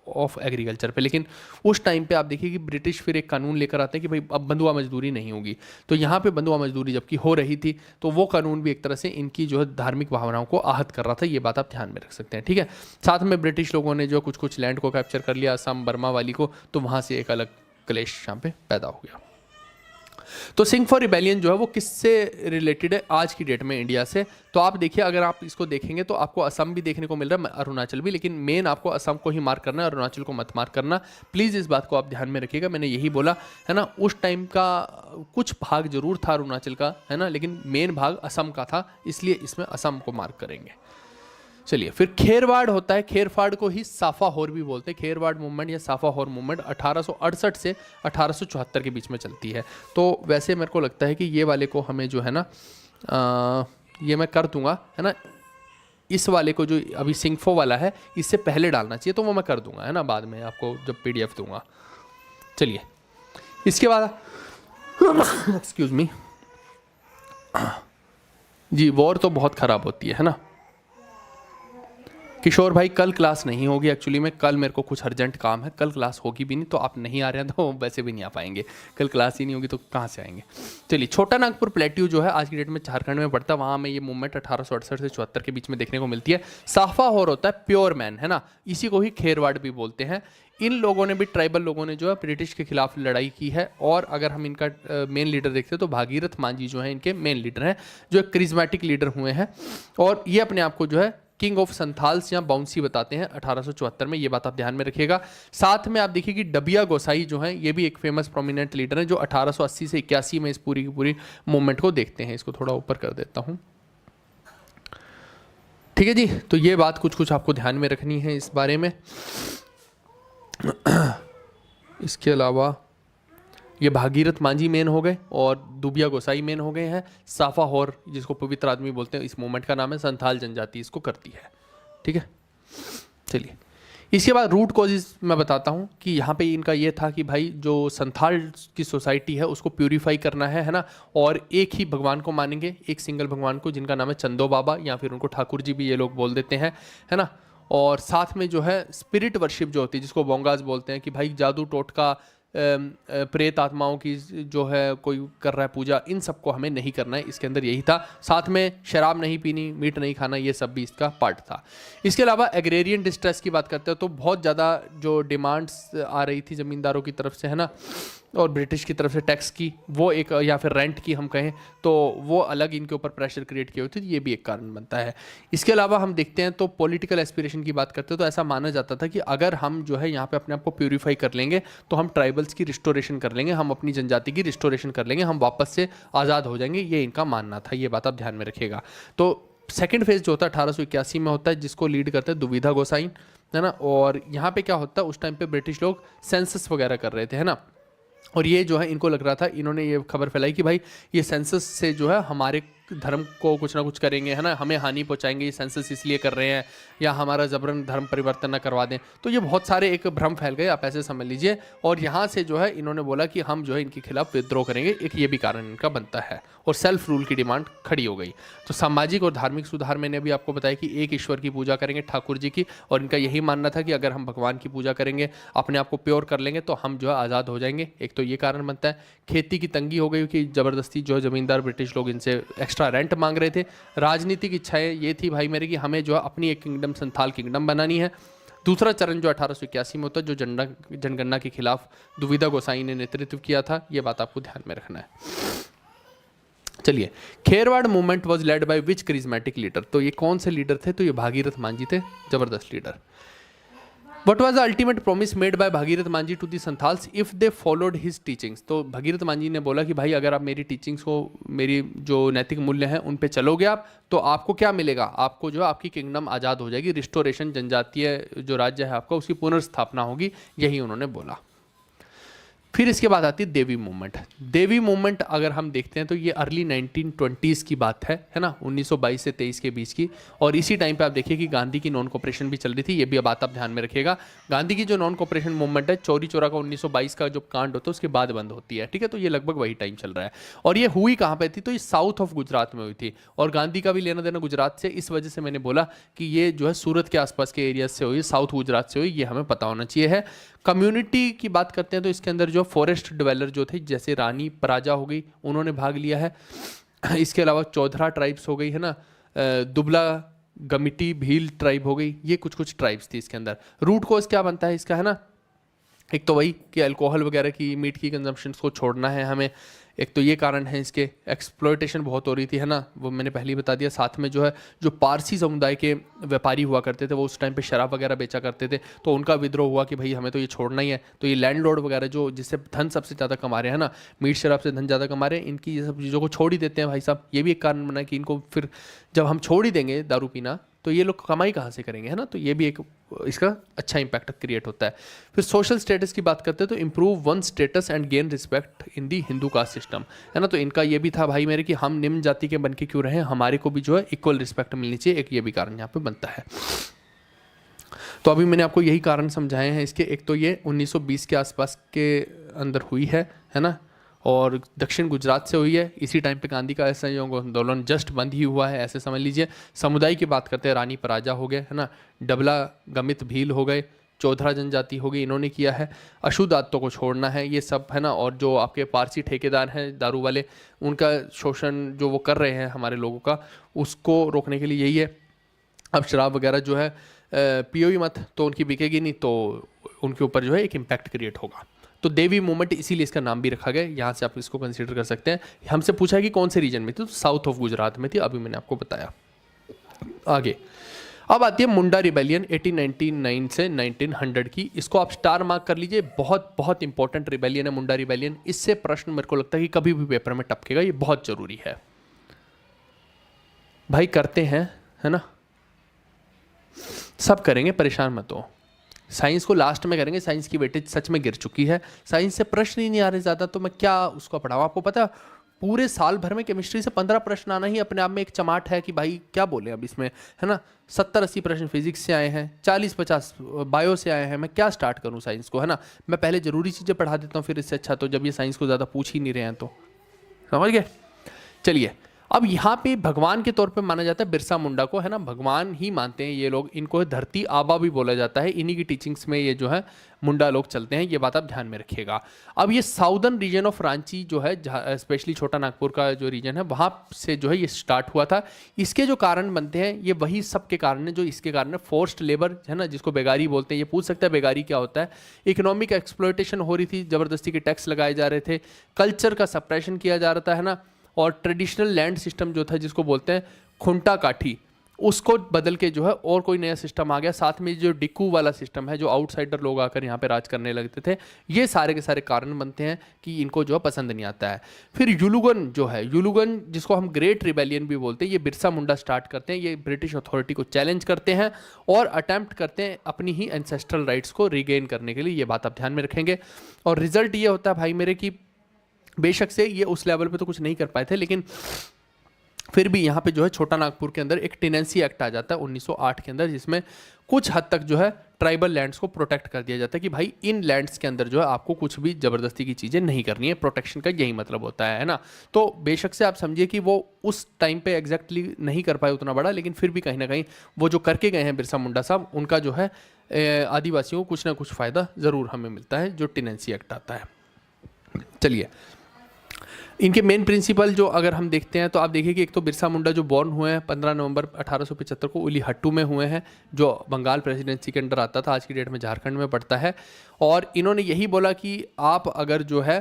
ऑफ एग्रीकल्चर पे, लेकिन उस टाइम पे आप देखिए कि ब्रिटिश फिर एक कानून लेकर आते हैं कि भाई अब बंधुआ मजदूरी नहीं होगी। तो यहाँ पे बंधुआ मजदूरी जबकि हो रही थी तो वो कानून भी एक तरह से इनकी जो है धार्मिक भावनाओं को आहत कर रहा था, ये बात आप ध्यान में रख सकते हैं, ठीक है। साथ में ब्रिटिश लोगों ने जो कुछ कुछ लैंड को कैप्चर कर लिया, असम बर्मा वाली को, तो वहाँ से एक अलग क्लेश यहाँ पे पैदा हो गया। तो सिंगफो रिबेलियन जो है वो किससे रिलेटेड है आज की डेट में इंडिया से? तो आप देखिए, अगर आप इसको देखेंगे तो आपको असम भी देखने को मिल रहा है, अरुणाचल भी, लेकिन मेन आपको असम को ही मार्क करना है, अरुणाचल को मत मार्क करना। प्लीज़ इस बात को आप ध्यान में रखिएगा, मैंने यही बोला है ना। उस टाइम का कुछ भाग जरूर था अरुणाचल का, है ना, लेकिन मेन भाग असम का था, इसलिए इसमें असम को मार्क करेंगे। चलिए, फिर खेरवाड़ होता है, खेरफाड़ को ही साफाहोर भी बोलते हैं। खेरवाड़ मूवमेंट या साफाहोर मूवमेंट 1868 से 1874 के बीच में चलती है। तो वैसे मेरे को लगता है कि ये वाले को हमें जो है ना ये मैं कर दूंगा, है ना, इस वाले को जो अभी सिंगफो वाला है इससे पहले डालना चाहिए, तो वो मैं कर दूंगा, है ना, बाद में आपको जब PDF दूंगा। चलिए, इसके बाद एक्सक्यूज मी जी, वॉर तो बहुत ख़राब होती है ना। किशोर भाई कल क्लास नहीं होगी, एक्चुअली में कल मेरे को कुछ अर्जेंट काम है, कल क्लास होगी भी नहीं, तो आप नहीं आ रहे हैं तो वैसे भी नहीं आ पाएंगे, कल क्लास ही नहीं होगी तो कहाँ से आएंगे। चलिए, छोटा नागपुर प्लेट्यू जो है आज की डेट में झारखंड में पड़ता है, वहाँ में ये मूवमेंट 1868 से 74 के बीच में देखने को मिलती है। साफाहोर होता है प्योर मैन, है ना, इसी को ही खेरवाड़ भी बोलते हैं। इन लोगों ने भी, ट्राइबल लोगों ने जो है ब्रिटिश के खिलाफ लड़ाई की है, और अगर हम इनका मेन लीडर देखते हैं तो भागीरथ मांझी जो है इनके मेन लीडर हैं, जो एक क्रिज्मेटिक लीडर हुए हैं, और ये अपने आप को जो है किंग ऑफ संथाल्स या बाउंसी बताते हैं 1874 में, ये बात आप ध्यान में रखिएगा। साथ में आप देखिए कि डबिया गोसाई जो हैं ये भी एक फेमस प्रोमिनेंट लीडर हैं, जो 1880 से 81 में इस पूरी की पूरी मूवमेंट को देखते हैं। इसको थोड़ा ऊपर कर देता हूँ, ठीक है जी। तो ये बात कुछ कुछ आपको ध्यान में रखनी है इस बारे में। इसके अलावा ये भागीरथ मांझी मेन हो गए और दुबिया गोसाई मेन हो गए हैं। साफाहोर, जिसको पवित्र आदमी बोलते हैं, इस मूवमेंट का नाम है, संथाल जनजाति इसको करती है, ठीक है। चलिए, इसके बाद रूट कॉजेज मैं बताता हूँ कि यहाँ पे इनका ये था कि भाई जो संथाल की सोसाइटी है उसको प्यूरिफाई करना है ना, और एक ही भगवान को मानेंगे, एक सिंगल भगवान को, जिनका नाम है चंदो बाबा, या फिर उनको ठाकुर जी भी ये लोग बोल देते हैं, है ना। और साथ में जो है स्पिरिट वर्शिप जो होती है, जिसको बोंगास बोलते हैं, कि भाई जादू टोटका, प्रेत आत्माओं की जो है कोई कर रहा है पूजा, इन सबको हमें नहीं करना है, इसके अंदर यही था। साथ में शराब नहीं पीनी, मीट नहीं खाना, ये सब भी इसका पार्ट था। इसके अलावा एग्रेरियन डिस्ट्रेस की बात करते हैं तो बहुत ज़्यादा जो डिमांड्स आ रही थी ज़मींदारों की तरफ से, है ना, और ब्रिटिश की तरफ से टैक्स की, वो एक, या फिर रेंट की हम कहें तो वो अलग इनके ऊपर प्रेशर क्रिएट किए होते थे, ये भी एक कारण बनता है। इसके अलावा हम देखते हैं तो पॉलिटिकल एस्पिरेशन की बात करते हैं तो ऐसा माना जाता था कि अगर हम जो है यहाँ पे अपने आप को प्यूरिफाई कर लेंगे तो हम ट्राइबल्स की रिस्टोरेशन कर लेंगे, हम अपनी जनजाति की रिस्टोरेशन कर लेंगे, हम वापस से आज़ाद हो जाएंगे, ये इनका मानना था, ये बात आप ध्यान में रखिएगा। तो सेकेंड फेज जो होता है 1881 में होता है, जिसको लीड करते हैं दुविधा गोसाई, है ना। और यहाँ पे क्या होता है, उस टाइम पे ब्रिटिश लोग सेंसस वगैरह कर रहे थे, है ना, और ये जो है इनको लग रहा था, इन्होंने ये खबर फैलाई कि भाई ये सेंसस से जो है हमारे धर्म को कुछ ना कुछ करेंगे, है ना, हमें हानि पहुंचाएंगे, ये सेंसस इसलिए कर रहे हैं, या हमारा जबरन धर्म परिवर्तन ना करवा दें। तो ये बहुत सारे एक भ्रम फैल गए, आप ऐसे समझ लीजिए, और यहाँ से जो है इन्होंने बोला कि हम जो है इनके खिलाफ विद्रोह करेंगे, एक ये भी कारण इनका बनता है, और सेल्फ रूल की डिमांड खड़ी हो गई। तो सामाजिक और धार्मिक सुधार मैंने अभी आपको बताया कि एक ईश्वर की पूजा करेंगे, ठाकुर जी की, और इनका यही मानना था कि अगर हम भगवान की पूजा करेंगे, अपने आप को प्योर कर लेंगे, तो हम जो है आज़ाद हो जाएंगे। एक तो ये कारण बनता है। खेती की तंगी हो गई कि ज़बरदस्ती जो है ज़मींदार ब्रिटिश लोग इनसे एक्स्ट्रा रेंट मांग रहे थे। राजनीतिक इच्छाएं ये थी भाई मेरे कि हमें जो है अपनी एक किंगडम, संथाल किंगडम बनानी है। दूसरा चरण जो 1881 में होता है, जो जनगणना के खिलाफ दुविधा गोसाई ने नेतृत्व किया था, ये बात आपको ध्यान में रखना है। चलिए, Kherwad movement was led by which charismatic leader? तो ये कौन से लीडर थे? तो ये भागीरथ मांझी थे, जबरदस्त leader. What was the ultimate promise made by Bhagirath Manjhi to the Santhals if they followed his teachings? तो भागीरथ मांझी ने बोला कि भाई अगर आप मेरी टीचिंग्स को, मेरी जो नैतिक मूल्य हैं उन पे चलोगे आप, तो आपको क्या मिलेगा? आपको जो आपकी किंगडम आज़ाद हो जाएगी, रिस्टोरेशन, जनजातीय जो राज्य है आपका उसकी पुनर्स्थापना होगी, यही उन्होंने बोला। फिर इसके बाद आती है देवी मूवमेंट। देवी मूवमेंट अगर हम देखते हैं तो ये अर्ली 1920s की बात है ना, 1922 से 23 के बीच की। और इसी टाइम पे आप देखिए कि गांधी की नॉन कोऑपरेशन भी चल रही थी, ये भी बात आप ध्यान में रखिएगा। गांधी की जो नॉन कोऑपरेशन मूवमेंट है, चौरी चौरा का 1922 का जो कांड होता है उसके बाद बंद होती है, ठीक है। तो ये लगभग वही टाइम चल रहा है। और ये हुई कहाँ पे थी, तो ये साउथ ऑफ गुजरात में हुई थी। और गांधी का भी लेना देना गुजरात से, इस वजह से मैंने बोला कि ये जो है सूरत के आसपास के एरिया से हुई, साउथ गुजरात से हुई, ये हमें पता होना चाहिए है। कम्युनिटी की बात करते हैं तो इसके अंदर जो फॉरेस्ट डिवेलर जो थे, जैसे रानी पराजा हो गई, उन्होंने भाग लिया है। इसके अलावा चौधरा ट्राइब्स हो गई है ना, दुबला गमिटी भील ट्राइब हो गई, ये कुछ कुछ ट्राइब्स थी इसके अंदर। रूट कोज क्या बनता है इसका, है ना, एक तो वही कि अल्कोहल वगैरह की, मीट की कंजम्पशन को छोड़ना है हमें, एक तो ये कारण है। इसके एक्सप्लॉयटेशन बहुत हो रही थी, है ना, वो मैंने पहले ही बता दिया। साथ में जो है जो पारसी समुदाय के व्यापारी हुआ करते थे, वो उस टाइम पे शराब वगैरह बेचा करते थे, तो उनका विद्रोह हुआ कि भाई हमें तो ये छोड़ना ही है। तो ये लैंडलॉर्ड वगैरह जो जिससे धन सबसे ज़्यादा कमा रहे हैं ना, मीट शराब से धन ज़्यादा कमा रहे हैं, इनकी ये सब चीज़ों को छोड़ ही देते हैं भाई साहब। ये भी एक कारण बना कि इनको फिर जब हम छोड़ ही देंगे दारू पीना तो ये लोग कमाई कहाँ से करेंगे, है ना। तो ये भी एक इसका अच्छा इंपैक्ट क्रिएट होता है। फिर सोशल स्टेटस की बात करते हैं तो improve one status and gain respect in the Hindu caste system, है ना। तो इनका ये भी था भाई मेरे कि हम निम्न जाति के बन के क्यों रहे, हमारे को भी जो है इक्वल रिस्पेक्ट मिलनी चाहिए, एक ये भी कारण यहाँ पे बनता है। तो अभी मैंने आपको यही कारण समझाए हैं इसके। एक तो ये 1920 के आसपास के अंदर हुई है ना, और दक्षिण गुजरात से हुई है। इसी टाइम पे गांधी का असहयोग आंदोलन जस्ट बंद ही हुआ है, ऐसे समझ लीजिए। समुदाय की बात करते हैं, रानी पराजा हो गए, है ना, डबला गमित भील हो गए, चौधरा जनजाति हो गई, इन्होंने किया है। अशुद्ध आदतों को छोड़ना है, ये सब, है ना। और जो आपके पारसी ठेकेदार हैं दारू वाले, उनका शोषण जो वो कर रहे हैं हमारे लोगों का, उसको रोकने के लिए यही है। अब शराब वगैरह जो है पियो ही मत, तो उनकी बिकेगी नहीं, तो उनके ऊपर जो है एक इम्पैक्ट क्रिएट होगा। तो देवी मूवमेंट इसीलिए इसका नाम भी रखा गया, यहाँ से आप इसको कंसीडर कर सकते हैं। हमसे पूछा कि कौन से रीजन में थी, तो साउथ ऑफ गुजरात में थी, अभी मैंने आपको बताया। आगे अब आती है मुंडा रिबेलियन 1899 से 1900 की। इसको आप स्टार मार्क कर लीजिए, बहुत बहुत इंपॉर्टेंट रिबेलियन है मुंडा रिबेलियन। इससे प्रश्न मेरे को लगता है कि कभी भी पेपर में टपकेगा, ये बहुत जरूरी है भाई। करते हैं, है ना, सब करेंगे, परेशान मत हो। साइंस को लास्ट में करेंगे, साइंस की वेटेज सच में गिर चुकी है, साइंस से प्रश्न ही नहीं आ रहे ज़्यादा, तो मैं क्या उसको पढ़ाऊँ। आपको पता है पूरे साल भर में केमिस्ट्री से 15 प्रश्न आना ही अपने आप में एक चमाट है कि भाई क्या बोले अब इसमें, है ना। 70-80 प्रश्न फिजिक्स से आए हैं, 40-50 बायो से आए हैं। मैं क्या स्टार्ट करूँ साइंस को, है ना। मैं पहले ज़रूरी चीज़ें पढ़ा देता हूँ, फिर इससे अच्छा तो जब ये साइंस को ज़्यादा पूछ ही नहीं रहे हैं तो, समझ गए। चलिए, अब यहाँ पे भगवान के तौर पे माना जाता है बिरसा मुंडा को, है ना, भगवान ही मानते हैं ये लोग। इनको धरती आबा भी बोला जाता है, इन्हीं की टीचिंग्स में ये जो है मुंडा लोग चलते हैं, ये बात आप ध्यान में रखिएगा। अब ये साउदर्न रीजन ऑफ रांची जो है, स्पेशली छोटा नागपुर का जो रीजन है, वहाँ से जो है ये स्टार्ट हुआ था। इसके जो कारण बनते हैं ये वही सब के कारण है जो इसके कारण है। फोर्स्ड लेबर, है ना, जिसको बेगारी बोलते हैं। ये पूछ सकते हैं बेगारी क्या होता है। इकोनॉमिक एक्सप्लॉयटेशन हो रही थी, ज़बरदस्ती के टैक्स लगाए जा रहे थे, कल्चर का सप्रेशन किया जा रहा था, है ना। और ट्रेडिशनल लैंड सिस्टम जो था, जिसको बोलते हैं खुंटा काठी, उसको बदल के जो है और कोई नया सिस्टम आ गया। साथ में जो डिक्कू वाला सिस्टम है, जो आउटसाइडर लोग आकर यहाँ पे राज करने लगते थे, ये सारे के सारे कारण बनते हैं कि इनको जो है पसंद नहीं आता है। फिर युलुगन जो है, युलुगन जिसको हम ग्रेट रिबेलियन भी बोलते हैं, ये बिरसा मुंडा स्टार्ट करते हैं। ये ब्रिटिश अथॉरिटी को चैलेंज करते हैं और अटैम्प्ट करते हैं अपनी ही एंसेस्ट्रल राइट्स को रिगेन करने के लिए। ये बात आप ध्यान में रखेंगे। और रिजल्ट ये होता है भाई मेरे कि बेशक से ये उस लेवल पे तो कुछ नहीं कर पाए थे, लेकिन फिर भी यहाँ पे जो है छोटा नागपुर के अंदर एक टेनेंसी एक्ट आ जाता है 1908 के अंदर, जिसमें कुछ हद तक जो है ट्राइबल लैंड्स को प्रोटेक्ट कर दिया जाता है कि भाई इन लैंड्स के अंदर जो है आपको कुछ भी ज़बरदस्ती की चीज़ें नहीं करनी है। प्रोटेक्शन का यही मतलब होता है ना। तो बेशक से आप समझिए कि वो उस टाइम पे एग्जैक्टली नहीं कर पाए उतना बड़ा, लेकिन फिर भी कहीं ना कहीं वो जो करके गए हैं बिरसा मुंडा साहब, उनका जो है आदिवासियों को कुछ ना कुछ फ़ायदा ज़रूर हमें मिलता है जो टेनेंसी एक्ट आता है। चलिए, इनके मेन प्रिंसिपल जो अगर हम देखते हैं तो आप देखिए कि एक तो बिरसा मुंडा जो बॉर्न हुए हैं 15 नवंबर 1875 को उलीहट्टू में हुए हैं, जो बंगाल प्रेसिडेंसी के अंडर आता था, आज की डेट में झारखंड में पड़ता है। और इन्होंने यही बोला कि आप अगर जो है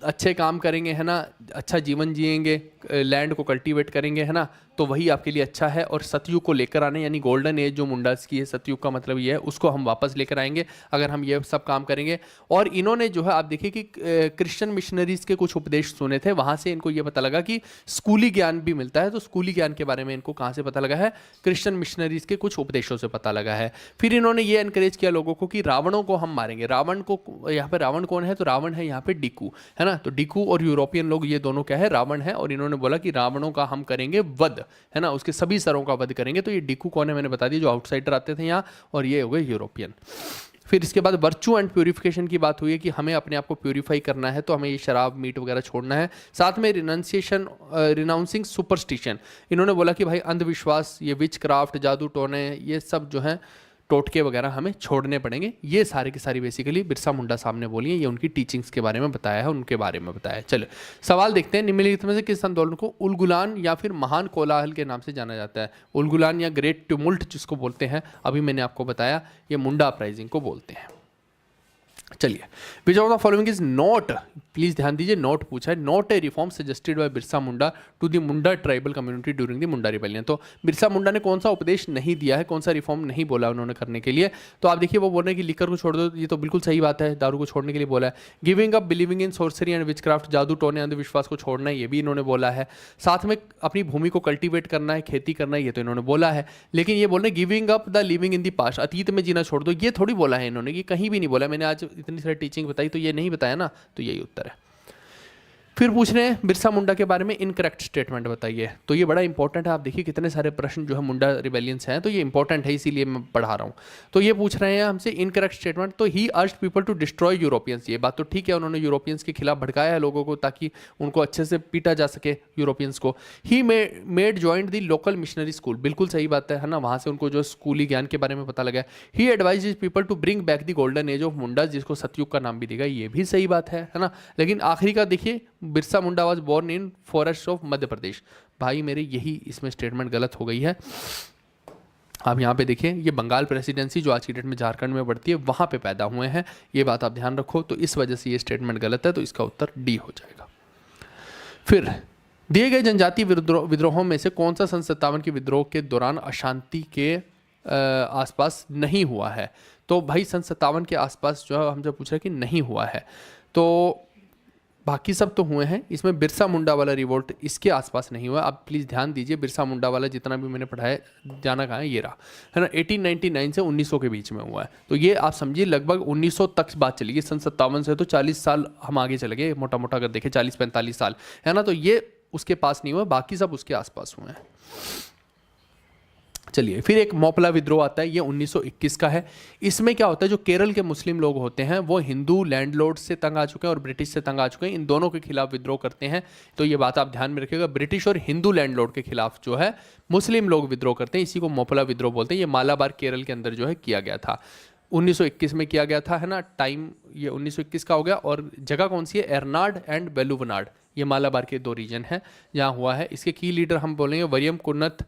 अच्छे काम करेंगे, है ना, अच्छा जीवन जिएंगे, लैंड को कल्टीवेट करेंगे, है ना, तो वही आपके लिए अच्छा है। और सतयुग को लेकर आने, यानी गोल्डन एज जो मुंडास की है, सतयुग का मतलब ये है, उसको हम वापस लेकर आएंगे अगर हम ये सब काम करेंगे। और इन्होंने जो है आप देखिए कि क्रिश्चियन मिशनरीज के कुछ उपदेश सुने थे, वहां से इनको ये पता लगा कि स्कूली ज्ञान भी मिलता है। तो स्कूली ज्ञान के बारे में इनको कहाँ से पता लगा है? क्रिश्चियन मिशनरीज के कुछ उपदेशों से पता लगा है। फिर इन्होंने ये एनकरेज किया लोगों को कि रावणों को हम मारेंगे। रावण को, यहाँ पे रावण कौन है? तो रावण है यहाँ पे डिकू, है ना। तो डिकू और यूरोपियन लोग ये दोनों क्या है? रावण है। और इन्होंने बोला कि रावणों का हम करेंगे वध, है ना, उसके सभी सरों का वध करेंगे। तो ये डिकू कौन है मैंने बता दिया, जो आउटसाइडर आते थे यहाँ, और ये हो गए यूरोपियन। फिर इसके बाद वर्चू एंड प्यूरिफिकेशन की बात हुई है कि हमें अपने आप को प्यूरिफाई करना है, तो हमें ये शराब मीट वगैरह छोड़ना है। साथ में रिनाउंसिएशन, रिनाउंसिंग सुपरस्टिशन। इन्होंने बोला कि भाई अंधविश्वास, ये विच क्राफ्ट, जादू टोने, ये सब जो है टोटके वगैरह हमें छोड़ने पड़ेंगे। ये सारे की सारी बेसिकली बिरसा मुंडा साहब ने बोली है। ये उनकी टीचिंग्स के बारे में बताया है, उनके बारे में बताया है। चलो सवाल देखते हैं, निम्नलिखित में से किस आंदोलन को उलगुलान या फिर महान कोलाहल के नाम से जाना जाता है? उलगुलान या ग्रेट ट्यूमुल्ट जिसको बोलते हैं, अभी मैंने आपको बताया, ये मुंडा अपराइजिंग को बोलते हैं। चलिए, which of the following is not, please ध्यान दीजिए, नॉट पूछा है, not a reform suggested by Birsa Munda to the Munda tribal community during the Munda rebellion. तो बिरसा मुंडा ने कौन सा उपदेश नहीं दिया है, कौन सा रिफॉर्म नहीं बोला उन्होंने करने के लिए? तो आप देखिए, वो बोल रहे हैं कि लिकर को छोड़ दो, ये तो बिल्कुल सही बात है, दारू को छोड़ने के लिए बोला है। Giving up believing in sorcery and witchcraft, जादू टोने अंधविश्वास को छोड़ना है, ये भी इन्होंने बोला है। साथ में अपनी भूमि को कल्टीवेट करना है, खेती करना है, ये तो इन्होंने बोला है। लेकिन ये बोल रहे giving up the living in the past, अतीत में जीना छोड़ दो, ये थोड़ी बोला है इन्होंने, कि कहीं भी नहीं बोला। मैंने आज इतनी सारी टीचिंग बताई तो ये नहीं बताया ना, तो यही उत्तर है। फिर पूछ रहे हैं बिरसा मुंडा के बारे में इनकरेक्ट स्टेटमेंट बताइए। तो ये बड़ा इंपॉर्टेंट है, आप देखिए कितने सारे प्रश्न जो है मुंडा रिबेलियंस हैं, तो ये इंपॉर्टेंट है, इसीलिए मैं पढ़ा रहा हूँ। तो ये पूछ रहे हैं हमसे इनकरेक्ट स्टेटमेंट। तो he urged people to destroy Europeans, ये बात तो ठीक है, उन्होंने यूरोपियंस के खिलाफ भड़काया है लोगों को ताकि उनको अच्छे से पीटा जा सके यूरोपियंस को। He made joint the local missionary school, बिल्कुल सही बात है ना, वहाँ से उनको जो स्कूली ज्ञान के बारे में पता लगा। He advise people to bring back the golden age of Munda, जिसको सतयुग का नाम भी देगा, ये भी सही बात है ना। लेकिन आखिरी का देखिए, Birsa Munda was born in forest of Madhya Pradesh, भाई मेरे यही इसमें स्टेटमेंट गलत हो गई है। आप यहाँ पे देखिए, ये बंगाल प्रेसिडेंसी जो आज की डेट में झारखंड में बढ़ती है, वहाँ पे पैदा हुए हैं, ये बात आप ध्यान रखो। तो इस वजह से ये स्टेटमेंट गलत है, तो इसका उत्तर डी हो जाएगा। फिर दिए गए जनजातीय विद्रोहों में से कौन सा सन 57 के विद्रोह के दौरान अशांति के आसपास नहीं हुआ है? तो भाई सन 57 के आसपास जो है हमसे पूछ रहे कि नहीं हुआ है, तो बाकी सब तो हुए हैं, इसमें बिरसा मुंडा वाला रिवोल्ट इसके आसपास नहीं हुआ। आप प्लीज़ ध्यान दीजिए, बिरसा मुंडा वाला जितना भी मैंने पढ़ाया जाना कहाँ है, ये रहा, है ना। 1899 से 1900 के बीच में हुआ है, तो ये आप समझिए लगभग 1900 तक बात चली गई। सन 57 से तो 40 साल हम आगे चले गए, मोटा मोटा अगर देखें 40-45 साल, है ना। तो ये उसके पास नहीं हुआ, बाकी सब उसके आसपास हुए हैं। चलिए, फिर एक मोपला विद्रोह आता है, ये 1921 का है। इसमें क्या होता है, जो केरल के मुस्लिम लोग होते हैं वो हिंदू लैंडलॉर्ड से तंग आ चुके हैं और ब्रिटिश से तंग आ चुके हैं, इन दोनों के खिलाफ विद्रोह करते हैं। तो ये बात आप ध्यान में रखिएगा, ब्रिटिश और हिंदू लैंडलॉर्ड के खिलाफ जो है मुस्लिम लोग विद्रोह करते हैं, इसी को मोपला विद्रोह बोलते हैं। ये मालाबार केरल के अंदर जो है किया गया था, 1921 में किया गया था, है ना। टाइम ये 1921 का हो गया। और जगह कौन सी है? एरनाड एंड बेलुवनाड, ये मालाबार के दो रीजन हैं जहाँ हुआ है। इसके की लीडर हम बोलेंगे वरियम कुन्नत,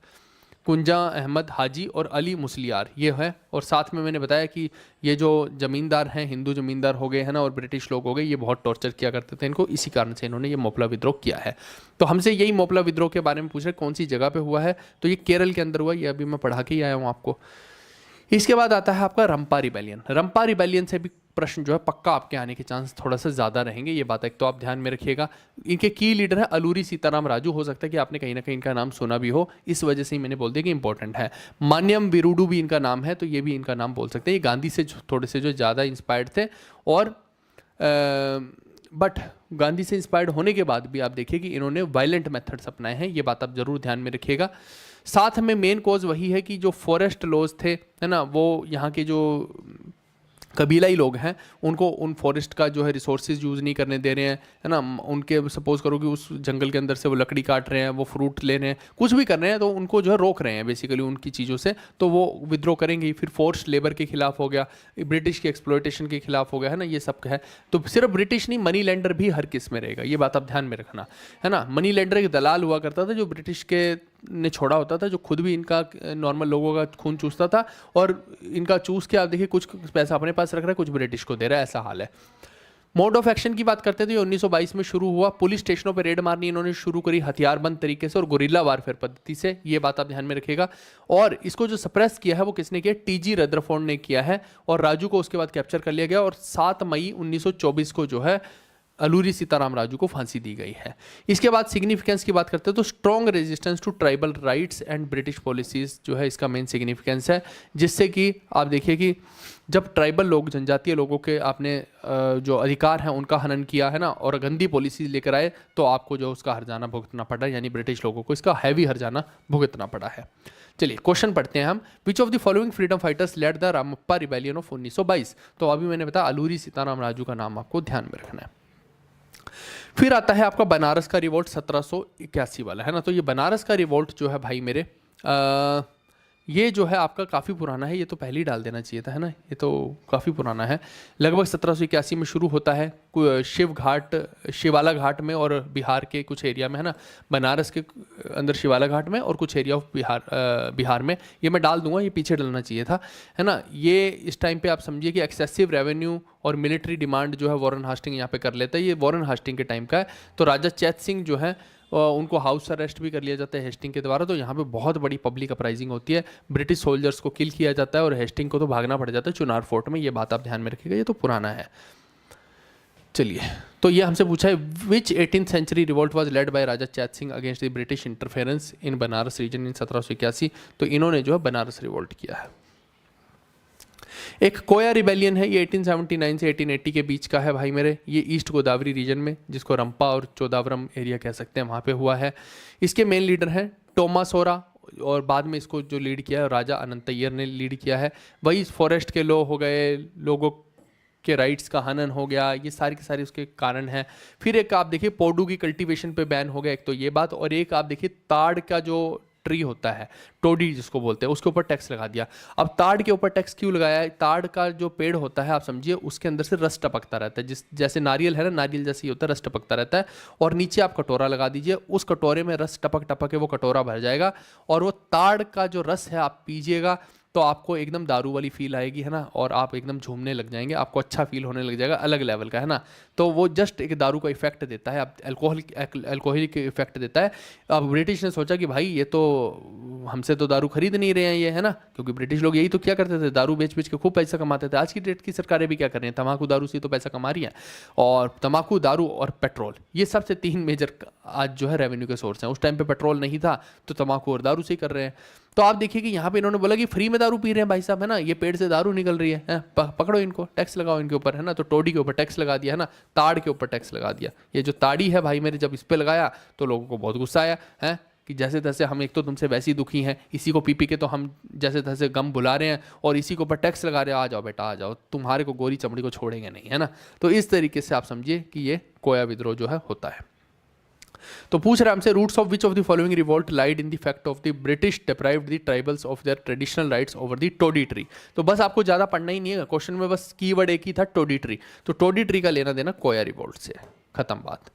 कुंजा अहमद हाजी और अली मुसलियार, ये है। और साथ में मैंने बताया कि ये जो ज़मींदार हैं, हिंदू ज़मींदार हो गए हैं ना, और ब्रिटिश लोग हो गए, ये बहुत टॉर्चर किया करते थे इनको, इसी कारण से इन्होंने ये मोपला विद्रोह किया है। तो हमसे यही मोपला विद्रोह के बारे में पूछ रहे कौन सी जगह पे हुआ है, तो ये केरल के अंदर हुआ, ये अभी मैं पढ़ा के ही आया हूँ आपको। इसके बाद आता है आपका रंपा रिबेलियन। रंपा रिबेलियन से भी प्रश्न जो है पक्का आपके आने के चांस थोड़ा सा ज़्यादा रहेंगे, ये बात एक तो आप ध्यान में रखिएगा। इनके की लीडर है अलूरी सीताराम राजू, हो सकता है कि आपने कहीं ना कहीं इनका नाम सुना भी हो, इस वजह से ही मैंने बोल दिया कि इंपॉर्टेंट है। मान्यम विरुडू भी इनका नाम है, तो ये भी इनका नाम बोल सकते हैं। ये गांधी से थोड़े से जो ज़्यादा इंस्पायर्ड थे, और बट गांधी से इंस्पायर्ड होने के बाद भी आप देखिए कि इन्होंने वायलेंट मेथड्स अपनाए हैं, ये बात आप जरूर ध्यान में रखिएगा। साथ में मेन कॉज वही है कि जो फॉरेस्ट लॉज थे, है ना, वो यहाँ के जो कबीलाई लोग हैं उनको उन फॉरेस्ट का जो है रिसोर्सेज यूज़ नहीं करने दे रहे हैं, है ना। उनके सपोज करो कि उस जंगल के अंदर से वो लकड़ी काट रहे हैं, वो फ्रूट ले रहे हैं, कुछ भी कर रहे हैं, तो उनको जो है रोक रहे हैं बेसिकली उनकी चीज़ों से, तो वो विद्रोह करेंगे ही। फिर फोर्स्ड लेबर के खिलाफ हो गया, ब्रिटिश की एक्सप्लॉयटेशन के खिलाफ हो गया, है ना, ये सब है। तो सिर्फ ब्रिटिश नहीं, मनी लैंडर भी हर किस में रहेगा, ये बात आप ध्यान में रखना, है ना। मनी लैंडर एक दलाल हुआ करता था जो ब्रिटिश के ने छोड़ा होता था, जो खुद भी इनका नॉर्मल लोगों का खून चूसता था, और इनका चूस के आप देखिए कुछ पैसा अपने पास रख रहा है, कुछ ब्रिटिश को दे रहा है, ऐसा हाल है। मोड ऑफ एक्शन की बात करते हैं तो ये 1922 में शुरू हुआ। पुलिस स्टेशनों पर रेड मारनी इन्होंने शुरू करी हथियारबंद तरीके से और गुरिल्ला वारफेयर पद्धति से, ये बात आप ध्यान में रखिएगा। और इसको जो सप्रेस किया है वो किसने किया? टीजी रदरफोर्ड ने किया है, और राजू को उसके बाद कैप्चर कर लिया गया और 7 मई 1924 को जो है अलूरी सीताराम राजू को फांसी दी गई है। इसके बाद सिग्निफिकेंस की बात करते हैं तो strong resistance to tribal rights and British policies जो है इसका मेन सिग्निफिकेंस है, जिससे कि आप देखिए कि जब ट्राइबल लोग, जनजातीय लोगों के आपने जो अधिकार हैं उनका हनन किया है ना, और गंदी पॉलिसी लेकर आए, तो आपको जो उसका हर्जाना भुगतना पड़ा, यानी ब्रिटिश लोगों को इसका हैवी हर्जाना भुगतना पड़ा है। चलिए क्वेश्चन पढ़ते हैं हम। Which of the following freedom fighters led the Rampa rebellion of 1922? तो अभी मैंने बताया अलूरी सीताराम राजू का नाम आपको ध्यान में रखना है। फिर आता है आपका बनारस का रिवोल्ट 1781 वाला, है ना। तो ये बनारस का रिवोल्ट जो है भाई मेरे ये जो है आपका काफ़ी पुराना है, ये तो पहले ही डाल देना चाहिए था, है ना, ये तो काफ़ी पुराना है। लगभग 1781 में शुरू होता है शिवाला घाट में और बिहार के कुछ एरिया में, है ना। बनारस के अंदर शिवाला घाट में और कुछ एरिया ऑफ बिहार में, ये मैं डाल दूंगा, ये पीछे डलना चाहिए था, है ना। ये इस टाइम पे आप समझिए कि एक्सेसिव रेवेन्यू और मिलिट्री डिमांड जो है वॉरेन हास्टिंग यहाँ पे कर लेता है, ये वॉरेन हास्टिंग के टाइम का है। तो राजा चैत सिंह जो है उनको हाउस अरेस्ट भी कर लिया जाता है हेस्टिंग के द्वारा। तो यहाँ पे बहुत बड़ी पब्लिक अपराइजिंग होती है, ब्रिटिश सोल्जर्स को किल किया जाता है और हेस्टिंग को तो भागना पड़ जाता है चुनार फोर्ट में, ये बात आप ध्यान में रखिएगा, ये तो पुराना है। चलिए, तो ये हमसे पूछा है which 18th century revolt was led by Raja Chait Singh against the British interference in Banaras region in 1781? तो इन्होंने जो है बनारस रिवोल्ट किया है। एक कोया रिबेलियन है, ये 1879 से 1880 के बीच का है भाई मेरे, ये ईस्ट गोदावरी रीजन में, जिसको रंपा और चौदावरम एरिया कह सकते हैं, वहाँ पे हुआ है। इसके मेन लीडर हैं टोमासोरा, और बाद में इसको जो लीड किया है राजा अनंतय्यर ने लीड किया है। वही फॉरेस्ट के लॉ हो गए, लोगों के राइट्स का हनन हो गया, ये सारी के सारे उसके कारण हैं। फिर एक आप देखिए पोडू की कल्टीवेशन पे बैन हो गया, एक तो ये बात, और एक आप देखिए ताड़ का जो ट्री होता है, टोडी जिसको बोलते हैं, उसके ऊपर टैक्स लगा दिया। अब ताड़ के ऊपर टैक्स क्यों लगाया है? ताड़ का जो पेड़ होता है आप समझिए उसके अंदर से रस टपकता रहता है, जैसे नारियल है ना, नारियल जैसे ही होता है, रस टपकता रहता है। और नीचे आप कटोरा लगा दीजिए, उस कटोरे में रस टपक टपक के वो कटोरा भर जाएगा, और वो ताड़ का जो रस है आप पीजिएगा तो आपको एकदम दारू वाली फील आएगी, है ना, और आप एकदम झूमने लग जाएंगे, आपको अच्छा फील होने लग जाएगा, अलग लेवल का, है ना। तो वो जस्ट एक दारू का इफेक्ट देता है, अब अल्कोहलिक इफेक्ट देता है। अब ब्रिटिश ने सोचा कि भाई ये तो हमसे तो दारू खरीद नहीं रहे हैं ये, है ना, क्योंकि ब्रिटिश लोग यही तो क्या करते थे, दारू बेच बेच के खूब पैसा कमाते थे। आज की डेट की सरकारें भी क्या कर रही हैं, तम्बाकू दारू से तो पैसा कमा रही हैं, और तम्बाकू, दारू और पेट्रोल, ये सबसे 3 मेजर आज जो है रेवेन्यू के सोर्स हैं। उस टाइम पे पेट्रोल नहीं था तो तम्बाकू और दारू से ही कर रहे हैं। तो आप देखिए कि यहाँ पे इन्होंने बोला कि फ्री में दारू पी रहे हैं भाई साहब, है ना, ये पेड़ से दारू निकल रही है, पकड़ो इनको, टैक्स लगाओ इनके ऊपर, है ना। तो टोडी के ऊपर टैक्स लगा दिया, है ना, ताड़ के ऊपर टैक्स लगा दिया। ये जो ताड़ी है भाई मेरे, जब इस पे लगाया तो लोगों को बहुत गुस्सा आया है कि जैसे तैसे हम एक तो तुमसे वैसे ही दुखी हैं, इसी को पी पी के तो हम जैसे तैसे गम बुला रहे हैं, और इसी के ऊपर टैक्स लगा रहे हैं, आ जाओ बेटा आ जाओ, तुम्हारे को गोरी चमड़ी को छोड़ेंगे नहीं, है ना। तो इस तरीके से आप समझिए कि ये कोया विद्रोह जो है होता है। तो पूछ रहे हमसे roots of which of the following revolt lied in the fact of the British deprived the tribals of their traditional rights over the toddy tree. तो बस आपको ज़्यादा पढ़ना ही नहीं है, क्वेश्चन में बस कीवर्ड एक ही था, टोडी ट्री। तो टोडी ट्री का लेना देना कोया रिवोल्ट से, खत्म बात।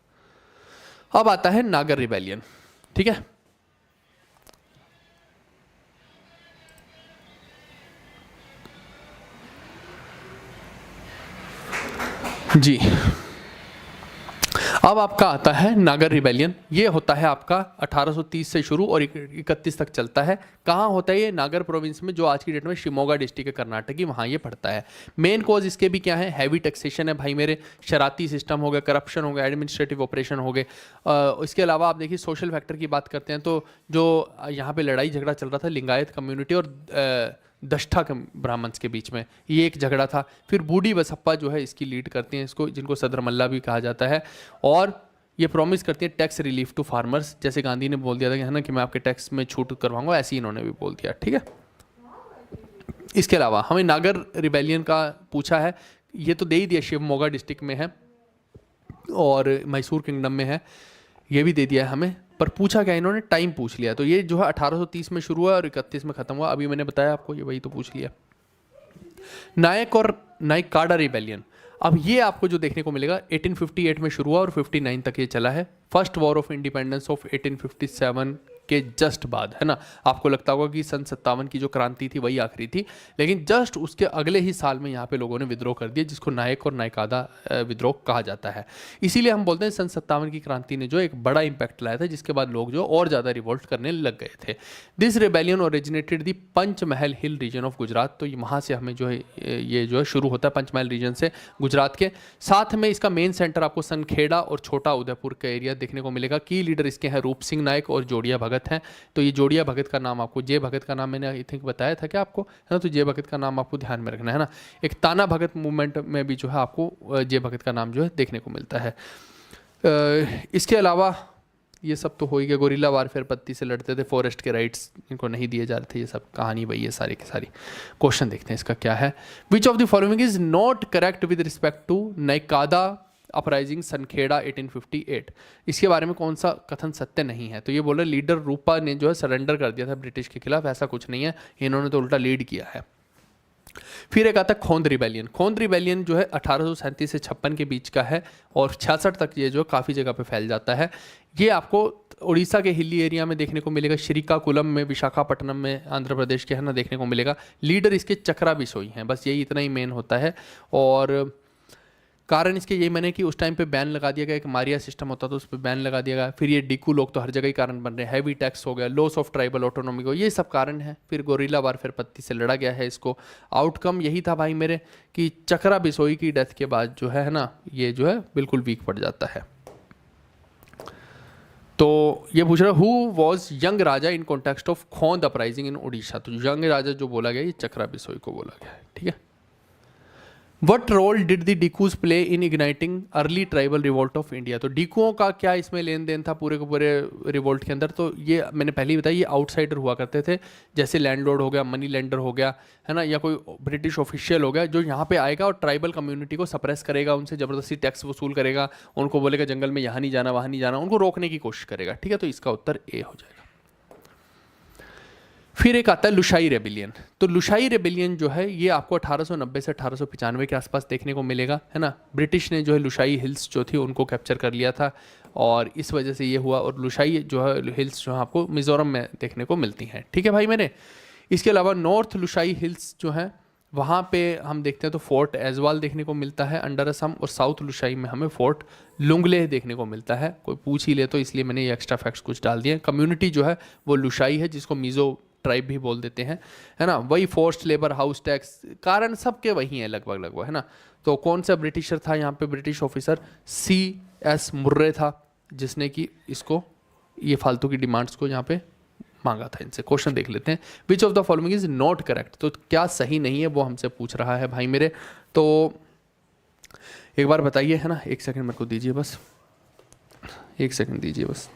अब आता है नागर रिबेलियन, ठीक है। जी, अब आपका आता है नागर रिबेलियन। ये होता है आपका 1830 से शुरू और 31 तक चलता है। कहाँ होता है ये? नागर प्रोविंस में, जो आज की डेट में शिमोगा डिस्ट्रिक्ट है कर्नाटक की, वहाँ ये पड़ता है। मेन कॉज इसके भी क्या है? हैवी टैक्सेशन है भाई मेरे, शरारती सिस्टम हो गया, करप्शन हो गया, एडमिनिस्ट्रेटिव ऑपरेशन हो गए। इसके अलावा आप देखिए सोशल फैक्टर की बात करते हैं तो जो यहाँ पे लड़ाई झगड़ा चल रहा था लिंगायत कम्युनिटी और दष्टा के ब्राह्मण्स के बीच में, ये एक झगड़ा था। फिर बूढ़ी बसप्पा जो है इसकी लीड करती हैं इसको, जिनको सदरमल्ला भी कहा जाता है, और ये प्रॉमिस करती है टैक्स रिलीफ टू फार्मर्स, जैसे गांधी ने बोल दिया था कि है ना कि मैं आपके टैक्स में छूट करवाऊंगा, ऐसे ही इन्होंने भी बोल दिया, ठीक है। इसके अलावा हमें नागर रिबेलियन का पूछा है, ये तो दे ही दिया, शिवमोगा डिस्ट्रिक्ट में है और मैसूर किंगडम में है, ये भी दे दिया है हमें, पर पूछा क्या इन्होंने? टाइम पूछ लिया। तो ये जो है 1830 में शुरू हुआ और 31 में खत्म हुआ। अभी मैंने बताया आपको, ये वही तो पूछ लिया। नायक और नायकाडा रिबेलियन, अब ये आपको जो देखने को मिलेगा 1858 में शुरू हुआ और 59 तक ये चला है। First war of independence of 1857 के जस्ट बाद, है ना। आपको लगता होगा कि सन 57 की जो क्रांति थी वही आखिरी थी, लेकिन जस्ट उसके अगले ही साल में यहाँ पे लोगों ने विद्रोह कर दिया, जिसको नायक और नायकादा विद्रोह कहा जाता है। इसीलिए हम बोलते हैं सन 57 की क्रांति ने जो एक बड़ा इंपैक्ट लाया था, जिसके बाद लोग जो और ज़्यादा रिवोल्ट करने लग गए थे। This rebellion originated the Panchmahal hill region of Gujarat. तो वहाँ से हमें जो है ये जो है शुरू होता है पंचमहल रीजन से, गुजरात के। साथ में इसका मेन सेंटर आपको सनखेड़ा और छोटा उदयपुर का एरिया देखने को मिलेगा। की लीडर इसके हैं रूप सिंह नायक और जोड़िया भगत हैं। तो ये जोड़िया भगत का नाम आपको, जे भगत का नाम मैंने आई थिंक बताया था क्या आपको, है ना। तो जे भगत का नाम आपको ध्यान में रखना है ना। एक ताना भगत मूवमेंट में भी जो है आपको जे भगत का नाम जो है देखने को मिलता है। इसके अलावा ये सब तो हो ही गया। गोरिल्ला वारफेयर पत्ती से लड़ते थे, फॉरेस्ट के राइट्स इनको नहीं दिए जा रहे थे, ये सब कहानी भाई, ये सारी की सारी। क्वेश्चन देखते हैं इसका क्या है। Which of the following is not correct with respect to Naikda uprising Sankheda 1858। इसके बारे में कौन सा कथन सत्य नहीं है। तो ये बोल रहे लीडर रूपा ने जो है सरेंडर कर दिया था ब्रिटिश के खिलाफ, ऐसा कुछ नहीं है, इन्होंने तो उल्टा लीड किया है। फिर एक आता है खोंद रिबेलियन। खोंद रिबेलियन जो है 1837 से 56 के बीच का है और 66 तक ये जो काफ़ी जगह पे फैल जाता है। ये आपको उड़ीसा के हिली एरिया में देखने को मिलेगा, श्रीकाकुलम में, विशाखापट्टनम में, आंध्र प्रदेश के, है ना, देखने को मिलेगा। लीडर इसके चक्रा बिसोई हैं, बस यही इतना ही मेन होता है। और कारण इसके यही मैंने कि उस टाइम पे बैन लगा दिया गया, एक मारिया सिस्टम होता था उस पर बैन लगा दिया गया। फिर ये डिकू लोग तो हर जगह ही कारण बन रहे हैं, हैवी टैक्स हो गया, लॉस ऑफ ट्राइबल ऑटोनॉमी को, ये सब कारण है। फिर गोरिल्ला वारफेयर पत्ती से लड़ा गया है इसको। आउटकम यही था भाई मेरे कि चक्रा बिसोई की डेथ के बाद जो है ना, ये जो है बिल्कुल वीक पड़ जाता है। तो ये पूछ रहा है who was young Raja in context of Khond uprising in Orissa. तो यंग राजा जो बोला गया ये चक्रा बिसोई को बोला गया है, ठीक है। What role did the Dikus play in igniting early tribal revolt of India. तो डिकुओं का क्या इसमें लेन देन था पूरे के पूरे रिवोल्ट के अंदर। तो ये मैंने पहले ही बताया, ये आउटसाइडर हुआ करते थे, जैसे लैंडलॉर्ड हो गया, मनी लैंडर हो गया, है ना, या कोई ब्रिटिश ऑफिशियल हो गया जो यहाँ पे आएगा और ट्राइबल कम्युनिटी को सप्रेस करेगा, उनसे ज़बरदस्ती टैक्स वसूल करेगा, उनको बोलेगा जंगल में यहाँ नहीं जाना वहाँ नहीं जाना, उनको रोकने की कोशिश करेगा, ठीक है। तो इसका उत्तर ए हो जाएगा। फिर एक आता है लुशाई रेबिलियन। तो लुशाई रेबिलियन जो है ये आपको 1890 से 1895 के आसपास देखने को मिलेगा, है ना। ब्रिटिश ने जो है लुशाई हिल्स जो थी उनको कैप्चर कर लिया था और इस वजह से ये हुआ। और लुशाई जो है हिल्स जो है आपको मिजोरम में देखने को मिलती हैं, ठीक है भाई मेरे। इसके अलावा नॉर्थ लुशाई हिल्स जो है वहाँ पे हम देखते हैं तो फोर्ट एजवाल देखने को मिलता है अंडर असम, और साउथ लुशाई में हमें फोर्ट लुंगले देखने को मिलता है। कोई पूछ ही ले तो इसलिए मैंने ये एक्स्ट्रा फैक्ट्स कुछ डाल दिए। कम्युनिटी जो है वो लुशाई है, जिसको मिजो ट्राइब भी बोल देते हैं, है ना। वही फोर्स्ड लेबर, हाउस टैक्स, कारण सबके वही हैं लगभग, है ना। तो कौन सा ब्रिटिशर था यहाँ पे, ब्रिटिश ऑफिसर C.S. मुर्रे था, जिसने कि इसको ये फालतू की डिमांड्स को यहाँ पे मांगा था इनसे। क्वेश्चन देख लेते हैं। विच of the following is not correct. तो क्या सही नहीं है वो हमसे पूछ रहा है भाई मेरे। तो एक बार बताइए, है ना। एक सेकंड मेरे को दीजिए बस, एक सेकंड दीजिए बस।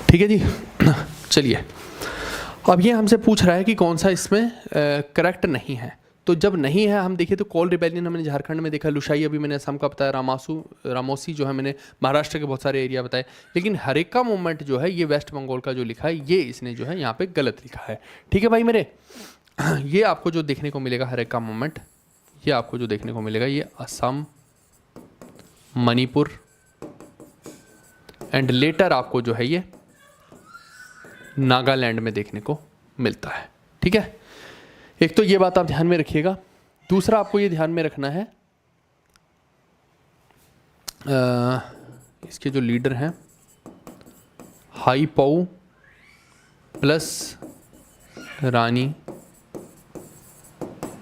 ठीक है जी। चलिए, अब ये हमसे पूछ रहा है कि कौन सा इसमें करेक्ट नहीं है। तो जब नहीं है, हम देखिए तो कोल रिबेलियन हमने झारखंड में देखा, लुशाई अभी मैंने असम का बताया, रामोसी जो है मैंने महाराष्ट्र के बहुत सारे एरिया बताए। लेकिन हरेका मूवमेंट जो है ये वेस्ट बंगाल का जो लिखा है ये इसने जो है यहाँ पे गलत लिखा है, ठीक है भाई मेरे। ये आपको जो देखने को मिलेगा हरेका मूवमेंट, ये आपको जो देखने को मिलेगा ये असम, मणिपुर एंड लेटर आपको जो है ये नागालैंड में देखने को मिलता है, ठीक है। एक तो ये बात आप ध्यान में रखिएगा। दूसरा आपको ये ध्यान में रखना है इसके जो लीडर हैं हाई पाऊ प्लस रानी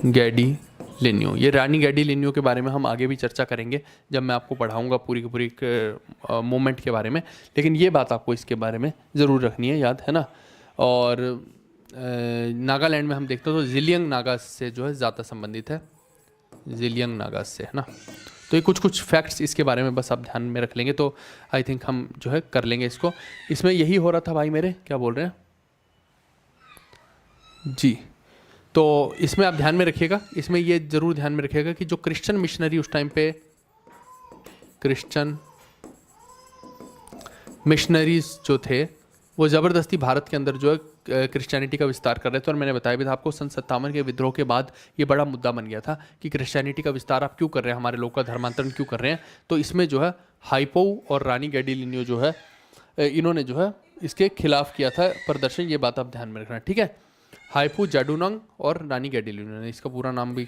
गैडी लिन्यू। ये रानी गैडी लिन्यू के बारे में हम आगे भी चर्चा करेंगे जब मैं आपको पढ़ाऊंगा पूरी की पूरी मूवमेंट के बारे में। लेकिन ये बात आपको इसके बारे में ज़रूर रखनी है याद, है ना। और नागालैंड में हम देखते हैं तो जिलियंग नागा से जो है ज़्यादा संबंधित है, जिलियंग नागा से, है ना। तो ये कुछ कुछ फैक्ट्स इसके बारे में बस आप ध्यान में रख लेंगे तो आई थिंक हम जो है कर लेंगे इसको। इसमें यही हो रहा था भाई मेरे, क्या बोल रहे हैं जी। तो इसमें आप ध्यान में रखिएगा, इसमें ये ज़रूर ध्यान में रखिएगा कि जो क्रिश्चियन मिशनरी उस टाइम पे, क्रिश्चियन मिशनरीज जो थे वो ज़बरदस्ती भारत के अंदर जो है क्रिश्चियनिटी का विस्तार कर रहे थे। और मैंने बताया भी था आपको, सन 57 के विद्रोह के बाद ये बड़ा मुद्दा बन गया था कि क्रिश्चियनिटी का विस्तार आप क्यों कर रहे हैं, हमारे लोग का धर्मांतरण क्यों कर रहे हैं। तो इसमें जो है हाइपो और रानी गैडिलिनो जो है इन्होंने जो है इसके खिलाफ किया था प्रदर्शन। ये बात आप ध्यान में रखना, ठीक है। हाइपू जाडोनंग और रानी गैडिलिनो ने, इसका पूरा नाम भी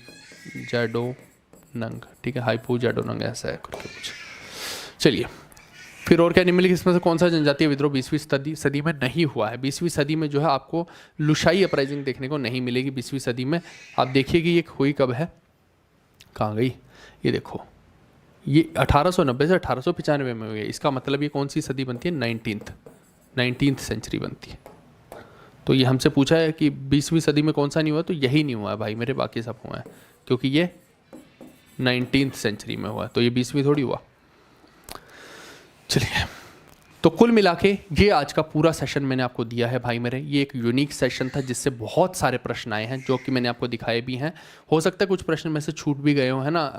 जाडोनंग, ठीक है, हाइपू जाडोनंग ऐसा है करके कुछ। चलिए फिर और क्या निम्नलिखित इसमें से कौन सा जनजातीय विद्रोह 20वीं सदी में नहीं हुआ है। 20वीं सदी में जो है आपको लुशाई अपराइजिंग देखने को नहीं मिलेगी 20वीं सदी में। आप देखिए कि ये हुई कब है, कहाँ गई, ये देखो, ये 1890 से 1895 में हुई है। इसका मतलब ये कौन सी सदी बनती है, 19th सेंचुरी बनती है। तो ये हमसे पूछा है कि 20वीं सदी में कौन सा नहीं हुआ, तो यही नहीं हुआ है भाई मेरे, बाकी सब हुआ है, क्योंकि ये 19th सेंचुरी में हुआ है, तो ये 20वीं थोड़ी हुआ। चलिए, तो कुल मिला के ये आज का पूरा सेशन मैंने आपको दिया है भाई मेरे। ये एक यूनिक सेशन था जिससे बहुत सारे प्रश्न आए हैं जो कि मैंने आपको दिखाए भी हैं। हो सकता है कुछ प्रश्न में से छूट भी गए हो, है ना,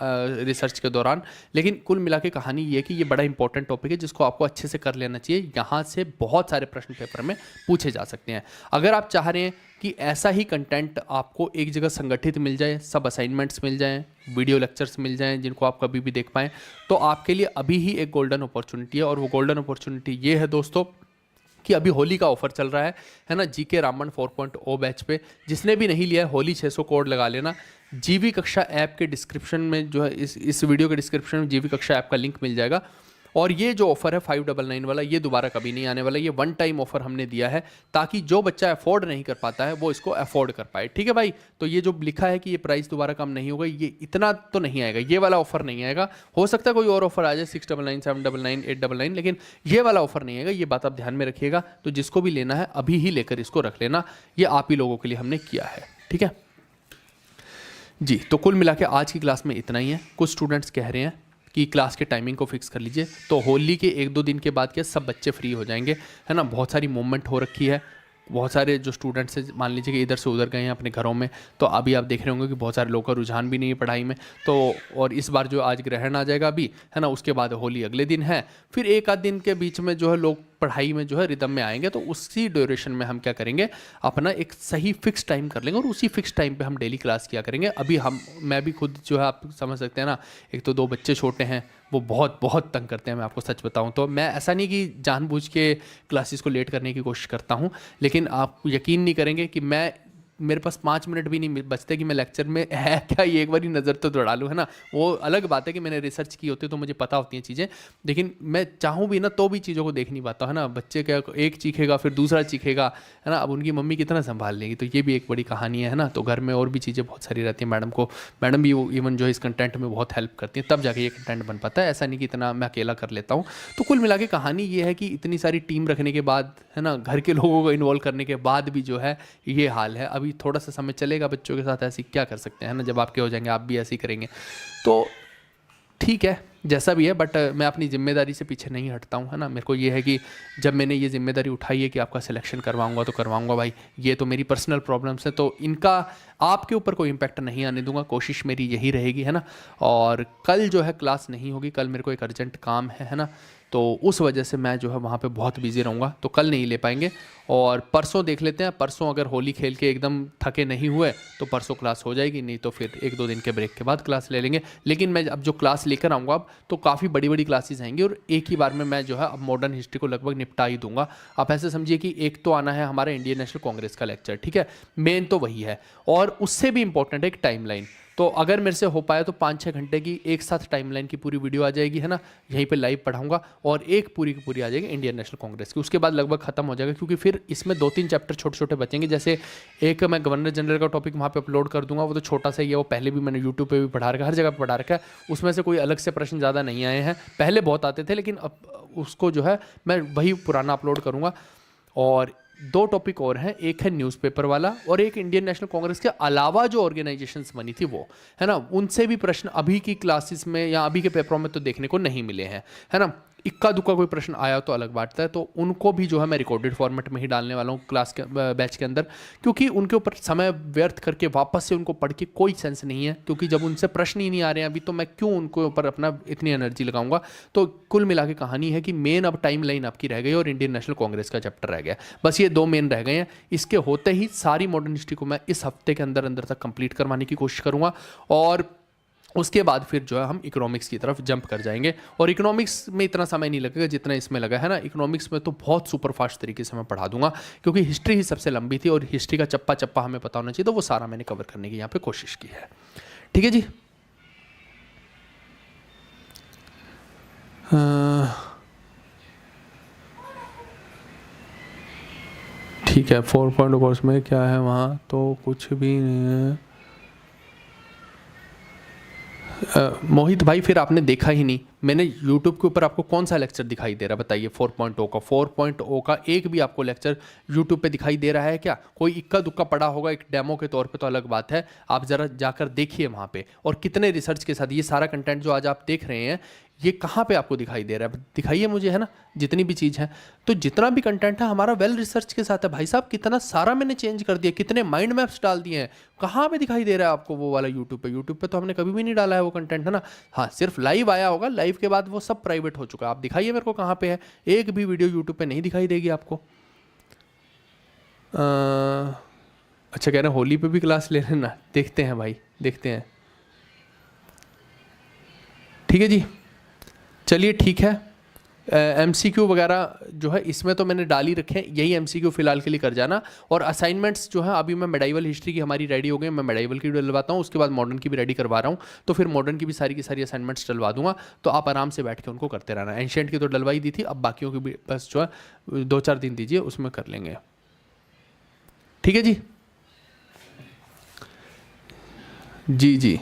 रिसर्च के दौरान, लेकिन कुल मिला के कहानी ये है कि ये बड़ा इंपॉर्टेंट टॉपिक है जिसको आपको अच्छे से कर लेना चाहिए। यहाँ से बहुत सारे प्रश्न पेपर में पूछे जा सकते हैं। अगर आप चाह रहे हैं कि ऐसा ही कंटेंट आपको एक जगह संगठित मिल जाए, सब असाइनमेंट्स मिल जाएं, वीडियो लेक्चर्स मिल जाएं जिनको आप कभी भी देख पाएँ, तो आपके लिए अभी ही एक गोल्डन अपॉर्चुनिटी है। और वो गोल्डन अपॉर्चुनिटी ये है दोस्तों कि अभी होली का ऑफर चल रहा है ना, जीके रामन 4.0 बैच पे। जिसने भी नहीं लिया है, होली 600 कोड लगा लेना। जीवी कक्षा ऐप के डिस्क्रिप्शन में जो है, इस वीडियो के डिस्क्रिप्शन में जीवी कक्षा ऐप का लिंक मिल जाएगा। और ये जो ऑफर है 599 वाला, ये दोबारा कभी नहीं आने वाला। ये वन टाइम ऑफर हमने दिया है ताकि जो बच्चा अफोर्ड नहीं कर पाता है वो इसको अफोर्ड कर पाए, ठीक है भाई। तो ये जो लिखा है कि ये प्राइस दोबारा कम नहीं होगा, ये इतना तो नहीं आएगा, ये वाला ऑफर नहीं आएगा। हो सकता है कोई और ऑफर आ जाए 699, 799, 899, लेकिन ये वाला ऑफर नहीं आएगा। ये बात आप ध्यान में रखिएगा। तो जिसको भी लेना है अभी ही लेकर इसको रख लेना, ये आप ही लोगों के लिए हमने किया है, ठीक है जी। तो कुल मिला के आज की क्लास में इतना ही है। कुछ स्टूडेंट्स कह रहे हैं कि क्लास के टाइमिंग को फिक्स कर लीजिए, तो होली के 1-2 दिन के बाद क्या सब बच्चे फ्री हो जाएंगे, है ना। बहुत सारी मूवमेंट हो रखी है, बहुत सारे जो स्टूडेंट्स हैं मान लीजिए कि इधर से उधर गए हैं अपने घरों में, तो अभी आप देख रहे होंगे कि बहुत सारे लोगों का रुझान भी नहीं है पढ़ाई में। तो और इस बार जो आज ग्रहण आ जाएगा अभी, है ना, उसके बाद होली अगले दिन है, फिर एक आध दिन के बीच में जो है लोग पढ़ाई में जो है रिदम में आएंगे। तो उसी ड्यूरेशन में हम क्या करेंगे, अपना एक सही फिक्स टाइम कर लेंगे और उसी फिक्स टाइम पे हम डेली क्लास किया करेंगे। अभी मैं भी खुद जो है, आप समझ सकते हैं ना, एक तो 2 बच्चे छोटे हैं, वो बहुत बहुत तंग करते हैं। मैं आपको सच बताऊं तो मैं ऐसा नहीं कि जानबूझ के क्लासेस को लेट करने की कोशिश करता हूं, लेकिन आप यकीन नहीं करेंगे कि मेरे पास 5 मिनट भी नहीं बचते कि मैं लेक्चर में है क्या, ये एक बारी नज़र तो दौड़ा लूँ, है ना। वो अलग बात है कि मैंने रिसर्च की होती है तो मुझे पता होती हैं चीज़ें, लेकिन मैं चाहूँ भी ना तो भी चीज़ों को देख नहीं पाता, है ना। बच्चे क्या, एक चीखेगा फिर दूसरा चीखेगा, है ना, अब उनकी मम्मी कितना संभाल लेंगी। तो ये भी एक बड़ी कहानी है ना। तो घर में और भी चीज़ें बहुत सारी रहती हैं। मैडम भी इवन जो है इस कंटेंट में बहुत हेल्प करती हैं, तब जाके ये कंटेंट बन पाता है। ऐसा नहीं कि इतना मैं अकेला कर लेता हूँ। तो कुल मिला के कहानी ये है कि इतनी सारी टीम रखने के बाद, है ना, घर के लोगों को इन्वॉल्व करने के बाद भी जो है ये हाल है। अभी थोड़ा सा समय चलेगा बच्चों के साथ, ऐसी क्या कर सकते हैं, है ना। जब आपके हो जाएंगे आप भी ऐसे ही करेंगे, तो ठीक है जैसा भी है। बट मैं अपनी जिम्मेदारी से पीछे नहीं हटता हूँ, है ना। मेरे को ये है कि जब मैंने ये जिम्मेदारी उठाई है कि आपका सिलेक्शन करवाऊंगा तो करवाऊंगा भाई। ये तो मेरी पर्सनल प्रॉब्लम्स है, तो इनका आपके ऊपर कोई इम्पैक्ट नहीं आने दूंगा। कोशिश मेरी यही रहेगी, है ना। और कल जो है क्लास नहीं होगी, कल मेरे को एक अर्जेंट काम है ना, तो उस वजह से मैं जो है वहाँ पे बहुत बिजी रहूँगा, तो कल नहीं ले पाएंगे। और परसों देख लेते हैं, परसों अगर होली खेल के एकदम थके नहीं हुए तो परसों क्लास हो जाएगी, नहीं तो फिर 1-2 दिन के ब्रेक के बाद क्लास ले लेंगे। लेकिन मैं अब जो क्लास लेकर आऊँगा अब, तो काफ़ी बड़ी बड़ी क्लासेस आएंगी और एक ही बार में मैं जो है अब मॉडर्न हिस्ट्री को लगभग निपटा ही दूंगा। आप ऐसे समझिए कि एक तो आना है हमारा इंडियन नेशनल कांग्रेस का लेक्चर, ठीक है, मेन तो वही है। और उससे भी इंपॉर्टेंट है एक टाइमलाइन। तो अगर मेरे से हो पाए तो 5-6 घंटे की एक साथ टाइमलाइन की पूरी वीडियो आ जाएगी, है ना, यहीं पे लाइव पढ़ाऊंगा। और एक पूरी की पूरी आ जाएगी इंडियन नेशनल कांग्रेस की, उसके बाद लगभग खत्म हो जाएगा। क्योंकि फिर इसमें 2-3 चैप्टर छोटे छोटे बचेंगे। जैसे एक मैं गवर्नर जनरल का टॉपिक वहाँ पे अपलोड कर दूंगा, वो तो छोटा सा ही है, वो पहले भी मैंने यूट्यूब पे भी पढ़ा रखा है, हर जगह पर पढ़ा रखा है। उसमें से कोई अलग से प्रश्न ज़्यादा नहीं आए हैं, पहले बहुत आते थे, लेकिन अब उसको जो है मैं वही पुराना अपलोड करूँगा। और दो टॉपिक और हैं, एक है न्यूज़पेपर वाला और एक इंडियन नेशनल कांग्रेस के अलावा जो ऑर्गेनाइजेशंस बनी थी वो, है ना, उनसे भी प्रश्न अभी की क्लासेस में या अभी के पेपरों में तो देखने को नहीं मिले हैं, है ना। इक्का दुक्का कोई प्रश्न आया तो अलग बात है, तो उनको भी जो है मैं रिकॉर्डेड फॉर्मेट में ही डालने वाला हूँ क्लास के बैच के अंदर, क्योंकि उनके ऊपर समय व्यर्थ करके वापस से उनको पढ़ के कोई सेंस नहीं है, क्योंकि जब उनसे प्रश्न ही नहीं आ रहे हैं अभी, तो मैं क्यों उनके ऊपर अपना इतनी एनर्जी लगाऊंगा। तो कुल मिला के कहानी है कि मेन अब टाइम लाइन आपकी रह गई और इंडियन नेशनल कांग्रेस का चैप्टर रह गया, बस ये दो मेन रह गए हैं। इसके होते ही सारी मॉडर्न हिस्ट्री को मैं इस हफ्ते के अंदर अंदर तक कंप्लीट करवाने की कोशिश करूँगा, और उसके बाद फिर जो है हम इकोनॉमिक्स की तरफ जंप कर जाएंगे। और इकोनॉमिक्स में इतना समय नहीं लगेगा जितना इसमें लगा है ना, इकोनॉमिक्स में तो बहुत सुपर फास्ट तरीके से मैं पढ़ा दूंगा, क्योंकि हिस्ट्री ही सबसे लंबी थी और हिस्ट्री का चप्पा चप्पा हमें पता होना चाहिए, तो वो सारा मैंने कवर करने की यहाँ पे कोशिश की है। ठीक है जी। ठीक है, 4 कोर्स में क्या है वहाँ तो कुछ भी नहीं है। मोहित भाई फिर आपने देखा ही नहीं, मैंने YouTube के ऊपर आपको कौन सा लेक्चर दिखाई दे रहा है बताइए? 4.0 का, 4.0 का एक भी आपको लेक्चर YouTube पे दिखाई दे रहा है क्या? कोई इक्का दुक्का पड़ा होगा एक डेमो के तौर पे तो अलग बात है, आप ज़रा जाकर देखिए वहाँ पे, और कितने रिसर्च के साथ ये सारा कंटेंट जो आज आप देख रहे हैं ये कहाँ पे आपको दिखाई दे रहा है? दिखाइए मुझे, है ना, जितनी भी चीज़ है। तो जितना भी कंटेंट है हमारा वेल रिसर्च के साथ है भाई साहब, कितना सारा मैंने चेंज कर दिया, कितने माइंड मैप्स डाल दिए हैं, कहाँ पे दिखाई दे रहा है आपको वो वाला यूट्यूब पे? यूट्यूब पे तो हमने कभी भी नहीं डाला है वो कंटेंट, है ना। हाँ, सिर्फ लाइव आया होगा, लाइव के बाद वो सब प्राइवेट हो चुका है। आप दिखाइए मेरे को कहाँ पे है, एक भी वीडियो यूट्यूब पे नहीं दिखाई देगी आपको। अच्छा, कह रहे हैं होली पे भी क्लास ले लेना, देखते हैं भाई, देखते हैं। ठीक है जी, चलिए ठीक है। MCQ वगैरह जो है इसमें तो मैंने डाल ही रखे हैं, यही MCQ फिलहाल के लिए कर जाना। और असाइनमेंट्स जो है अभी मैं मेडाइवल हिस्ट्री की हमारी रेडी हो गई, मैं मेडाइवल की भी डलवाता हूँ, उसके बाद मॉडर्न की भी रेडी करवा रहा हूँ, तो फिर मॉडर्न की भी सारी असाइनमेंट्स डलवा दूंगा, तो आप आराम से बैठ के उनको करते रहना। एंशिएंट की तो डलवाई दी थी, अब बाकियों की भी बस जो है 2-4 दिन दीजिए, उसमें कर लेंगे। ठीक है जी। जी जी,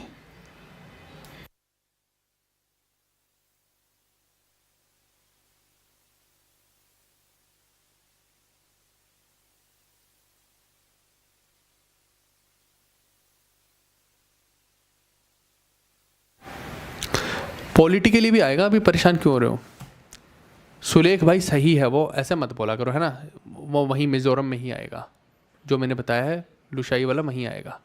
पॉलिटिकली भी आएगा, अभी परेशान क्यों हो रहे हो? सुलेख भाई सही है वो, ऐसे मत बोला करो, है ना। वो वहीं मिजोरम में ही आएगा, जो मैंने बताया है लुशाई वाला वहीं आएगा।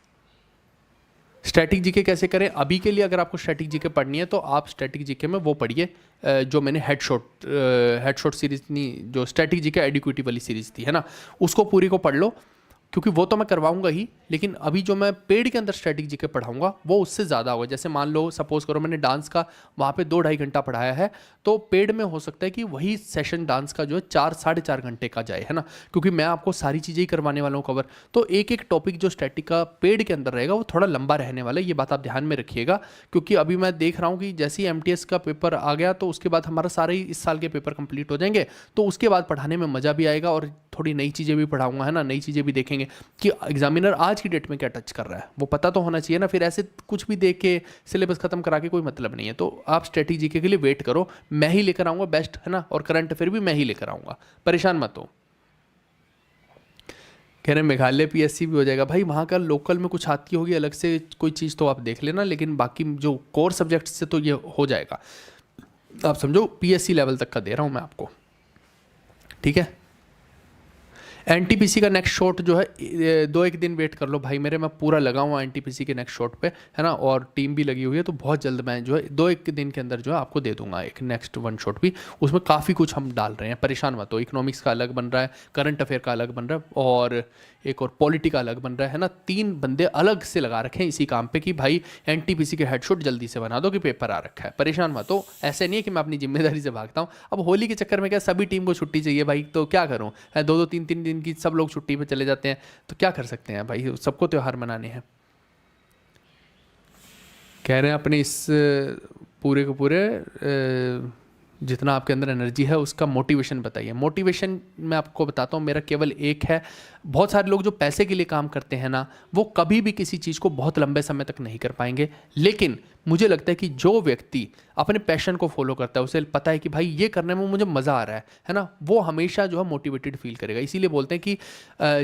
स्टैटिक जीके कैसे करें? अभी के लिए अगर आपको स्टैटिक जीके पढ़नी है तो आप स्टैटिक जीके में वो पढ़िए जो मैंने हेडशॉट सीरीज नहीं, जो स्टैटिक जीके एडिक्विटी वाली सीरीज थी, है ना, उसको पूरी को पढ़ लो, क्योंकि वो तो मैं करवाऊंगा ही, लेकिन अभी जो मैं पेड के अंदर स्ट्रेटेजी जीके पढ़ाऊंगा वो उससे ज़्यादा होगा। जैसे मान लो सपोज करो मैंने डांस का वहाँ पे 2-2.5 घंटा पढ़ाया है, तो पेड में हो सकता है कि वही सेशन डांस का जो है 4-4.5 घंटे का जाए, है ना, क्योंकि मैं आपको सारी चीज़ें ही करवाने वाला हूँ कवर। तो एक एक टॉपिक जो स्टैटिक का पेड के अंदर रहेगा वो थोड़ा लंबा रहने वाला है, ये बात आप ध्यान में रखिएगा। क्योंकि अभी मैं देख रहा हूँ कि जैसे ही MTS का पेपर आ गया तो उसके बाद हमारा सारे ही इस साल के पेपर कंप्लीट हो जाएंगे, तो उसके बाद पढ़ाने में मज़ा भी आएगा और थोड़ी नई चीज़ें भी पढ़ाऊंगा, है ना, नई चीज़ें भी देखेंगे कि एग्जामिनर आज की डेट में क्या टच कर रहा है, वो पता तो होना चाहिए ना। फिर ऐसे कुछ भी देख के सिलेबस खत्म करा के कोई मतलब नहीं है। तो आप स्ट्रेटेजी के लिए वेट करो, मैं ही लेकर आऊँगा बेस्ट, है ना, और करंट अफेयर भी मैं ही लेकर आऊँगा, परेशान मत हो। कह रहे मेघालय PSC भी हो जाएगा भाई, वहाँ का लोकल में कुछ आती होगी अलग से कोई चीज़ तो आप देख लेना, लेकिन बाकी जो कोर सब्जेक्ट से तो ये हो जाएगा। आप समझो PSC लेवल तक का दे रहा हूँ मैं आपको, ठीक है। NTPC का नेक्स्ट शॉट जो है 2-1 दिन वेट कर लो भाई मेरे, मैं पूरा लगा हुआ NTPC के नेक्स्ट शॉट पे, है ना, और टीम भी लगी हुई है, तो बहुत जल्द मैं जो है 2-1 दिन के अंदर जो है आपको दे दूंगा एक नेक्स्ट 1 शॉट भी। उसमें काफ़ी कुछ हम डाल रहे हैं, परेशान मत हो। इकोनॉमिक्स का अलग बन रहा है, करंट अफेयर का अलग बन रहा है, और एक और पॉलिटी का अलग बन रहा है ना। 3 बंदे अलग से लगा रखे हैं इसी काम पे कि भाई NTPC के हेडशॉट जल्दी से बना दो कि पेपर आ रखा है, परेशान मत हो। ऐसे नहीं है कि मैं अपनी जिम्मेदारी से भागता हूँ। अब होली के चक्कर में क्या सभी टीम को छुट्टी चाहिए भाई, तो क्या करूँ, 2-2 3-3 दिन की सब लोग छुट्टी पे चले जाते हैं, तो क्या कर सकते हैं भाई, सबको त्यौहार मनाने हैं। कह रहे हैं अपने इस पूरे को पूरे जितना आपके अंदर एनर्जी है उसका मोटिवेशन बताइए। मोटिवेशन मैं आपको बताता हूँ, मेरा केवल एक है। बहुत सारे लोग जो पैसे के लिए काम करते हैं ना, वो कभी भी किसी चीज़ को बहुत लंबे समय तक नहीं कर पाएंगे, लेकिन मुझे लगता है कि जो व्यक्ति अपने पैशन को फॉलो करता है, उसे पता है कि भाई ये करने में मुझे मज़ा आ रहा है ना, वो हमेशा जो है मोटिवेटेड फील करेगा। इसीलिए बोलते हैं कि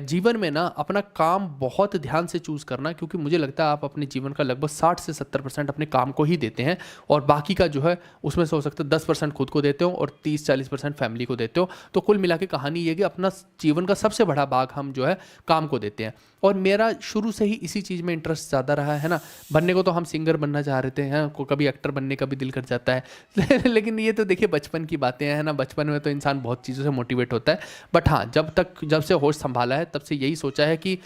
जीवन में ना अपना काम बहुत ध्यान से चूज़ करना, क्योंकि मुझे लगता है आप अपने जीवन का लगभग 60 से 70% अपने काम को ही देते हैं, और बाकी का जो है उसमें से हो सकता है 10% खुद को देते हो और 30-40% फैमिली को देते हो। तो कुल मिला के कहानी ये कि अपना जीवन का सबसे बड़ा भाग हम जो है काम को देते हैं। और मेरा शुरू से ही इसी चीज़ में इंटरेस्ट ज़्यादा रहा है ना। बनने को तो हम सिंगर बनना चाह रहे थे हैं, को कभी एक्टर बनने का भी दिल कर जाता है लेकिन ये तो देखिए बचपन की बातें हैं ना, बचपन में तो इंसान बहुत चीज़ों से मोटिवेट होता है। बट हाँ, जब से होश संभाला है तब से यही सोचा है कि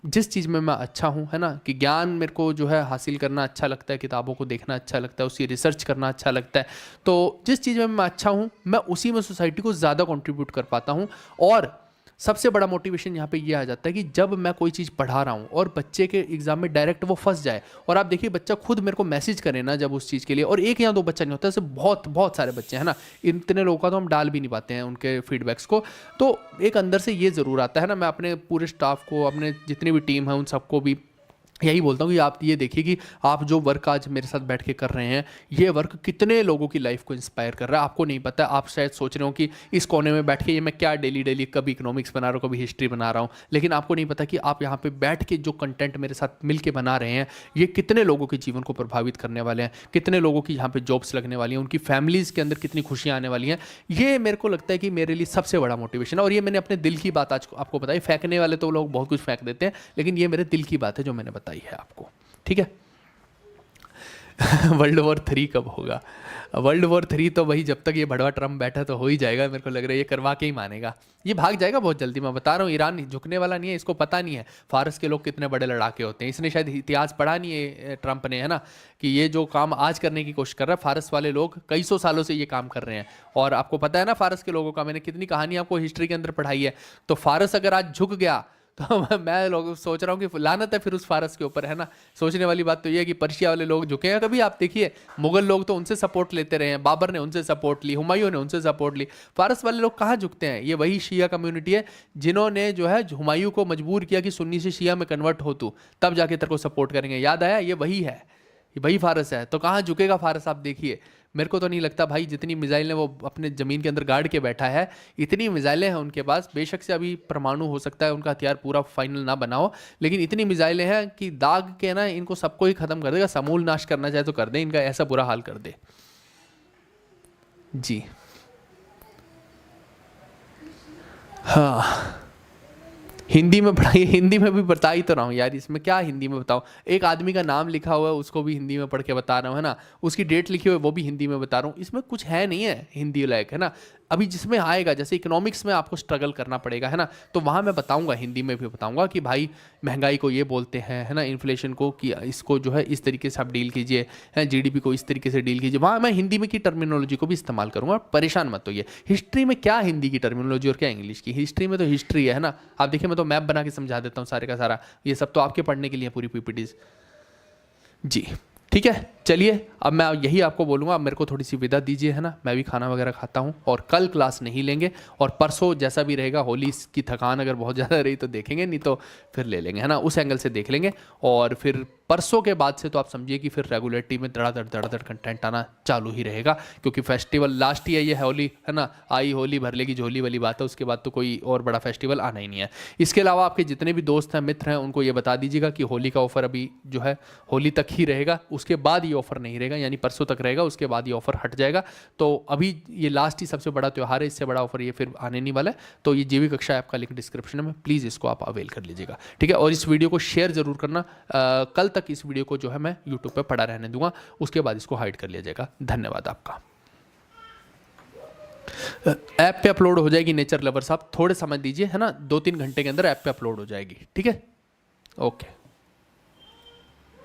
जिस चीज़ में मैं अच्छा हूँ, है ना, कि ज्ञान मेरे को जो है हासिल करना अच्छा लगता है, किताबों को देखना अच्छा लगता है, उसकी रिसर्च करना अच्छा लगता है, तो जिस चीज़ में मैं अच्छा हूँ मैं उसी में सोसाइटी को ज़्यादा कंट्रीब्यूट कर पाता हूँ। और सबसे बड़ा मोटिवेशन यहाँ पे ये आ जाता है कि जब मैं कोई चीज़ पढ़ा रहा हूँ और बच्चे के एग्जाम में डायरेक्ट वो फंस जाए, और आप देखिए बच्चा खुद मेरे को मैसेज करे ना जब उस चीज़ के लिए, और एक या दो बच्चा नहीं होता, ऐसे बहुत बहुत सारे बच्चे हैं ना, इतने लोगों का तो हम डाल भी नहीं पाते हैं उनके फीडबैक्स को। तो एक अंदर से ये ज़रूर आता है ना, मैं अपने पूरे स्टाफ को, अपने जितनी भी टीम है उन सबको भी यही बोलता हूँ कि आप ये देखिए कि आप जो वर्क आज मेरे साथ बैठ के कर रहे हैं, ये वर्क कितने लोगों की लाइफ को इंस्पायर कर रहा है आपको नहीं पता। आप शायद सोच रहे हो कि इस कोने में बैठ के ये मैं क्या डेली कभी इकोनॉमिक्स बना रहा हूँ, कभी हिस्ट्री बना रहा हूँ, लेकिन आपको नहीं पता कि आप यहाँ पे बैठ के जो कंटेंट मेरे साथ मिल के बना रहे हैं, ये कितने लोगों के जीवन को प्रभावित करने वाले हैं, कितने लोगों की यहाँ पर जॉब्स लगने वाली हैं, उनकी फैमिलीज़ के अंदर कितनी खुशियाँ आने वाली हैं। ये मेरे को लगता है कि मेरे लिए सबसे बड़ा मोटिवेशन है, और ये मैंने अपने दिल की बात आज आपको बताई। फेंकने वाले तो लोग बहुत कुछ फेंक देते हैं, लेकिन ये मेरे दिल की बात है जो मैंने बताई है आपको, ठीक है। वर्ल्ड वॉर 3 कब होगा? वर्ल्ड वॉर 3 तो भाई जब तक ये भड़वा ट्रम्प बैठा तो हो ही जाएगा, मेरे को लग रहा है ये करवा के ही मानेगा, ये भाग जाएगा बहुत जल्दी। मैं बता रहा हूँ, ईरान झुकने वाला नहीं है, इसको पता नहीं है फारस के लोग कितने बड़े लड़ाके होते हैं। इसने शायद इतिहास पढ़ा नहीं है ट्रम्प ने, है ना, कि ये जो काम आज करने की कोशिश कर रहा है, फारस वाले लोग कई सौ सालों से ये काम कर रहे हैं। और आपको पता है ना फारस के लोगों का, मैंने कितनी कहानी आपको हिस्ट्री के अंदर पढ़ाई है। तो फारस अगर आज झुक गया तो मैं लोग सोच रहा हूँ कि लानत है फिर उस फारस के ऊपर, है ना। सोचने वाली बात तो ये है कि पर्शिया वाले लोग झुके हैं कभी? आप देखिए मुगल लोग तो उनसे सपोर्ट लेते रहे हैं, बाबर ने उनसे सपोर्ट ली, हुमायूं ने उनसे सपोर्ट ली। फारस वाले लोग कहाँ झुकते हैं? ये वही शिया कम्युनिटी है जिन्होंने जो है हुमायूं को मजबूर किया कि सुन्नी से शिया में कन्वर्ट हो तू, तब जाके तेरे को सपोर्ट करेंगे। याद आया? ये वही है, ये वही फारस है। तो कहाँ झुकेगा फारस? आप देखिए। मेरे को तो नहीं लगता भाई, जितनी मिसाइलें वो अपने ज़मीन के अंदर गाड़ के बैठा है, इतनी मिसाइलें हैं उनके पास। बेशक से अभी परमाणु हो सकता है उनका हथियार पूरा फाइनल ना बनाओ, लेकिन इतनी मिसाइलें हैं कि दाग के ना इनको सबको ही ख़त्म कर देगा। समूल नाश करना चाहे तो कर दे, इनका ऐसा बुरा हाल कर दे जी। हाँ, हिंदी में पढ़ाई, हिंदी में भी बता ही तो रहा हूँ यार, इसमें क्या हिंदी में बताऊँ। एक आदमी का नाम लिखा हुआ है उसको भी हिंदी में पढ़ के बता रहा हूँ, है ना। उसकी डेट लिखी हुई है वो भी हिंदी में बता रहा हूँ। इसमें कुछ है नहीं है हिंदी लायक, है ना। अभी जिसमें आएगा, जैसे इकोनॉमिक्स में आपको स्ट्रगल करना पड़ेगा, है ना, तो वहाँ मैं बताऊँगा, हिंदी में भी बताऊँगा कि भाई महंगाई को ये बोलते हैं, है ना, इन्फ्लेशन को, कि इसको जो है इस तरीके से आप डील कीजिए, है, जीडीपी को इस तरीके से डील कीजिए। वहाँ मैं हिंदी में की टर्मिनोलॉजी को भी इस्तेमाल करूँगा, परेशान मत होइए। हिस्ट्री में क्या हिंदी की टर्मिनोलॉजी और क्या इंग्लिश की? हिस्ट्री में तो हिस्ट्री है ना। आप देखिए मैं तो मैप बना के समझा देता हूँ सारे का सारा, ये सब तो आपके पढ़ने के लिए पूरी पीपीटीज जी। ठीक है, चलिए अब मैं यही आपको बोलूँगा, अब मेरे को थोड़ी सी विदा दीजिए, है ना, मैं भी खाना वगैरह खाता हूँ। और कल क्लास नहीं लेंगे, और परसों जैसा भी रहेगा, होली की थकान अगर बहुत ज़्यादा रही तो देखेंगे, नहीं तो फिर ले लेंगे, है ना, उस एंगल से देख लेंगे। और फिर परसों के बाद से तो आप समझिए कि फिर रेगुलरिटी में धड़ाधड़ कंटेंट आना चालू ही रहेगा, क्योंकि फेस्टिवल लास्ट ही है ये होली, है ना। आई होली भर लेगी झोली वाली बात है, उसके बाद तो कोई और बड़ा फेस्टिवल आना ही नहीं है। इसके अलावा आपके जितने भी दोस्त हैं, मित्र हैं, उनको ये बता दीजिएगा कि होली का ऑफर अभी जो है होली तक ही रहेगा, उसके बाद ये ऑफर नहीं रहेगा, यानी परसों तक रहेगा, उसके बाद ये ऑफर हट जाएगा। तो अभी ये लास्ट ही सबसे बड़ा त्यौहार है, इससे बड़ा ऑफर ये फिर आने नहीं वाला है। तो ये जीवी कक्षा ऐप का लिंक डिस्क्रिप्शन में, प्लीज़ इसको आप अवेल कर लीजिएगा, ठीक है। और इस वीडियो को शेयर जरूर करना। कल तक इस वीडियो को जो है मैं यूट्यूब पे पड़ा रहने दूंगा, उसके बाद इसको हाइड कर लिया जाएगा। धन्यवाद आपका। ऐप पे अपलोड हो जाएगी नेचर लवर्स, आप थोड़े समय दीजिए, है ना, 2-3 घंटे के अंदर ऐप पे अपलोड हो जाएगी, ठीक है। ओके।